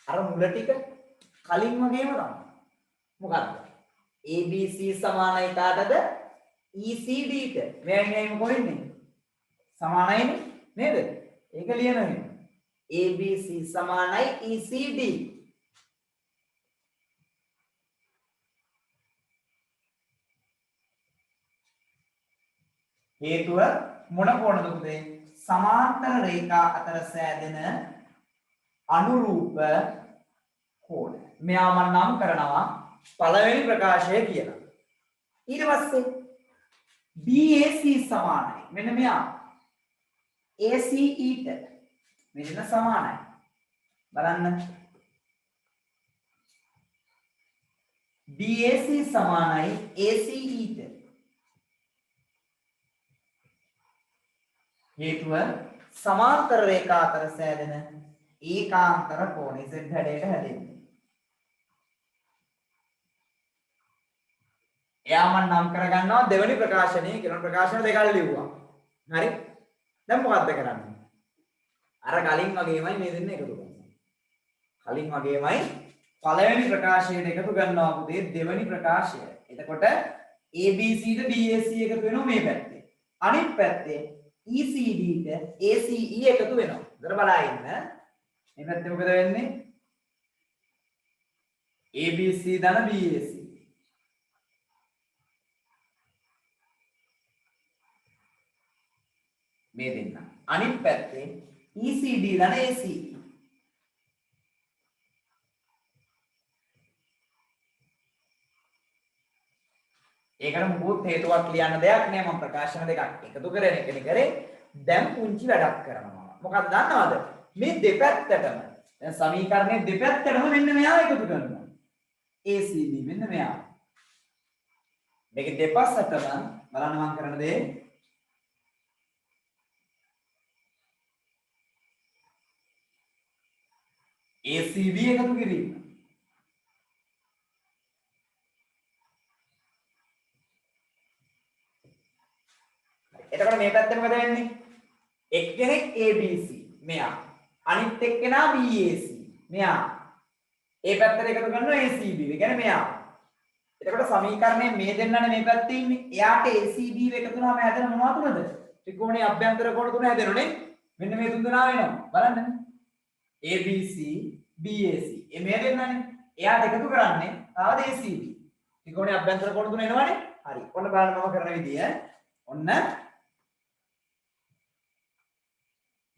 අර මුල ටික කලින් වගේම තමයි. මොකක්ද? ABC සමානයි කාටද? ECD ට. මෙයන් කොහෙන්නේ? සමානයිනේ නේද? ඒක ලියනවා. ABC සමානයි ECD. හේතුව මොන කෝණද පුතේ? සමාන්තර රේඛා අතර සෑදෙන අනුරූප කෝණ. මෙයා මම නම් කරනවා පළවෙනි ප්‍රකාශය කියලා. ඊට පස්සේ BAC සමානයි. මෙන්න මෙයා ACE ට මෙන්න සමානයි. බලන්න. BAC සමානයි ACE ට. හේතුව සමාන්තර රේඛා අතර සෑදෙන ඒකාන්තර කෝණය Z හැඩයට හැදෙන්නේ. එයා මම නම් කරගන්නවා දෙවෙනි ප්‍රකාශනයේ කියන ප්‍රකාශන දෙකක් ලිව්වා. හරි? දැන් මොකද්ද කරන්නේ? අර කලින් වගේමයි මේ දෙන්න එකතු කරනවා. කලින් වගේමයි පළවෙනි ප්‍රකාශයට එකතු කරනවා පුතේ දෙවෙනි ප්‍රකාශය. එතකොට ABC ට BAC එකතු වෙනවා මේ පැත්තේ. අනිත් පැත්තේ ECD ට ACE එකතු වෙනවා. ඉතල බලා ඉන්න. මේ පැත්තේ මොකද වෙන්නේ? ABC ධන BAC. මේ දෙන්න. අනිත් පැත්තේ ECD ධන ACE. ඒකට මොකද හේතුවක් ලියන්න දෙයක් නෑ මම ප්‍රකාශන දෙකක් එකතු කරගෙන එකනේ කරේ දැන් පුංචි වැඩක් කරනවා මොකක්ද දන්නවද මේ දෙපැත්තටම දැන් සමීකරණයේ දෙපැත්තටම මෙන්න මෙයා එකතු කරනවා ACB මෙන්න මෙයා මේක දෙපස්සටම බලන්න මම කරන දේ ACB එකතු කිරීම එතකොට මේ පැත්තේ මොකද වෙන්නේ? එක්කෙනෙක් ABC මෙයා. අනිත් එක්කෙනා BAC මෙයා. ඒ පැත්තට එකතු කරනවා ACB. ඒ කියන්නේ මෙයා. එතකොට සමීකරණයේ මේ දෙන්නනේ මේ පැත්තේ ඉන්නේ. එයාට ACB එකතු වුණාම හැදෙන මොනවද තුනද? ත්‍රිකෝණයේ අභ්‍යන්තර කෝණ තුන හැදෙනනේ. මෙන්න මේ තුන් දෙනා වෙනවා. බලන්න. ABC BAC. මේ දෙන්නනේ. එයාට එකතු කරන්නේ තාවද ACB. ත්‍රිකෝණයේ අභ්‍යන්තර කෝණ තුන එනවනේ. හරි. ඔන්න බලන්න මම කරන විදිය. ඔන්න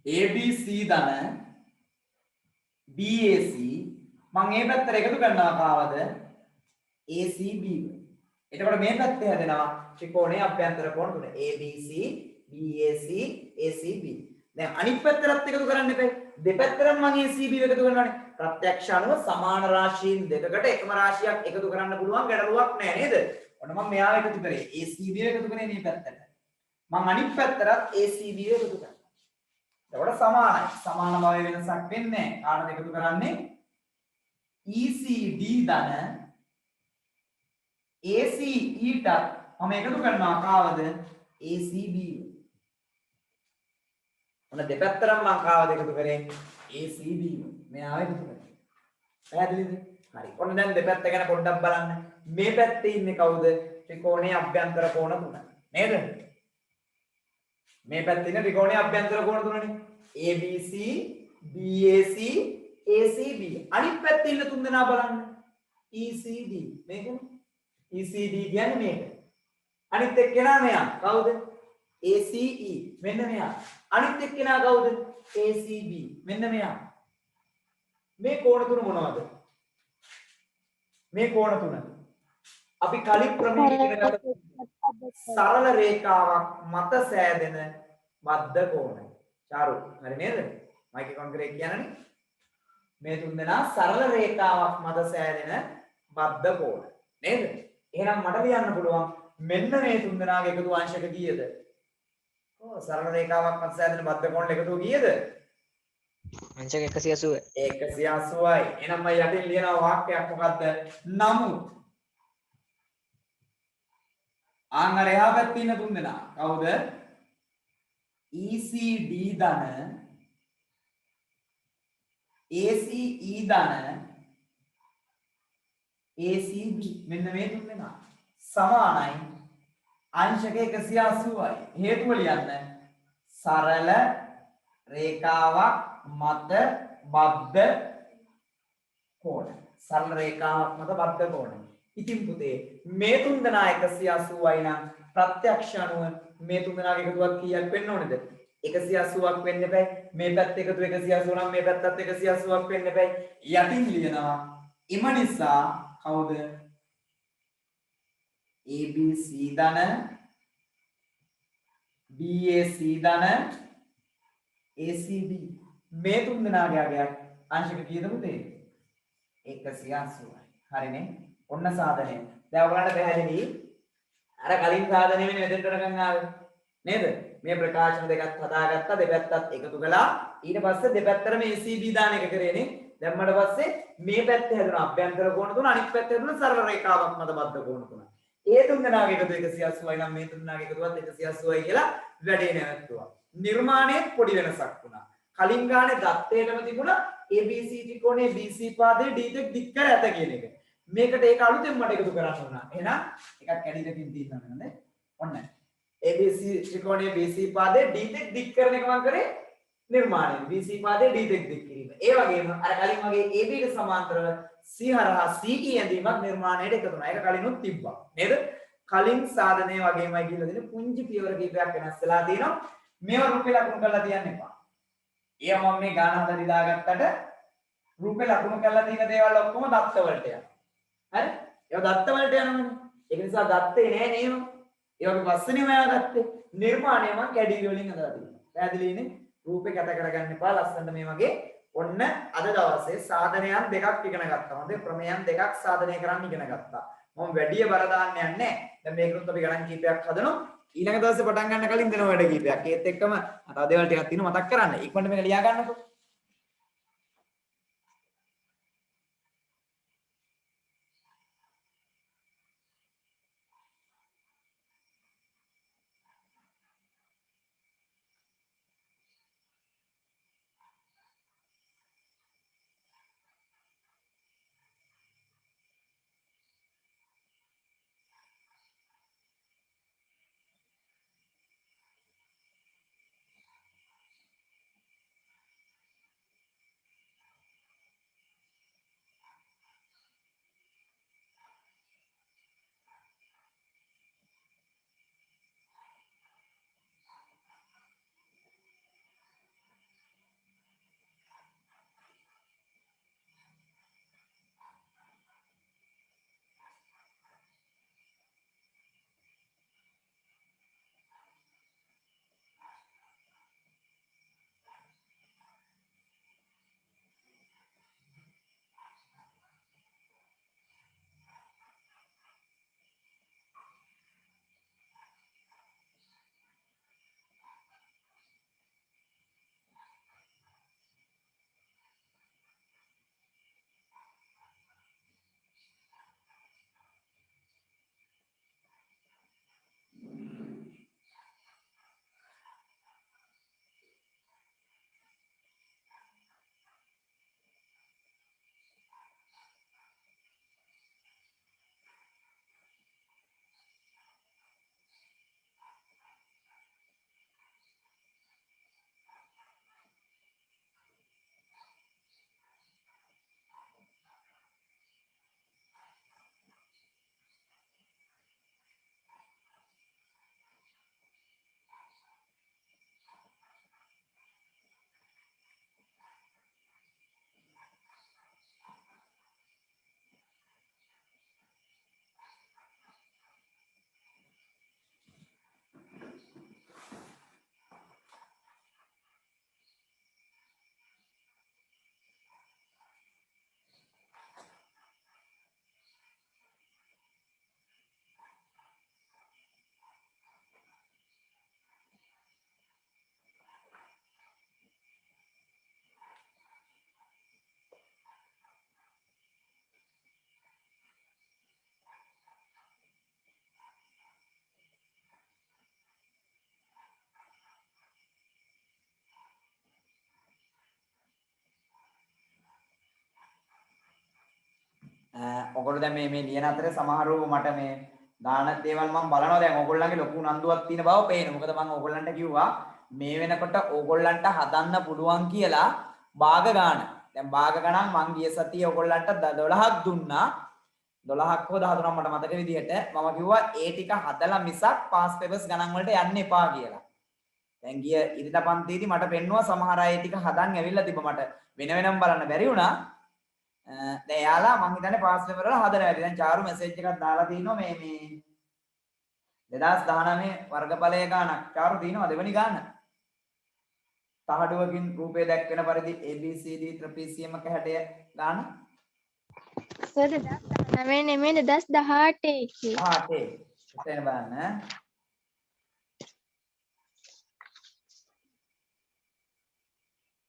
ABC ධන BAC මම මේ පැත්තට එකතු කරනවා කාවද ACB. එතකොට මේ පැත්තේ හැදෙනවා ත්‍රිකෝණයේ අභ්‍යන්තර කෝණ තුන ABC BAC ACB. දැන් අනිත් පැත්තටත් එකතු කරන්න එපා. දෙපැත්තටම මම ACB එකතු කරනවානේ. ප්‍රත්‍යක්ෂ අනුව සමාන රාශීන් දෙකකට එකම රාශියක් එකතු කරන්න පුළුවන් ගැටලුවක් නෑ නේද? ඔන්න මම මෙයාව එකතු කරේ ACB එකතු කරේ මේ පැත්තට. මම අනිත් පැත්තටත් ACB එකතු කරා. එතකොට සමානයි. සමාන බව වෙනසක් වෙන්නේ නැහැ. කාටද එකතු කරන්නේ? ECD ධන ACE ට මම එකතු කරනවා කාවද? ACB. ඔන්න දෙපැත්තටම මම කාවද එකතු කරේ? ACB. මෙයාව එකතු කරේ. පැහැදිලිද? හරි. ඔන්න දැන් දෙපැත්ත ගැන පොඩ්ඩක් බලන්න. මේ පැත්තේ ඉන්නේ කවුද? ත්‍රිකෝණයේ අභ්‍යන්තර කෝණ තුන. නේද? මේ පැත්තේ ඉන්නේ ත්‍රිකෝණයේ අභ්‍යන්තර කෝණ තුනනේ. ABC, BAC, ACB. අනිත් පැත්තේ ඉන්න තුන් දෙනා බලන්න. ECD. මේකනේ. ECD කියන්නේ මේක. අනිත් එක්කෙනා මෙයා. කවුද? ACE. මෙන්න මෙයා. අනිත් එක්කෙනා කවුද? ACB. මෙන්න මෙයා. මේ කෝණ තුන මොනවද? මේ කෝණ තුන අපි කලින් ක්‍රමයක ඉගෙන ගත්ත සරල රේඛාවක් මත සෑදෙන බද්ධ කෝණය. චාරු හරි නේද? මයික් එක ඔන් කරේ කියන්නේ මේ තුන් දෙනා සරල රේඛාවක් මත සෑදෙන බද්ධ කෝණ. නේද? එහෙනම් මට ලියන්න පුළුවන් මෙන්න මේ තුන් දෙනාගේ එකතු අංශක කීයද? ඔව් සරල රේඛාවක් මත සෑදෙන බද්ධ කෝණ එකතු කීයද?
අංශක 180.
180යි. එහෙනම් මම යටින් ලියන වාක්‍යයක් මොකද්ද? නමුත් ආන් අර එහා පැත්තේ ඉන්න තුන් දෙනා කවුද? ECD ධන ACE ධන ACB මෙන්න මේ තුන් දෙනා සමානයි අංශක 180යි. හේතුව ලියන්න සරල රේඛාවක් මත බද්ධ කෝණ. සරල රේඛාවක් මත බද්ධ කෝණ. ඉතින් පුතේ මේ තුන් දෙනා 180යි නම් ප්‍රත්‍යක්ෂ අනුව මේ තුන් දෙනාගේ එකතුවක් කීයක් වෙන්න ඕනේද? 180ක් වෙන්න එපා. මේ පැත්ත එකතු 180 නම් මේ පැත්තත් 180ක් වෙන්න එපා. යටින් ලියනවා එම නිසා කවුද? ABC ධන BAC ධන ACB මේ තුන් දෙනාගේ අගයක් අංශක කීයද පුතේ? 180යි. හරිනේ? ඔන්න සාධනය. දැන් ඔයගලන්ට පැහැදිලි අර කලින් සාධනය වෙන මෙතෙන්ට නිකන් ආවේ නේද? මේ ප්‍රකාශන දෙකක් හදාගත්තා දෙපැත්තත් එකතු කළා ඊට පස්සේ දෙපැත්තටම ACB දාන එක කරේනේ. දැම්මට පස්සේ මේ පැත්තේ හැදුණා අභ්‍යන්තර කෝණ තුන අනිත් පැත්තේ හැදුණා සරල රේඛාවක් මත බද්ධ කෝණ තුන. ඒ තුන් දෙනාගේ එකතු 180යි නම් මේ තුන් දෙනාගේ එකතුවත් 180යි කියලා වැඩේ නැවතුවා. නිර්මාණයේ පොඩි වෙනසක් වුණා. කලින් ගානේ දත්තේටම තිබුණා ABC ත්‍රිකෝණයේ BC පාදයේ D දෙක දික් කර ඇත කියන එක. මේකට ඒක අලුතෙන් මට එකතු කරන්න වුණා. එහෙනම් එකක් කැඩිලකින් තියෙනවා නේද? ඔන්න. ABC ත්‍රිකෝණයේ BC පාදයේ D දෙක දික් කරන එක මම කරේ නිර්මාණය. BC පාදයේ D දෙක දික් කිරීම. ඒ වගේම අර කලින් වගේ AB ට සමාන්තරව C හරහා CE ඇඳීමක් නිර්මාණයට එකතු වුණා. ඒක කලිනුත් තිබ්බා. නේද? කලින් සාධනයේ වගේමයි කියලා දෙන පුංචි පියවර කීපයක් වෙනස් වෙලා තියෙනවා. මේවා රූපේ ලකුණු කරලා තියන්න එපා. ඒවා මම මේ ගාන හදලා දාගත්තට රූපේ ලකුණු කරලා තියෙන දේවල් ඔක්කොම දත්ත වලට යනවා. හරි? ඒවා දත්ත වලට යනවනේ. ඒක නිසා දත්තේ නෑ නේම. ඒ වගේ පස්සේනේ මම ගත්තේ. නිර්මාණය මම කැඩිලි වලින් හදලා තියෙනවා. පැහැදිලිනේ? රූපේ කැත කරගන්න එපා. ලස්සනට මේ වගේ ඔන්න අද දවසේ සාධනයන් දෙකක් ඉගෙන ගත්තා. හොඳේ ප්‍රමේයන් දෙකක් සාධනය කරන්න ඉගෙන ගත්තා. මම වැඩි බර දාන්න යන්නේ නැහැ. දැන් මේකෙත් අපි ගණන් කීපයක් හදනවා. ඊළඟ දවසේ පටන් ගන්න කලින් දෙන වැඩ කීපයක්. ඒත් එක්කම තව දේවල් ටිකක් තියෙනවා මතක් කරන්න. ඉක්මනට මේක ලියා ගන්නකො. ඔයගොල්ලෝ දැන් මේ ලියන අතරේ සමහරව මට මේ දාන දේවල් මම බලනවා දැන් ඔයගොල්ලන්ගේ ලොකු උනන්දුවක් තියෙන බව පේනවා. මොකද මම ඔයගොල්ලන්ට කිව්වා මේ වෙනකොට ඔයගොල්ලන්ට හදන්න පුළුවන් කියලා භාග ගන්න. දැන් භාග ගණන් මං ගිය සතියේ ඔයගොල්ලන්ට 12ක් දුන්නා. 12ක් හෝ 13ක් මට මතක විදිහට මම කිව්වා ඒ ටික හදලා මිසක් පාස් පේපර්ස් ගණන් වලට යන්න එපා කියලා. දැන් ගිය ඉරිදා පන්තියේදී මට පෙන්නුවා සමහර අය ටික හදන් ඇවිල්ලා තිබ්බ මට වෙන වෙනම බලන්න බැරි වුණා. දැන් යාලා මං හිතන්නේ පාස් පේපර් වල හදලා වැඩි. දැන් චාරු මෙසේජ් එකක් දාලා තිනවා මේ 2019 වර්ගඵලයේ ගානක්. චාරු දිනනවා දෙවෙනි ගාන. තහඩුවකින් රූපය දැක්වෙන පරිදි ABCD ත්‍රිපිසියම කැහැටය ගාන.
සර් 2019 නෙමෙයි 2018 එකේ.
18. එතන බලන්න.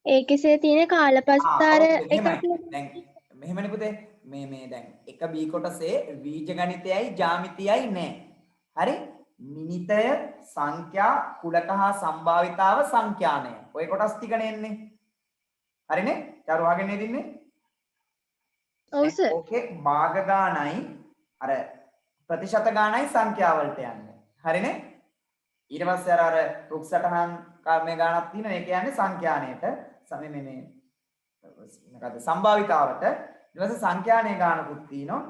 ඒකෙසේ තියෙන කාලපස්තාර
ඔව්
එකක්
මෙහෙමයි. දැන් මෙහෙමනේ පුතේ. මේ දැන් එක B කොටසේ බීජ ගණිතයයි ජ්‍යාමිතියයි නැහැ. හරි? මිනිතය සංඛ්‍යා කුලක හා සම්භාවිතාව සංඛ්‍යානය. ඔය කොටස් ටිකනේ එන්නේ. හරිනේ? දරුවාගෙන නේද ඉන්නේ?
ඔව් සර්.
ඕකේ භාග ගානයි අර ප්‍රතිශත ගානයි සංඛ්‍යාවලට යන්නේ. හරිනේ? ඊට පස්සේ අර රුක් සටහන් මේ ගානක් තියෙනවා. ඒ කියන්නේ සංඛ්‍යානයට මේ මොකද්ද සම්භාවිතාවට ඊට පස්සේ සංඛ්‍යානයේ ගානකුත් තියෙනවා.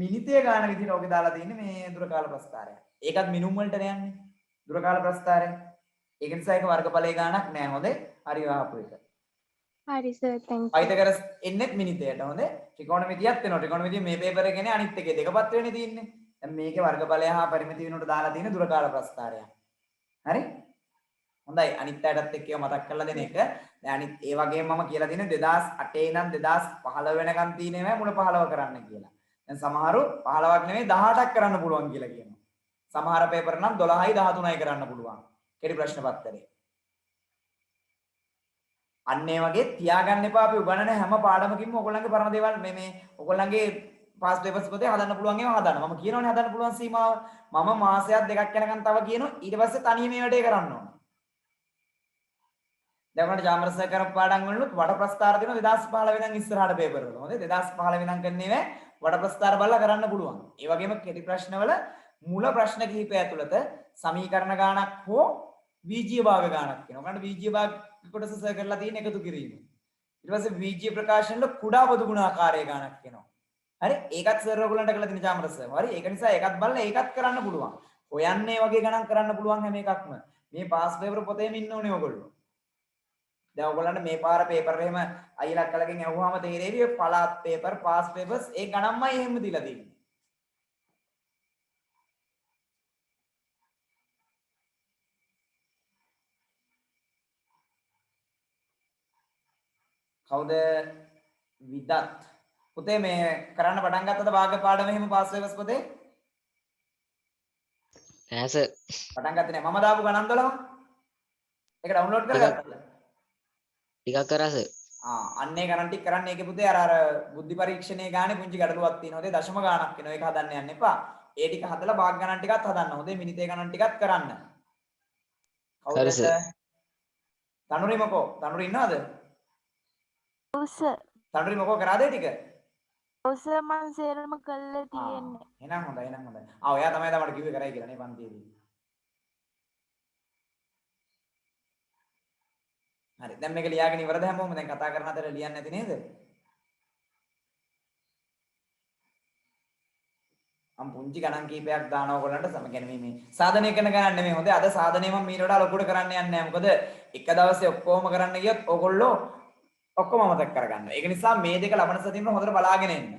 මිනිතේ ගාන විදිහට ඔගේ දාලා තියෙන්නේ මේ දුර කාල ප්‍රස්ථාරය. ඒකත් මිනුම් වලට යන්නේ. දුර කාල ප්‍රස්ථාරය. ඒක නිසා ඒක වර්ගඵලයේ ගානක් නෑ. හොඳේ. හරි වහපු එක.
හරි සර් thank you.
පයිතගරස් එන්නෙත් මිනිතයට. හොඳේ. ත්‍රිකෝණමිතියත් වෙනවා. ත්‍රිකෝණමිතිය මේ පේපර් එකේනේ අනිත් එකේ දෙකපත් වෙන්නේ තියෙන්නේ. දැන් මේකේ වර්ගඵලය හා පරිමිති වෙනුවට දාලා තියෙන දුර කාල ප්‍රස්ථාරය. හරි? හොඳයි අනිත් අයටත් එක්ක ඒවා මතක් කරලා දෙන එක. දැන් අනිත් ඒ වගේම මම කියලා දෙන 2008 ඉඳන් 2015 වෙනකන් තියෙන ඒවා මුල 15 කරන්න කියලා. දැන් සමහරු 15ක් නෙමෙයි 18ක් කරන්න පුළුවන් කියලා කියනවා. සමහර පේපර් නම් 12යි 13යි කරන්න පුළුවන්. කෙටි ප්‍රශ්න පත්‍රේ. අන්න ඒ වගේ තියාගන්න එපා අපි උගන්වන හැම පාඩමකින්ම ඔයගොල්ලන්ගේ පරම දේවල් මේ ඔයගොල්ලන්ගේ පාස් පේපර්ස් පොතේ හදන්න පුළුවන් ඒවා හදන්න. මම කියනවනේ හදන්න පුළුවන් සීමාව. මම මාසයක් දෙකක් යනකම් තව කියනවා. ඊට පස්සේ තනියම මේ වැඩේ කරන්න ඕන. දැන් උනට ජාමරස කරපු පාඩම් වලුත් වඩ ප්‍රස්තාර දෙනවා 2015 ඉඳන් ඉස්සරහට පේපර් වල. හොඳේ 2015 ඉඳන් කරන්නේ වඩ ප්‍රස්තාර බලලා කරන්න පුළුවන්. ඒ වගේම කෙටි ප්‍රශ්නවල මුල ප්‍රශ්න කිහිපය ඇතුළත සමීකරණ ගානක් හෝ බීජීය භාග ගානක් කියනවා. ඔකට බීජීය භාග කොටස සර් කරලා තියෙන එකතු කිරීම. ඊට පස්සේ බීජීය ප්‍රකාශන වල කුඩා පොදු ගුණාකාරය ගානක් කියනවා. හරි? ඒකත් සර් ඔයගොල්ලන්ට කරලා තියෙන ජාමරස. හරි? ඒක නිසා ඒකත් බලලා ඒකත් කරන්න පුළුවන්. හොයන්නේ වගේ ගණන් කරන්න පුළුවන් හැම එකක්ම. මේ පාස් පේපර් පොතේම ඉන්න ඕනේ ඔයගොල්ලෝ. දැන් ඔයගොල්ලන්ට මේ පාර පේපර් එහෙම අයිලක් කලකින් ඇහුවාම තේරෙවි පළාත් පේපර් පාස් පේපර්ස් ඒ ගණන්මයි එහෙම දීලා තියෙන්නේ. කවුද විදත් පුතේ මේ කරන්න පටන් ගත්තද භාග පාඩම එහෙම පාස් පේපර්ස් පොතේ?
නෑ සර්.
පටන් ගත්තේ නෑ. මම දාපු ගණන් 12 ඒක ඩවුන්ලෝඩ් කරගත්තද?
ටිකක් කරා සර්.
අන්නේ ගණන් ටික කරන්න ඒකේ පුතේ අර බුද්ධි පරීක්ෂණයේ ගානේ පුංචි ගැටලුවක් තියෙනවා. හොඳේ දශම ගානක් වෙනවා. ඒක හදන්න යන්න එපා. ඒ ටික හදලා භාග ගණන් ටිකත් හදන්න. හොඳේ මිනිතේ ගණන් ටිකත් කරන්න.
හරි සර්.
තනුරි මොකෝ? තනුරි ඉන්නවද?
ඔව් සර්.
තනුරි මොකෝ කරාද ඒ ටික?
ඔව් සර් මම සේරම කළා තියෙන්නේ.
එහෙනම් හොඳයි එහෙනම් හොඳයි. ඔයා තමයි මට කිව්වේ කරයි කියලා නේ පන්තියේදී. හරි. දැන් මේක ලියාගෙන ඉවරද හැමෝම? දැන් කතා කරන අතර ලියන්නේ නැති නේද? මම පුංචි ගණන් කීපයක් දානවා ඔයගොල්ලන්ට සම කියන්නේ මේ සාධනය කරන ගණන් නෙමෙයි. හොඳේ අද සාධනය මම මීට වඩා ලොකුට කරන්න යන්නේ නැහැ. මොකද එක දවසේ ඔක්කොම කරන්න ගියොත් ඔයගොල්ලෝ ඔක්කොම අමතක කරගන්නවා. ඒක නිසා මේ දෙක ලබන සතියෙම හොඳට බලාගෙන ඉන්න.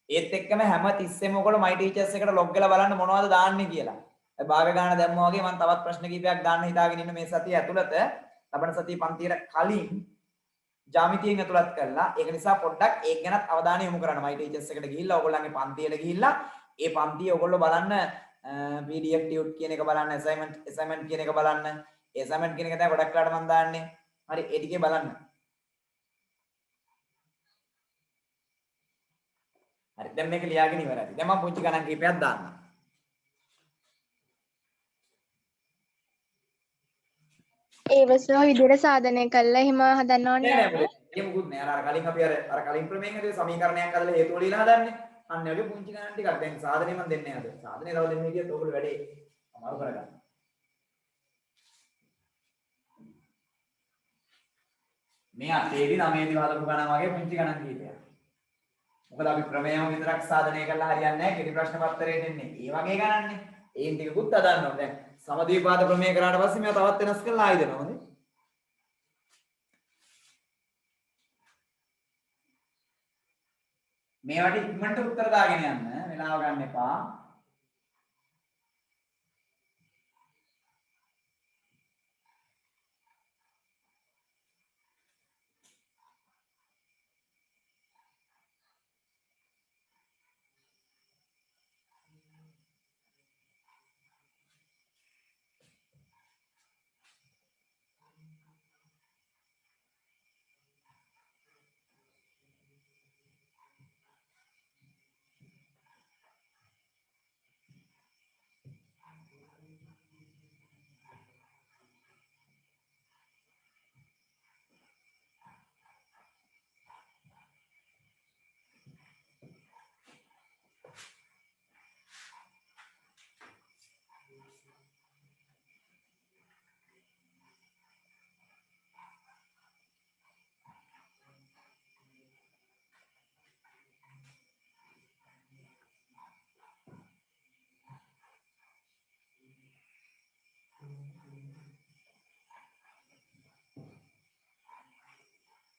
ඒත් එක්කම හැම තිස්සෙම ඔයගොල්ලෝ my teachers එකට log කරලා බලන්න මොනවද දාන්නේ කියලා. භාග ගන්න දැම්මා වගේ මම තවත් ප්‍රශ්න කීපයක් දාන්න හිතාගෙන ඉන්න මේ සතිය ඇතුළත ලබන සතිය පන්තියට කලින් ජ්‍යාමිතියෙන් ඇතුළත් කළා. ඒක නිසා පොඩ්ඩක් ඒක ගැනත් අවධානය යොමු කරන්න. my teachers එකට ගිහිල්ලා ඔයගොල්ලන්ගේ පන්තියට ගිහිල්ලා ඒ පන්තිය ඔයගොල්ලෝ බලන්න PDF tut කියන එක බලන්න assignment කියන එක බලන්න. ඒ assignment කියන එක තමයි ගොඩක් වෙලාට මම දාන්නේ. හරි ඒ ටිකේ බලන්න. හරි දැන් මේක ලියාගෙන ඉවරයි. දැන් මම පුංචි ගණන් කීපයක් දාන්නම්.
ඒවසෝ විදිහට සාධනය කළා එහෙම හදන්න ඕනේ
නෑ
නැහැ.
නෑ ඒක මුකුත් නෑ. අර කලින් අපි අර කලින් ප්‍රමේයෙන් හදුවේ සමීකරණයක් හදලා හේතු වල ඉලා හදන්නේ. අන්න ඒ වගේ පුංචි ගණන් ටිකක් දැන් සාධනෙ මම දෙන්නේ අද. සාධනෙ තව දෙන්නේ කියත් ඔයගොල්ලෝ වැඩේ අමාරු කරගන්න. මේ 8 දී 9 දී හදපු ගණන් වගේ පුංචි ගණන් කීපයක්. මොකද අපි ප්‍රමේයම විතරක් සාධනය කරලා හරියන්නේ නැහැ. කෙටි ප්‍රශ්න පත්‍රයේ දෙන්නේ. ඒ වගේ ගණන්නේ. ඒන් ටිකකුත් හදන්න ඕනේ. දැන් සමද්විපාද ප්‍රමේය කරාට පස්සේ මේවා තවත් වෙනස් කරලා ආයෙ දෙනවා. හොඳේ. මේවට ඉක්මනට උත්තර දාගෙන යන්න. වෙලාව ගන්න එපා.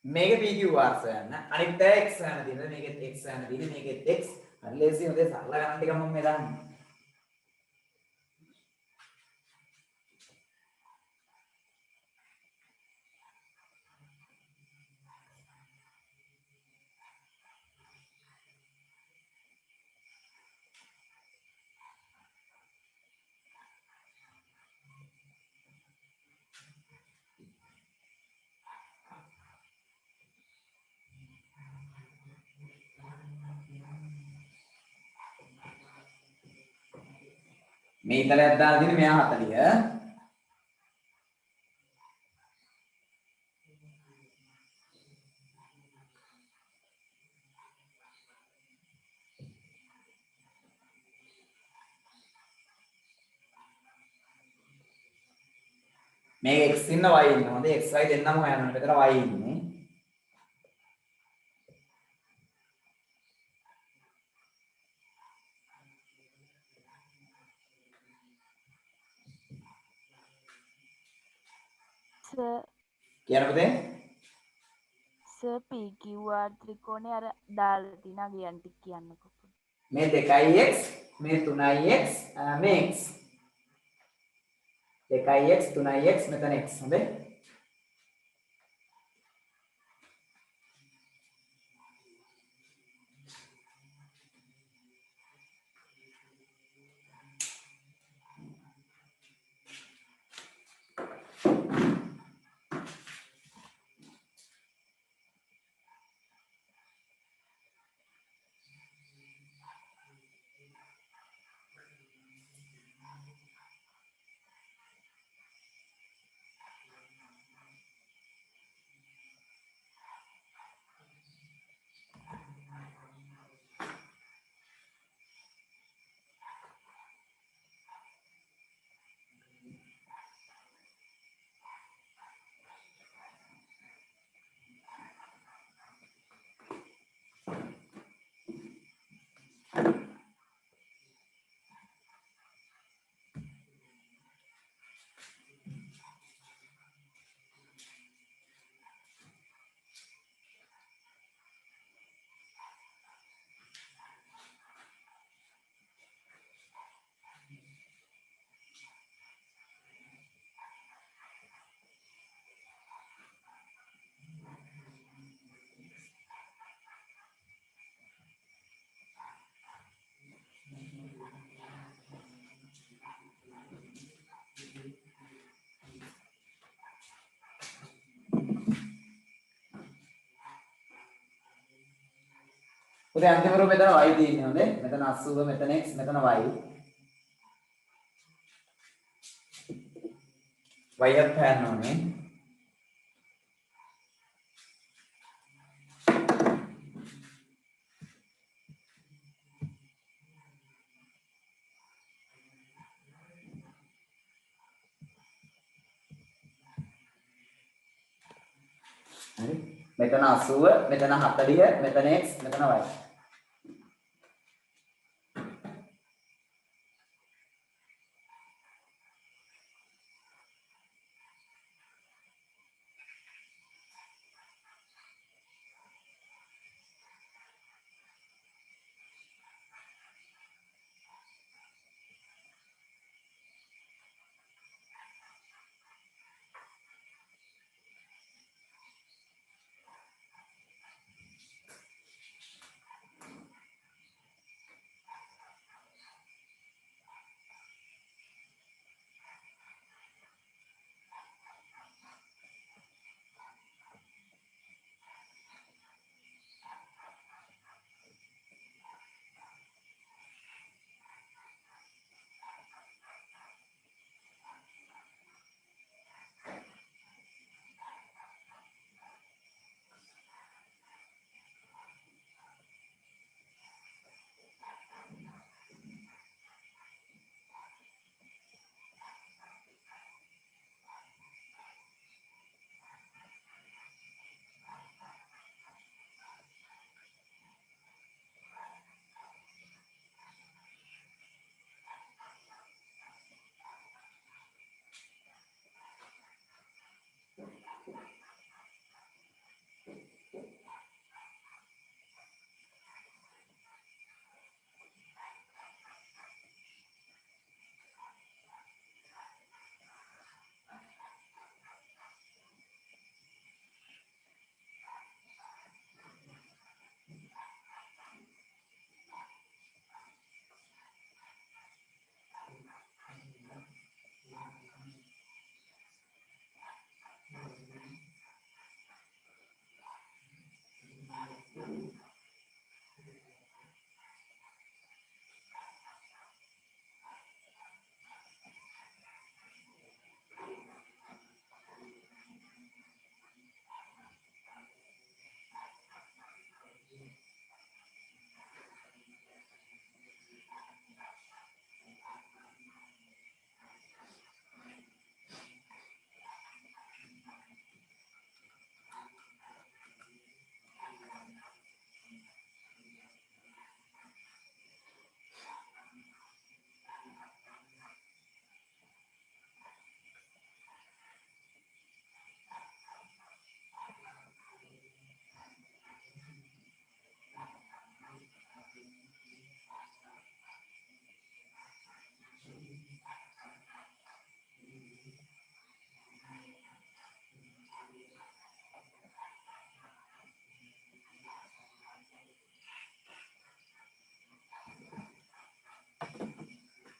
මේක PQR සොයන්න. අනිත් පැය x හොයන්න තියෙනවා. මේකෙත් x හොයන්න තියෙන්නේ. මේකෙත් x. හරි ලේසි. හොඳේ සරල ගණන් ටික මම මේ දාන්නේ. මේ ඉතලයක් දාලා තියෙන්නේ මෙයා 40. මේක x ඉන්න y ඉන්න. හොඳ x y දෙන්නම හොයන්න ඕනේ. මෙතන y ඉන්නේ.
සර්
කියන පුතේ
සර් PQR ත්‍රිකෝණේ අර දාලා තියෙන අගයන් ටික කියන්නකෝ.
මේ 2x මේ 3x මේ x 2x 3x මෙතන x හොඳේ පුතේ අන්තිම රූපේ මෙතන y තියෙන්නේ හොඳේ මෙතන 80 මෙතන x මෙතන y y එකත් හොයන්න ඕනේ හරි මෙතන 80 මෙතන 40 මෙතන x මෙතන y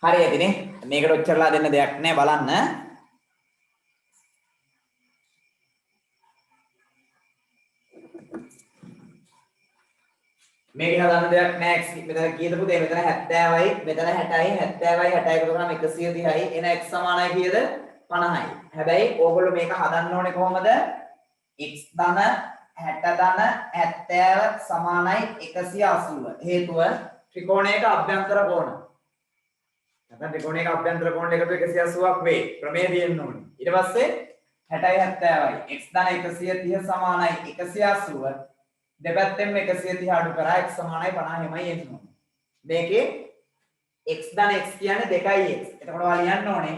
හරියටනේ. මේකට ඔච්චරලා දෙන්න දෙයක් නැහැ බලන්න. මේක හදන්න දෙයක් නැහැ. මෙතන කීයද පුතේ? මෙතන 70යි, මෙතන 60යි, 70යි 61 එකතු කරාම 130යි. එන x සමානයි කීයද? 50යි. හැබැයි ඕගොල්ලෝ මේක හදන්න ඕනේ කොහොමද? x ධන 60 ධන 70 සමානයි 180. හේතුව ත්‍රිකෝණයක අභ්‍යන්තර කෝණ. නැත්නම් ත්‍රිකෝණයක අභ්‍යන්තර කෝණ එකතු 180ක් වේ. ප්‍රමේය තියෙන්න ඕනේ. ඊට පස්සේ 60යි 70යි x ධන 130 සමානයි 180. දෙපැත්තෙන්ම 130 අඩු කරා x සමානයි 50 එමය එන්නේ. මේකේ x ධන x කියන්නේ 2x. එතකොට ඔයාලා ලියන්න ඕනේ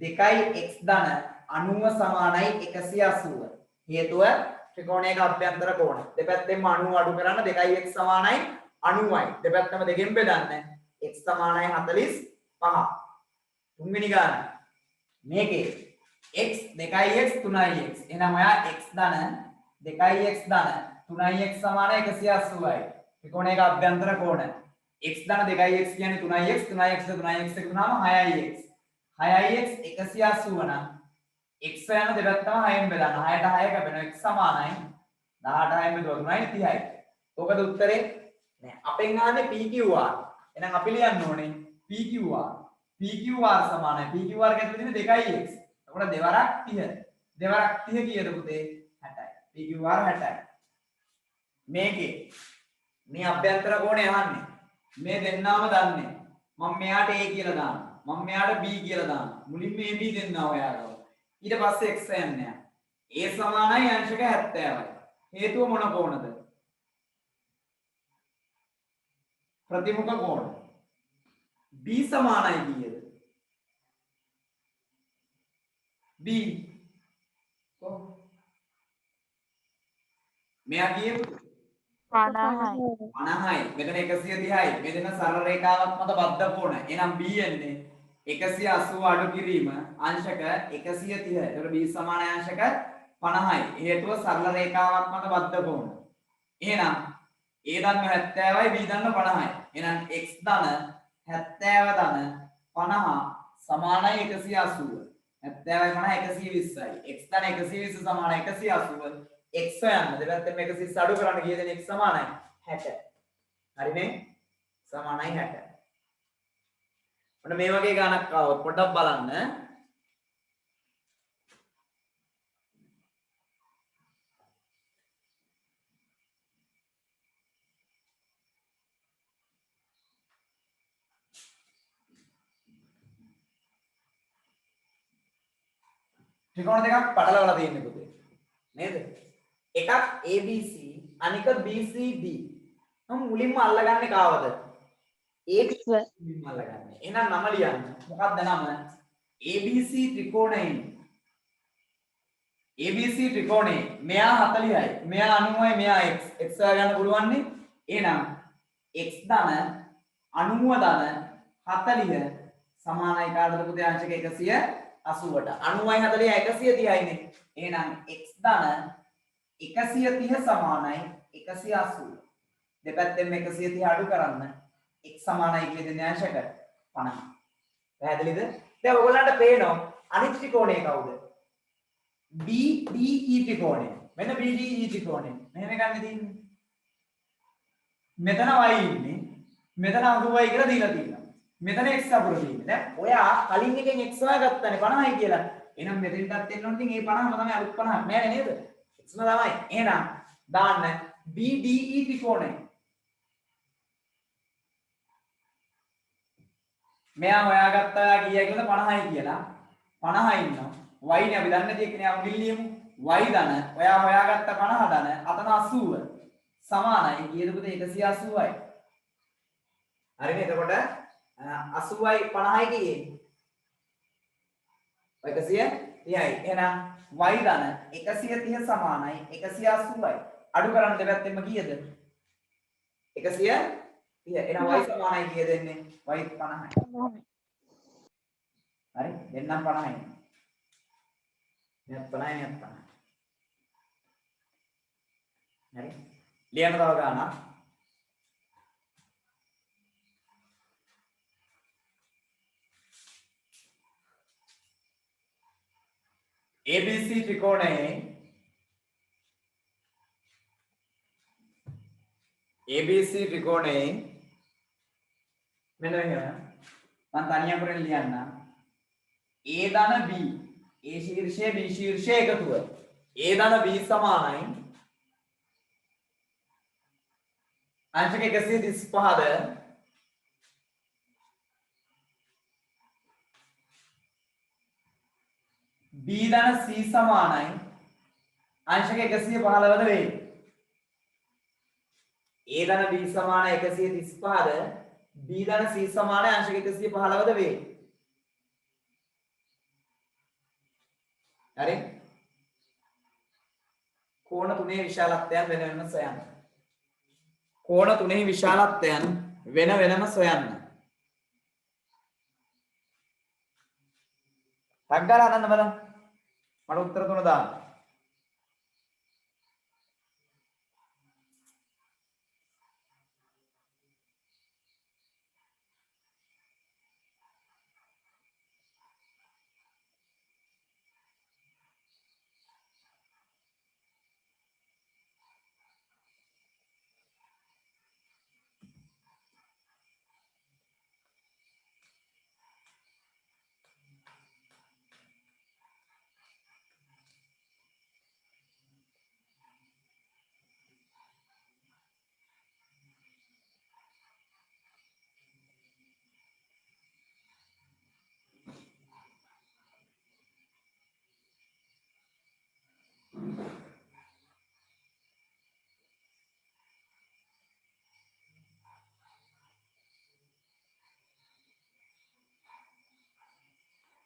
2x ධන 90 සමානයි 180. හේතුව ත්‍රිකෝණයක අභ්‍යන්තර කෝණ. දෙපැත්තෙන්ම 90 අඩු කරන්න 2x සමානයි 90යි. දෙපැත්තම දෙකෙන් බෙදන්න x සමානයි 45. තුන්වෙනි ගාන. මේකේ x 2x 3x. එහෙනම් ඔයා x ධන 2x ධන 3x සමානයි 180යි. ත්‍රිකෝණයක අභ්‍යන්තර කෝණ. x ධන 2x කියන්නේ 3x 3x 3x එකතු වුණාම 6ix. 6ix 180 නම් x යන දෙපැත්තම 6ෙන් බෙදන්න. 6ට 6 කැපෙනවා x සමානයි 18න් බෙදුවා 3යි 30යි. ඔකද උත්තරේ? නෑ. අපෙන් ආන්නේ PQR. එහෙනම් අපි ලියන්න ඕනේ PQR. PQR සමානයි PQR කැටුවේ තියෙන 2x. එතකොට දෙවරක් 30. දෙවරක් 30 කීයද පුතේ? 60යි. PQR 60යි. මේකේ මේ අභ්‍යන්තර කෝණය අහන්නේ. මේ දෙන්නාම දන්නේ. මම මෙයාට A කියලා දානවා. මම මෙයාට B කියලා දානවා. මුලින්ම AB දෙන්නා ඔයාලව. ඊට පස්සේ x යන්නේ. A සමානයි අංශක 70යි. හේතුව මොන කෝණද? ප්‍රතිමුඛ කෝණ. B සමානයි කීයද? B කොහොමද? මෙයා කීයද?
50යි.
50යි. මෙතන 130යි. මේ දෙන සරල රේඛාවක් මත බද්ධ කෝණ. එහෙනම් B එන්නේ 180 අඩු කිරීම අංශක 130. එතකොට B සමානයි අංශක 50යි. හේතුව සරල රේඛාවක් මත බද්ධ කෝණ. එහෙනම් A දන්න 70යි B දන්න 50යි. එහෙනම් x දන 70 දන 50 සමානයි 180. 70යි 50 120යි. x දන 120 සමානයි 180. x හොයන්න දෙපැත්තෙන් 120 අඩු කරන්න කීයද x සමානයි 60. හරිනේ? සමානයි 60. ඔන්න මේ වගේ ගානක් ආවොත් පොඩ්ඩක් බලන්න. ත්‍රිකෝණ දෙකක් පටලවලා තියෙන්නේ පුතේ. නේද? එකක් ABC අනික BCD. මම මුලින්ම අල්ලගන්නේ කාවද? X මුලින්ම අල්ලගන්නේ. එහෙනම් නම ලියන්න. මොකක්ද නම? ABC ත්‍රිකෝණයෙන්. ABC ත්‍රිකෝණේ මෙයා 40යි. මෙයා 90යි. මෙයා x. x හොයාගන්න පුළුවන් නේ? එහෙනම් x ධන 90 ධන 40 සමානයි කාටද පුතේ අංශක 180ට. 90යි 40යි 130යි නේ. එහෙනම් x ධන 130 සමානයි 180. දෙපැත්තෙන් 130 අඩු කරන්න x සමානයි කියලා දෙන්නේ අංශක 50. පැහැදිලිද? දැන් ඔයගොල්ලන්ට පේනවා අනිත් ත්‍රිකෝණය කවුද? BDE ත්‍රිකෝණය. මෙන්න BDE ත්‍රිකෝණය. මෙහෙම ගන්න තියෙන්නේ. මෙතන y ඉන්නේ. මෙතන අඟුවයි කියලා දීලා තියෙනවා. මෙතන x අකුර තියෙන්නේ. දැන් ඔයා කලින් එකෙන් x හොයාගත්තානේ 50යි කියලා. එහෙනම් මෙතෙන්ටත් එන්න ඕනේ ඉතින් මේ 50ම තමයි අලුත් 50. නෑ නේද? x ම තමයි. එහෙනම් දාන්න BDE ත්‍රිකෝණය. මෙයා හොයාගත්තා කීයද කියලා 50යි කියලා. 50 ඉන්නවා. y නේ අපි දන්නේ නැති එකනේ අපි ලියමු. y ධන ඔයා හොයාගත්ත 50 ධන අතන 80 සමානයි කීයද පුතේ 180යි. හරිනේ එතකොට 80යි 50යි කියේ 130යි. එහෙනම් y ධන 130 සමානයි 180යි. අඩු කරන්න දෙපැත්තෙන්ම කීයද? 130. එහෙනම් y සමානයි කීයද දෙන්නේ? y 50යි. හරි දෙන්නම් 50යි. මෙත් 50යි මෙත් 50යි. හරි ලියන්න තව ගානක්. ABC ත්‍රිකෝණයේ ABC ත්‍රිකෝණයේ මෙන්න මෙහෙම මම තනි අකුරෙන් ලියන්නම් A ධන B A ශීර්ෂය B ශීර්ෂය එකතුව A ධන B සමානයි අංශක 135ද B ධන C සමානයි අංශක 115ද වේ. A ධන B සමාන 135ද B ධන C සමාන අංශක 115ද වේ. හරි? කෝණ තුනේ විශාලත්වයන් වෙන වෙනම සොයන්න. කෝණ තුනේ විශාලත්වයන් වෙන වෙනම සොයන්න. ටක් ගාලා හදන්න බලන්න. මට උත්තර තුන දාන්න.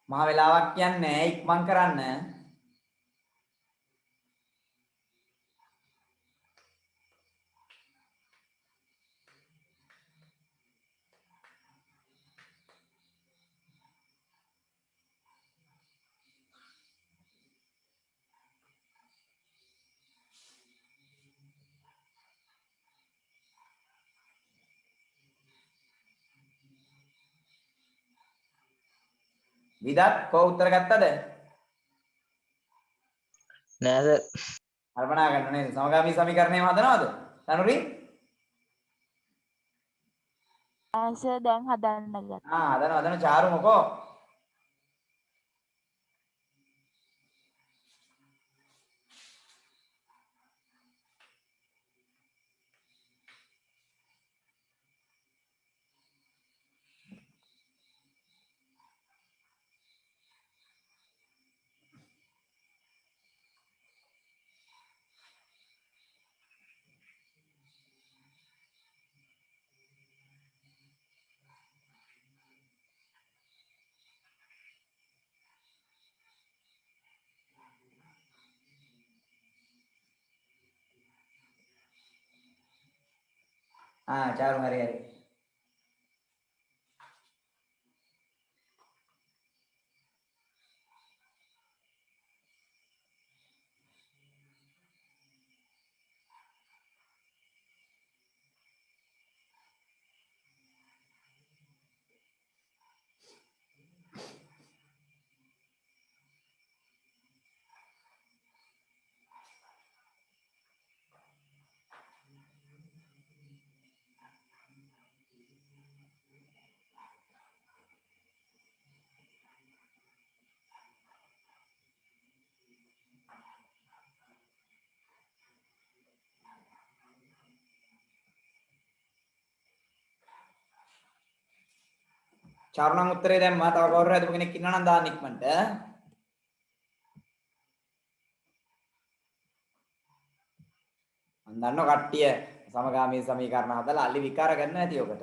මහ වෙලාවක් කියන්නේ ඉක්මන් කරන්න. විදත් කො උත්තර ගත්තද?
නෑ සර්.
කල්පනා කරන්න නේද? සමගාමී සමීකරණයම හදනවද? තනුරි?
සර් දැන් හදන්න ගත්තා.
හදන චාරු මොකෝ? චාරු හරි හරි. චාරු නම් උත්තරේ දැම්මා. තව කවුරු හරි හදපු කෙනෙක් ඉන්නවා නම් දාන්න ඉක්මනට. මම දන්නවා කට්ටිය සමගාමී සමීකරණ හදලා අලි විකාර ගන්න ඇති ඔකට.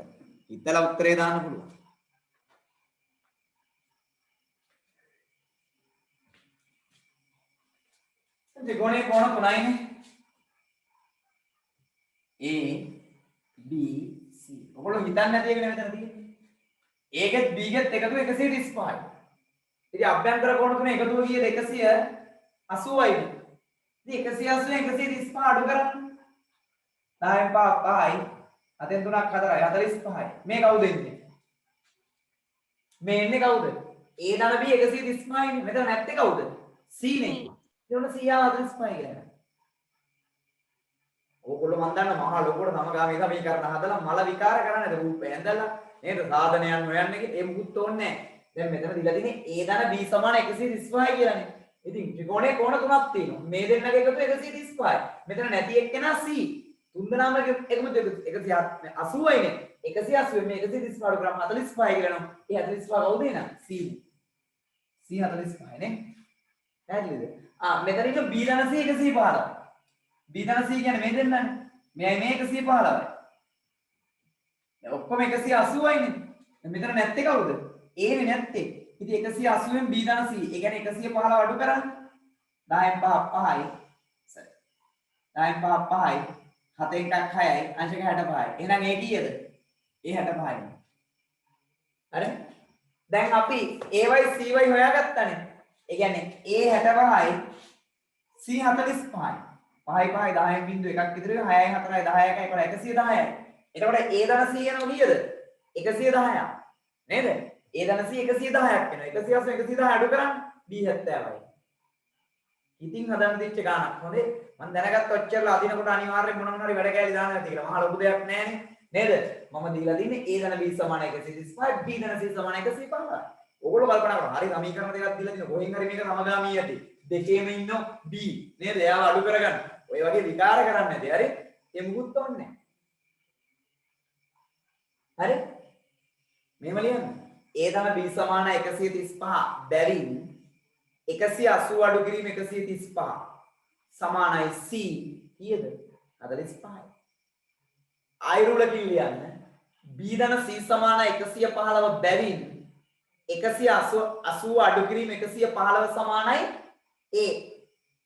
හිතලා උත්තරේ දාන්න පුළුවන්. ත්‍රිකෝණයේ කෝණ තුනයිනේ. A B C. ඔයගොල්ලෝ හිතන්නේ නැති එක නේ මෙතන තියෙන්නේ. A ගෙත් B ගෙත් එකතු 135යි. ඉතින් අභ්‍යන්තර කෝණ තුන එකතුව කීයද? 180යි. ඉතින් 180 135 අඩු කරන්න. 10න් 5යි. 7න් 3ක් 4යි 45යි. මේ කවුද එන්නේ? මේ එන්නේ කවුද? A ධන B 135යිනේ. මෙතන නැත්තේ කවුද? C C නේ. ඒකට 145 කියලා. ඕගොල්ලෝ මන් දන්න මහා ලොකුවට සමගාමී සමීකරණ හදලා මල විකාර කරන්නද රූපය ඇඳලා නේද සාධනයන් හොයන්නේ ඒ මුකුත් ඕනේ නැහැ. දැන් මෙතන දීලා තියෙන්නේ A ධන B සමාන 135 කියලානේ. ඉතින් ත්‍රිකෝණේ කෝණ තුනක් තියෙනවා. මේ දෙන්නගේ එකතු 135. මෙතන නැති එක්කෙනා C. තුන් දෙනාම එකම 180යිනේ. 180 මේ 135 අඩු කරාම 45 කියලා නෝ. ඒ 45 කවුද එන? C. C 45 නේ. පැහැදිලිද? මෙතන ඉන්න B ධන C 115. B ධන C කියන්නේ මේ දෙන්නනේ. මෙයයි මේ 115යි. දැන් ඔක්කොම 180යිනේ. මෙතන නැත්තේ කවුද? A නේ නැත්තේ. ඉතින් 180න් B ධන C. ඒ කියන්නේ 115 අඩු කරන්න. 10න් 5 5යි. සරි. 10න් 5 5යි. 7න් 1ක් 6යි. අංශක 65යි. එහෙනම් A කීයද? A 65යි. හරි? දැන් අපි AY CY හොයාගත්තානේ. ඒ කියන්නේ A 65යි C 45යි. 5යි 5යි 10න් බිංදු එකක් ඉදිරිය 6යි 4යි 10යි 1යි 110යි. එතකොට A ධන C යනවා කීයද? 110ක්. නේද? A ධන C 110ක් වෙනවා. 180 110 අඩු කරන්න B 70යි. ඉතින් හදන්න දෙච්ච ගානක්. හොඳේ. මම දැනගත්ත ඔච්චරලා අදිනකොට අනිවාර්යෙන් මොනවා හරි වැඩ කැලි දාන්න නැති කියලා. මහා ලොකු දෙයක් නෑනේ. නේද? මම දීලා තින්නේ A ධන B සමාන 135 B ධන C සමාන 115. ඕගොල්ලෝ කල්පනා කරනවා. හරි සමීකරණ දෙකක් දීලා තිනවා. කොහෙන් හරි මේක සමගාමී ඇති. දෙකේම ඉන්නෝ B නේද? එයාව අඩු කරගන්න. ඔය වගේ විකාර කරන්නේ නැති. හරි? ඒ මුකුත් ඕනේ නැහැ. හරි? මෙහෙම ලියන්න. A ධන B සමාන 135 බැරින් 180 අඩු කිරීම 135 සමානයි C කීයද? 45යි. ආයුරුලකින් ලියන්න. B ධන C සමාන 115 බැරින් 180 අඩු කිරීම 115 සමානයි A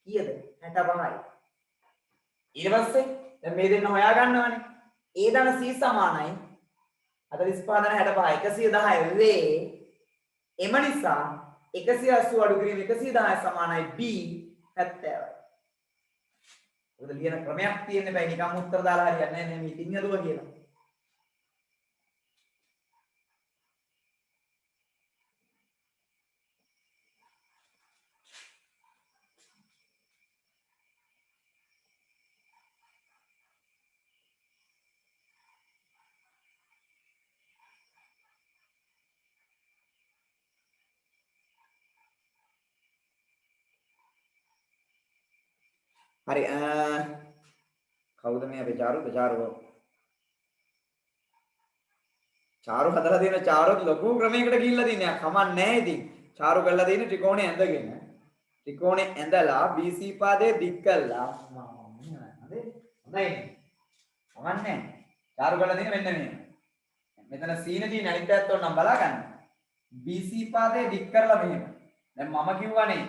කීයද? 65යි. ඊට පස්සේ දැන් මේ දෙන්න හොයා ගන්නවනේ. A ධන C සමානයි 45 ධන 65 110 වේ. එම නිසා 180 අඩු කිරීම 110 සමානයි B 70යි. ඔතන ලියන ක්‍රමයක් තියෙන්න බෑ නිකම් උත්තර දාලා හරියන්නේ නැහැ නේ මේ ඉතින් නදුව කියලා. හරි කවුද මේ අපේ චාරු හදලා දෙන චාරුත් ලොකු ක්‍රමයකට ගිහිල්ලා තින්නේ. කමක් නැහැ ඉතින්. චාරු කරලා දෙන්නේ ත්‍රිකෝණය ඇඳගෙන. ත්‍රිකෝණය ඇඳලා BC පාදයේ දික් කළා. හොඳයි. හොඳයි. කමක් නැහැ. චාරු කරලා දෙන්නේ මෙන්න මේ. මෙතන C නේ තියෙන අනිත් පැත්ත ඕනම් බලා ගන්න. BC පාදයේ දික් කරලා මෙහෙම. දැන් මම කිව්වනේ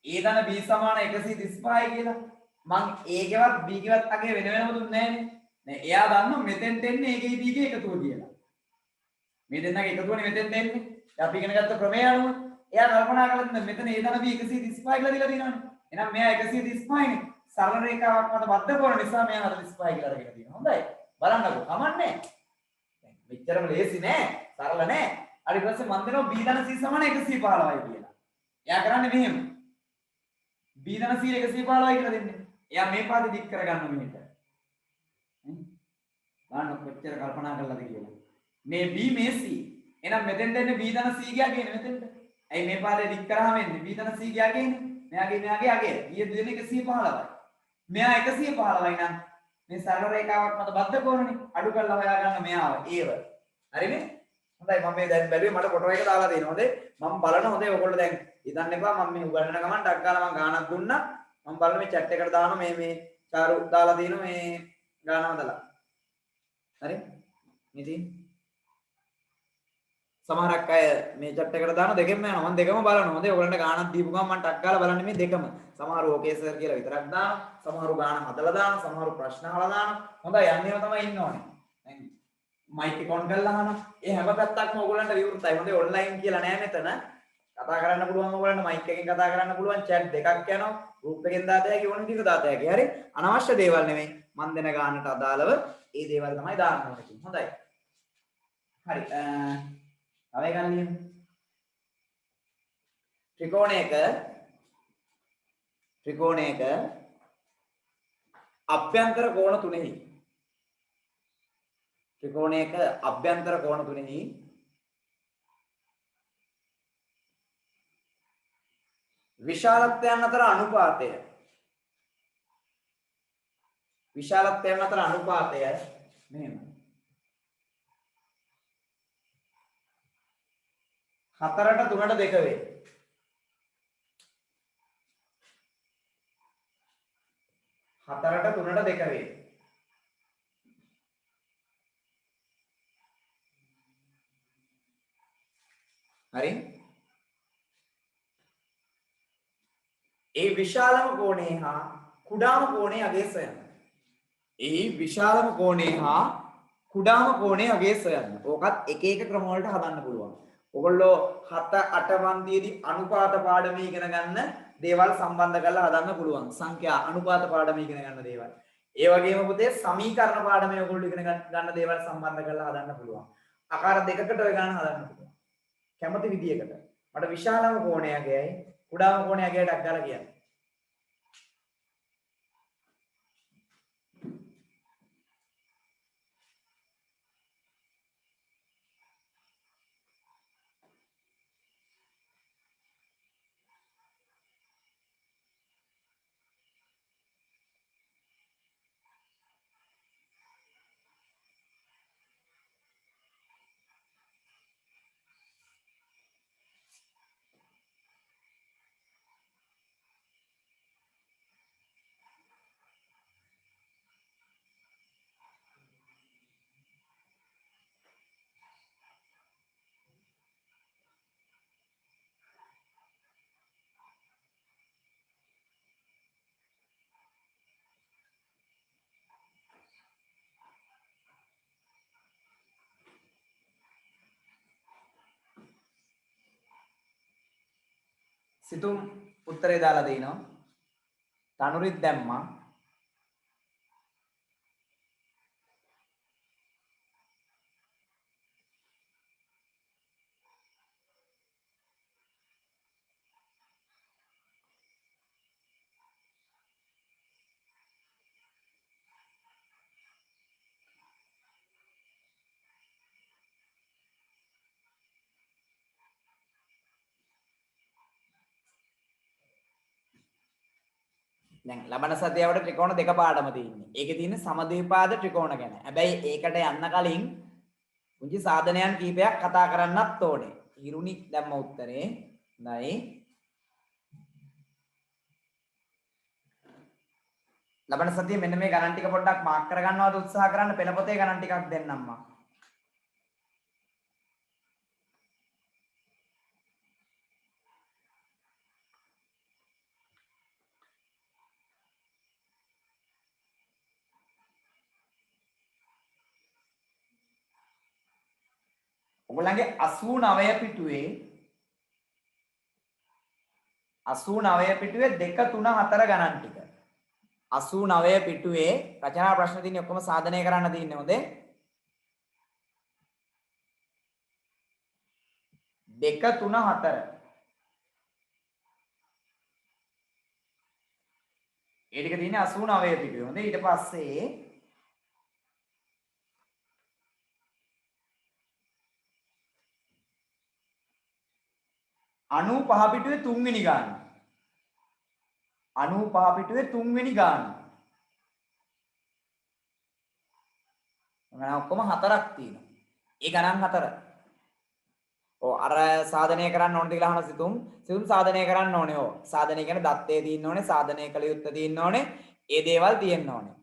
A ධන B සමාන 135යි කියලා. මං A ගෙවත් B ගෙවත් අගේ වෙන වෙනම දුන්නේ නැහනේ. දැන් එයා දන්නවා මෙතෙන්ට එන්නේ A ගේ B ගේ එකතුව කියලා. මේ දෙන්නගේ එකතුවනේ මෙතෙන්ට එන්නේ. අපි ඉගෙන ගත්ත ක්‍රමය අනුව එයා කල්පනා කළා මෙතන A ධන B 135 කියලා දීලා තියෙනවානේ. එහෙනම් මෙයා 135 නේ. සරල රේඛාවක් මත බද්ධ කරන නිසා මෙයා 45 කියලා අරගෙන තියෙනවා. හොඳයි. බලන්නකෝ. කමන්නේ. දැන් මෙච්චරම ලේසි නෑ. සරල නෑ. ඊට පස්සේ මන් දෙනවා B ධන C සමාන 115යි කියලා. එයා කරන්නේ මෙහෙම. B ධන C 115යි කියලා දෙන්නේ. එයා මේ පාදේ දික් කරගන්න මෙහෙට. බලන්න කොච්චර කල්පනා කළාද කියලා. මේ B මේ C. එහෙනම් මෙතෙන්ට එන්නේ B ධන C ගියා කියන්නේ මෙතෙන්ට. ඇයි මේ පාදේ දික් කරාම එන්නේ B ධන C ගියා කියන්නේ? මෙයාගේ අගය. ඊයේ දෙන්නේ 115යි. මෙයා 115යි නම් මේ සරල රේඛාවක් මත බද්ධ කොරණේ අඩු කරලා හොයා ගන්න මෙයාව. ඒව. හරිනේ? හොඳයි මම මේ දැන් බැලුවේ මට ෆොටෝ එක දාලා දෙනවා. හොඳේ. මම බලන හොඳේ ඔයගොල්ලෝ දැන් හිතන්න එපා මම මේ උගන්නන ගමන් ටක් ගාලා මම ගානක් දුන්නා. මම බලන මේ chat එකට දානවා මේ චාරු දාලා දිනවා මේ ගාන හදලා. හරි? ඉතින් සමහරක් අය මේ chat එකට දාන දෙකෙන්ම යනවා. මම දෙකම බලනවා. හොඳේ ඔයගොල්ලන්ට ගානක් දීපු ගමන් මම ටක් ගාලා බලන්නේ මේ දෙකම. සමහරව ඕකේ සර් කියලා විතරක් දානවා. සමහරව ගාන හදලා දානවා. සමහරව ප්‍රශ්න අහලා දානවා. හොඳයි යන්නේම තමයි ඉන්න ඕනේ. දැන් මයික් එක ඔන් කරලා අහනවා. ඒ හැම පැත්තක්ම ඕගොල්ලන්ට විවෘතයි. හොඳේ ඔන්ලයින් කියලා නෑ මෙතන. කතා කරන්න පුළුවන් ඕගොල්ලන්ට මයික් එකෙන් කතා කරන්න පුළුවන් chat දෙකක් යනවා. group එකෙන් දාත හැකි ඕන ටික දාත හැකි. හරි? අනවශ්‍ය දේවල් නෙමෙයි. මන් දෙන ගානට අදාළව ඒ දේවල් තමයි දාන්න ඕනේ. හොඳයි. හරි. තව එකක් ලියමු. ත්‍රිකෝණයක ත්‍රිකෝණයක අභ්‍යන්තර කෝණ තුනෙහි ත්‍රිකෝණයක අභ්‍යන්තර කෝණ තුනෙහි විශාලත්වයන් අතර අනුපාතය මෙහෙම 4ට 3ට 2 වේ. 4ට 3ට 2 වේ. හරි? ඒ විශාලම කෝණේ හා කුඩාම කෝණේ අගය සොයන්න. ඒ විශාලම කෝණේ හා කුඩාම කෝණේ අගය සොයන්න. ඕකත් එක එක ක්‍රම වලට හදන්න පුළුවන්. ඔයගොල්ලෝ 7 8 පන්තියේදී අනුපාත පාඩමේ ඉගෙන ගන්න දේවල් සම්බන්ධ කරලා හදන්න පුළුවන්. සංඛ්‍යා අනුපාත පාඩමේ ඉගෙන ගන්න දේවල්. ඒ වගේම පුතේ සමීකරණ පාඩමේ ඔයගොල්ලෝ ඉගෙන ගන්න දේවල් සම්බන්ධ කරලා හදන්න පුළුවන්. ආකාර දෙකකට ඔය ගණන් හදන්න පුළුවන්. කැමති විදියකට. මට විශාලම කෝණය අගයයි කුඩාම කෝණය අගයටක් ගාලා කියන්න. සිතුම් උත්තරේ දාලා දෙනවා. තනුරිත් දැම්මා. දැන් ලබන සතියවට ත්‍රිකෝණ දෙක පාඩම තියෙන්නේ. ඒකේ තියෙන සමද්විපාද ත්‍රිකෝණ ගැන. හැබැයි ඒකට යන්න කලින් පුංචි සාධනයන් කීපයක් කතා කරන්නත් ඕනේ. ඉරුණි දැම්ම උත්තරේ. හොඳයි. ලබන සතියේ මෙන්න මේ ගණන් ටික පොඩ්ඩක් මාක් කරගන්නවාද උත්සාහ කරන්න. පෙළ පොතේ ගණන් ටිකක් දෙන්නම් මම. ඔයගොල්ලන්ගේ 89 පිටුවේ 2 3 4 ගණන් ටික 89 පිටුවේ රචනා ප්‍රශ්න තියෙන්නේ ඔක්කොම සාධනය කරන්න තියෙන්නේ හොඳේ 2 3 4 ඒ ටික තියෙන්නේ 89 පිටුවේ හොඳේ ඊට පස්සේ 95 පිටුවේ 3 වෙනි ගාන 95 පිටුවේ 3 වෙනි ගාන ගණන් ඔක්කොම 4ක් තියෙනවා. ඒ ගණන් 4. ඔව් අර සාධනය කරන්න ඕනද කියලා අහන සිතුම් සාධනය කරන්න ඕනේ. ඔව් සාධනය කියන්නේ දත්තේ තියෙන්න ඕනේ, සාධනය කළ යුත්තේ තියෙන්න ඕනේ, ඒ දේවල් තියෙන්න ඕනේ.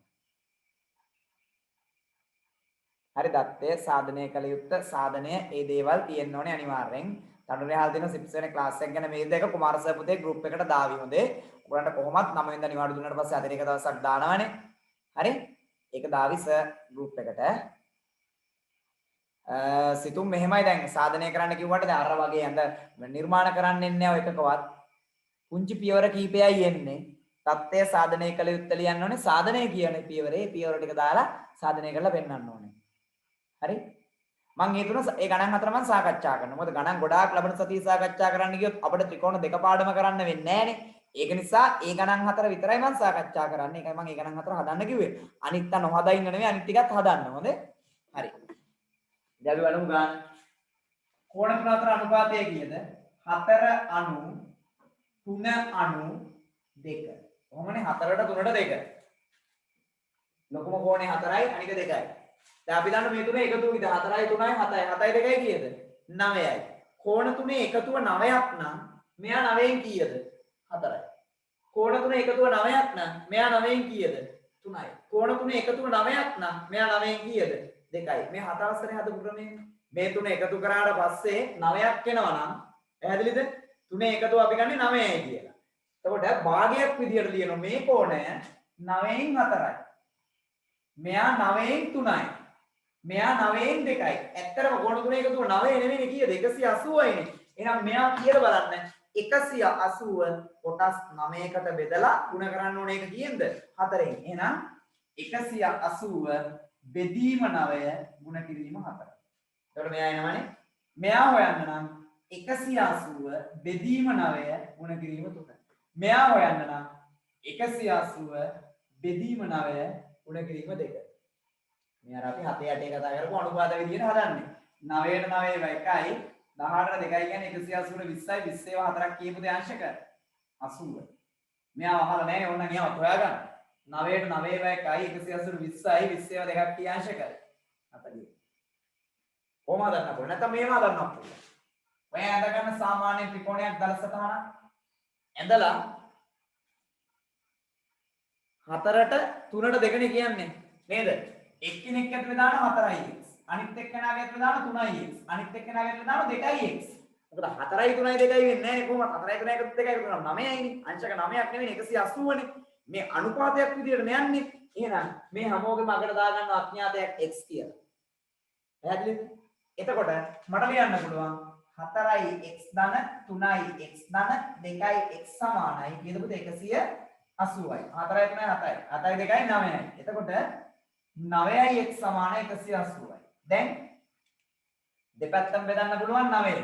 හරි දත්තේ සාධනය කළ යුත්තේ සාධනය ඒ දේවල් තියෙන්න ඕනේ අනිවාර්යෙන්. තනුරේ හල් දෙන 6 වෙනි ක්ලාස් එක ගැන මේ දෙක කුමාර සර් පුතේ group එකට දාවි හොඳේ. ඔයගලන්ට කොහොමත් 9 වෙනිදා නිවාඩු දුන්නාට පස්සේ අදින එක දවසක් දානවනේ. හරි? ඒක දාවි සර් group එකට. සිතුම් මෙහෙමයි දැන් සාධනය කරන්න කිව්වට දැන් අර වගේ අඳ නිර්මාණ කරන්නෙන්නේ නැහැ එකකවත්. පුංචි පියවර කීපයයි එන්නේ. தත්ත්වය සාධනය කළ යුත්තේ ලියන්න ඕනේ. සාධනය කියන්නේ පියවරේ පියවර ටික දාලා සාධනය කරලා පෙන්නන්න ඕනේ. හරි? මම ඒ තුන ඒ ගණන් හතර මම සාකච්ඡා කරනවා. මොකද ගණන් ගොඩාක් ලබන සතියේ සාකච්ඡා කරන්න ගියොත් අපිට ත්‍රිකෝණ දෙක පාඩම කරන්න වෙන්නේ නැහනේ. ඒක නිසා ඒ ගණන් හතර විතරයි මම සාකච්ඡා කරන්නේ. ඒකයි මම ඒ ගණන් හතර හදන්න කිව්වේ. අනිත් අය නොහදා ඉන්න නෙවෙයි අනිත් ටිකත් හදන්න. හොඳේ? හරි. දැන් අපි බලමු ගන්න. කෝණ තුන අතර අනුපාතය කීයද? 4 අණු 3 අණු 2. කොහොමනේ 4ට 3ට 2. ලොකුම කෝණේ 4යි අනික 2යි. දැන් අපි දන්න මේ තුනේ එකතු විදිහ 4යි 3යි 7යි 7යි 2යි කීයද? 9යි. කෝණ තුනේ එකතුව 9ක් නම් මෙයා 9න් කීයද? 4යි. කෝණ තුනේ එකතුව 9ක් නම් මෙයා 9න් කීයද? 3යි. කෝණ තුනේ එකතුව 9ක් නම් මෙයා 9න් කීයද? 2යි. මේ හත අවස්ථනේ හදපු ක්‍රමය. මේ තුන එකතු කරාට පස්සේ 9ක් එනවා නම් පැහැදිලිද? තුනේ එකතුව අපි ගන්නේ 9යි කියලා. එතකොට භාගයක් විදියට ලියනවා මේ කෝණය 9න් 4යි. මෙයා 9න් 3යි. මෙයා 9න් 2යි. ඇත්තටම කෝණ තුනේ එකතුව 9 නෙමෙයි කීයද? 180යිනේ. එහෙනම් මෙයා කීයද බලන්න. 180 කොටස් 9කට බෙදලා ගුණ කරන්න ඕනේ. ඒක කීයෙන්ද? 4න්. එහෙනම් 180 බෙදීම 9 ගුණ කිරීම 4. එතකොට මෙයා එනවනේ. මෙයා හොයන්න නම් 180 බෙදීම 9 ගුණ කිරීම 3. මෙයා හොයන්න නම් 180 බෙදීම 9 ගුණ කිරීම 2. මේ අර අපි 7 8 කතා කරපු අනුපාත විදියට හදන්නේ. 9ට 9 1යි 18ට 2යි කියන්නේ 180ට 20යි 20 ඒවා 4ක් කියපු දෙආංශක 80. මෙයා අහලා නැහැ ඕන්න නියමත් හොයාගන්න. 9ට 9 1යි 180ට 20යි 20 ඒවා දෙකක් කියආංශක 40. කොහොමද හදන්න පුළුවන්? නැත්නම් මේව හදන්න පුළුවන්. ඔය ඇඳ ගන්න සාමාන්‍ය ත්‍රිකෝණයක් දල සටහනක් ඇඳලා 4ට 3ට 2නේ කියන්නේ නේද? එක්කෙනෙක් ඇතුලේ දාන 4යි x. අනිත් එක්කෙනාගේ ඇතුලේ දාන 3යි x. අනිත් එක්කෙනාගේ ඇතුලේ දාන 2යි x. මොකද 4යි 3යි 2යි වෙන්නේ නැහැ නේ කොහොමද? 4යි 3යි එකතු 2යි එකතු 9යිනේ. අංශක 9ක් නෙවෙයි 180නේ. මේ අනුපාතයක් විදියට යන්නේ. එහෙනම් මේ හැමෝගෙම අකට දාගන්න අඥාතයක් x කියලා. පැහැදිලිද? එතකොට මට ලියන්න පුළුවන් 4යි x ධන 3යි x ධන 2යි x සමානයි කියනකොට 180යි. 4යි 3යි 7යි. 7යි 2යි 9යි. එතකොට 9යි x සමාන 180යි. දැන් දෙපැත්තම බෙදන්න පුළුවන් 9යි.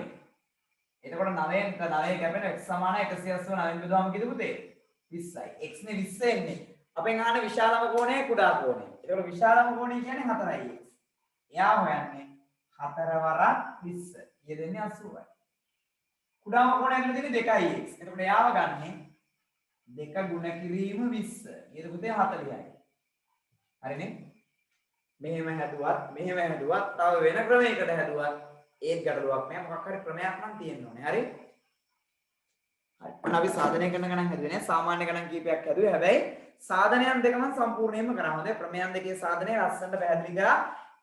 එතකොට 9න් 9 කැපෙන x සමාන 180 9න් බෙදුවම කිද පුතේ 20යි. x නේ 20 එන්නේ. අපෙන් අහන්නේ විශාලම කෝණය කුඩා කෝණය. එතකොට විශාලම කෝණය කියන්නේ 4යි x. එයා හොයන්නේ 4 වරක් 20. ඊය දෙන්නේ 80යි. කුඩාම කෝණය ඇතුලේ තියෙන්නේ 2යි x. එතකොට එයාව ගන්නේ 2 ගුණ කිරීම 20. ඊට පුතේ 40යි. හරිනේ? මෙහෙම හැදුවත් තව වෙන ක්‍රමයකට හැදුවත් ඒත් ගැටලුවක් නෑ. මොකක් හරි ක්‍රමයක් නම් තියෙන්න ඕනේ. හරි? හරි. අපි සාධනය කරන ගණන් හැදුවේ නෑ. සාමාන්‍ය ගණන් කීපයක් හැදුවේ. හැබැයි සාධනයන් දෙකම සම්පූර්ණයෙන්ම කරා. හොඳයි. ප්‍රමේයන් දෙකේ සාධනය ලස්සනට පැහැදිලි කරා.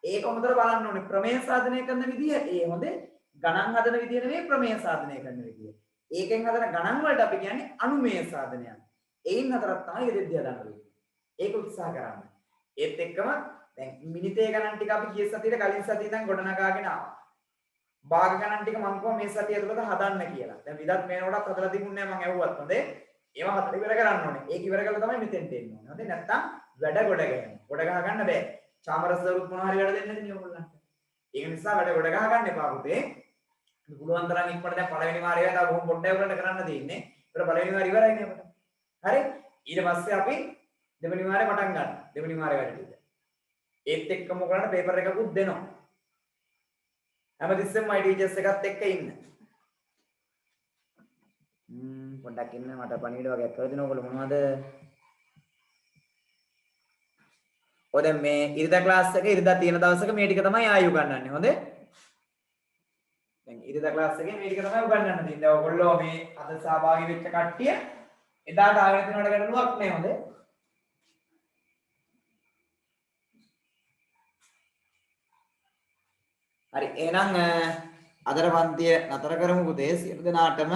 ඒක හොඳට බලන්න ඕනේ. ප්‍රමේය සාධනය කරන විදිය ඒ හොඳේ. ගණන් හදන විදිය නෙවෙයි ප්‍රමේය සාධනය කරන විදිය. ඒකෙන් හදන ගණන් වලට අපි කියන්නේ අනුමේය සාධනයක්. ඒයින් හතරක් තමයි යෙදෙද්දී හදන්න වෙන්නේ. ඒක උත්සාහ කරන්න. ඒත් එක්කම දැන් මිනිතේ ගණන් ටික අපි ගිය සතියේ කලින් සතියේ ඉඳන් ගොඩනගාගෙන ආවා. භාග ගණන් ටික මම කිව්වා මේ සතිය ඇතුළත හදන්න කියලා. දැන් විදත් මේ කොටත් හදලා තිබුණේ නැහැ මම ඇහුවත් හොඳේ. ඒවා හතර ඉවර කරන්න ඕනේ. ඒක ඉවර කළා තමයි මෙතෙන්ට එන්න ඕනේ. හොඳේ නැත්තම් වැඩ ගොඩ ගන්න. ගොඩ ගහ ගන්න බෑ. චාමරස්වරුත් මොනවා හරි වැඩ දෙන්න නේ ඔයගොල්ලන්ට. ඒක නිසා වැඩ ගොඩ ගහ ගන්න එපා පුතේ. පුළුවන් තරම් ඉක්මනට දැන් පළවෙනි වාරය තව බොහොම පොඩ්ඩක් උරන්න කරන්න තියෙන්නේ. ඒතර පළවෙනි වාරය ඉවරයි නේ අපිට. හරි? ඊට පස්සේ අපි දෙවෙනි වාරේ පටන් ගන්න. දෙවෙනි වාරේ වැඩ ටික. ඒත් එක්කම කරන්න පේපර් එකකුත් දෙනවා. හැමතිස්සෙම my teachers එකත් එක්ක ඉන්න. පොඩ්ඩක් ඉන්න මට පණිවිඩ වගේක් කරලා දෙනවා. ඔයගොල්ලෝ මොනවද? ඔය දැන් මේ ඉරිදා ක්ලාස් එක ඉරිදා තියෙන දවසක මේ ටික තමයි ආයෙ උගන්වන්නේ. හොඳේ? දැන් ඉරිදා ක්ලාස් එකේ මේ ටික තමයි උගන්වන්න තියෙන්නේ. දැන් ඔයගොල්ලෝ මේ අද සහභාගී වෙච්ච කට්ටිය එදාට ආයෙත් වෙනවට ගැටලුවක් නෑ. හොඳේ? හරි එහෙනම් අදට පන්තිය නතර කරමු පුතේ. සියලු දෙනාටම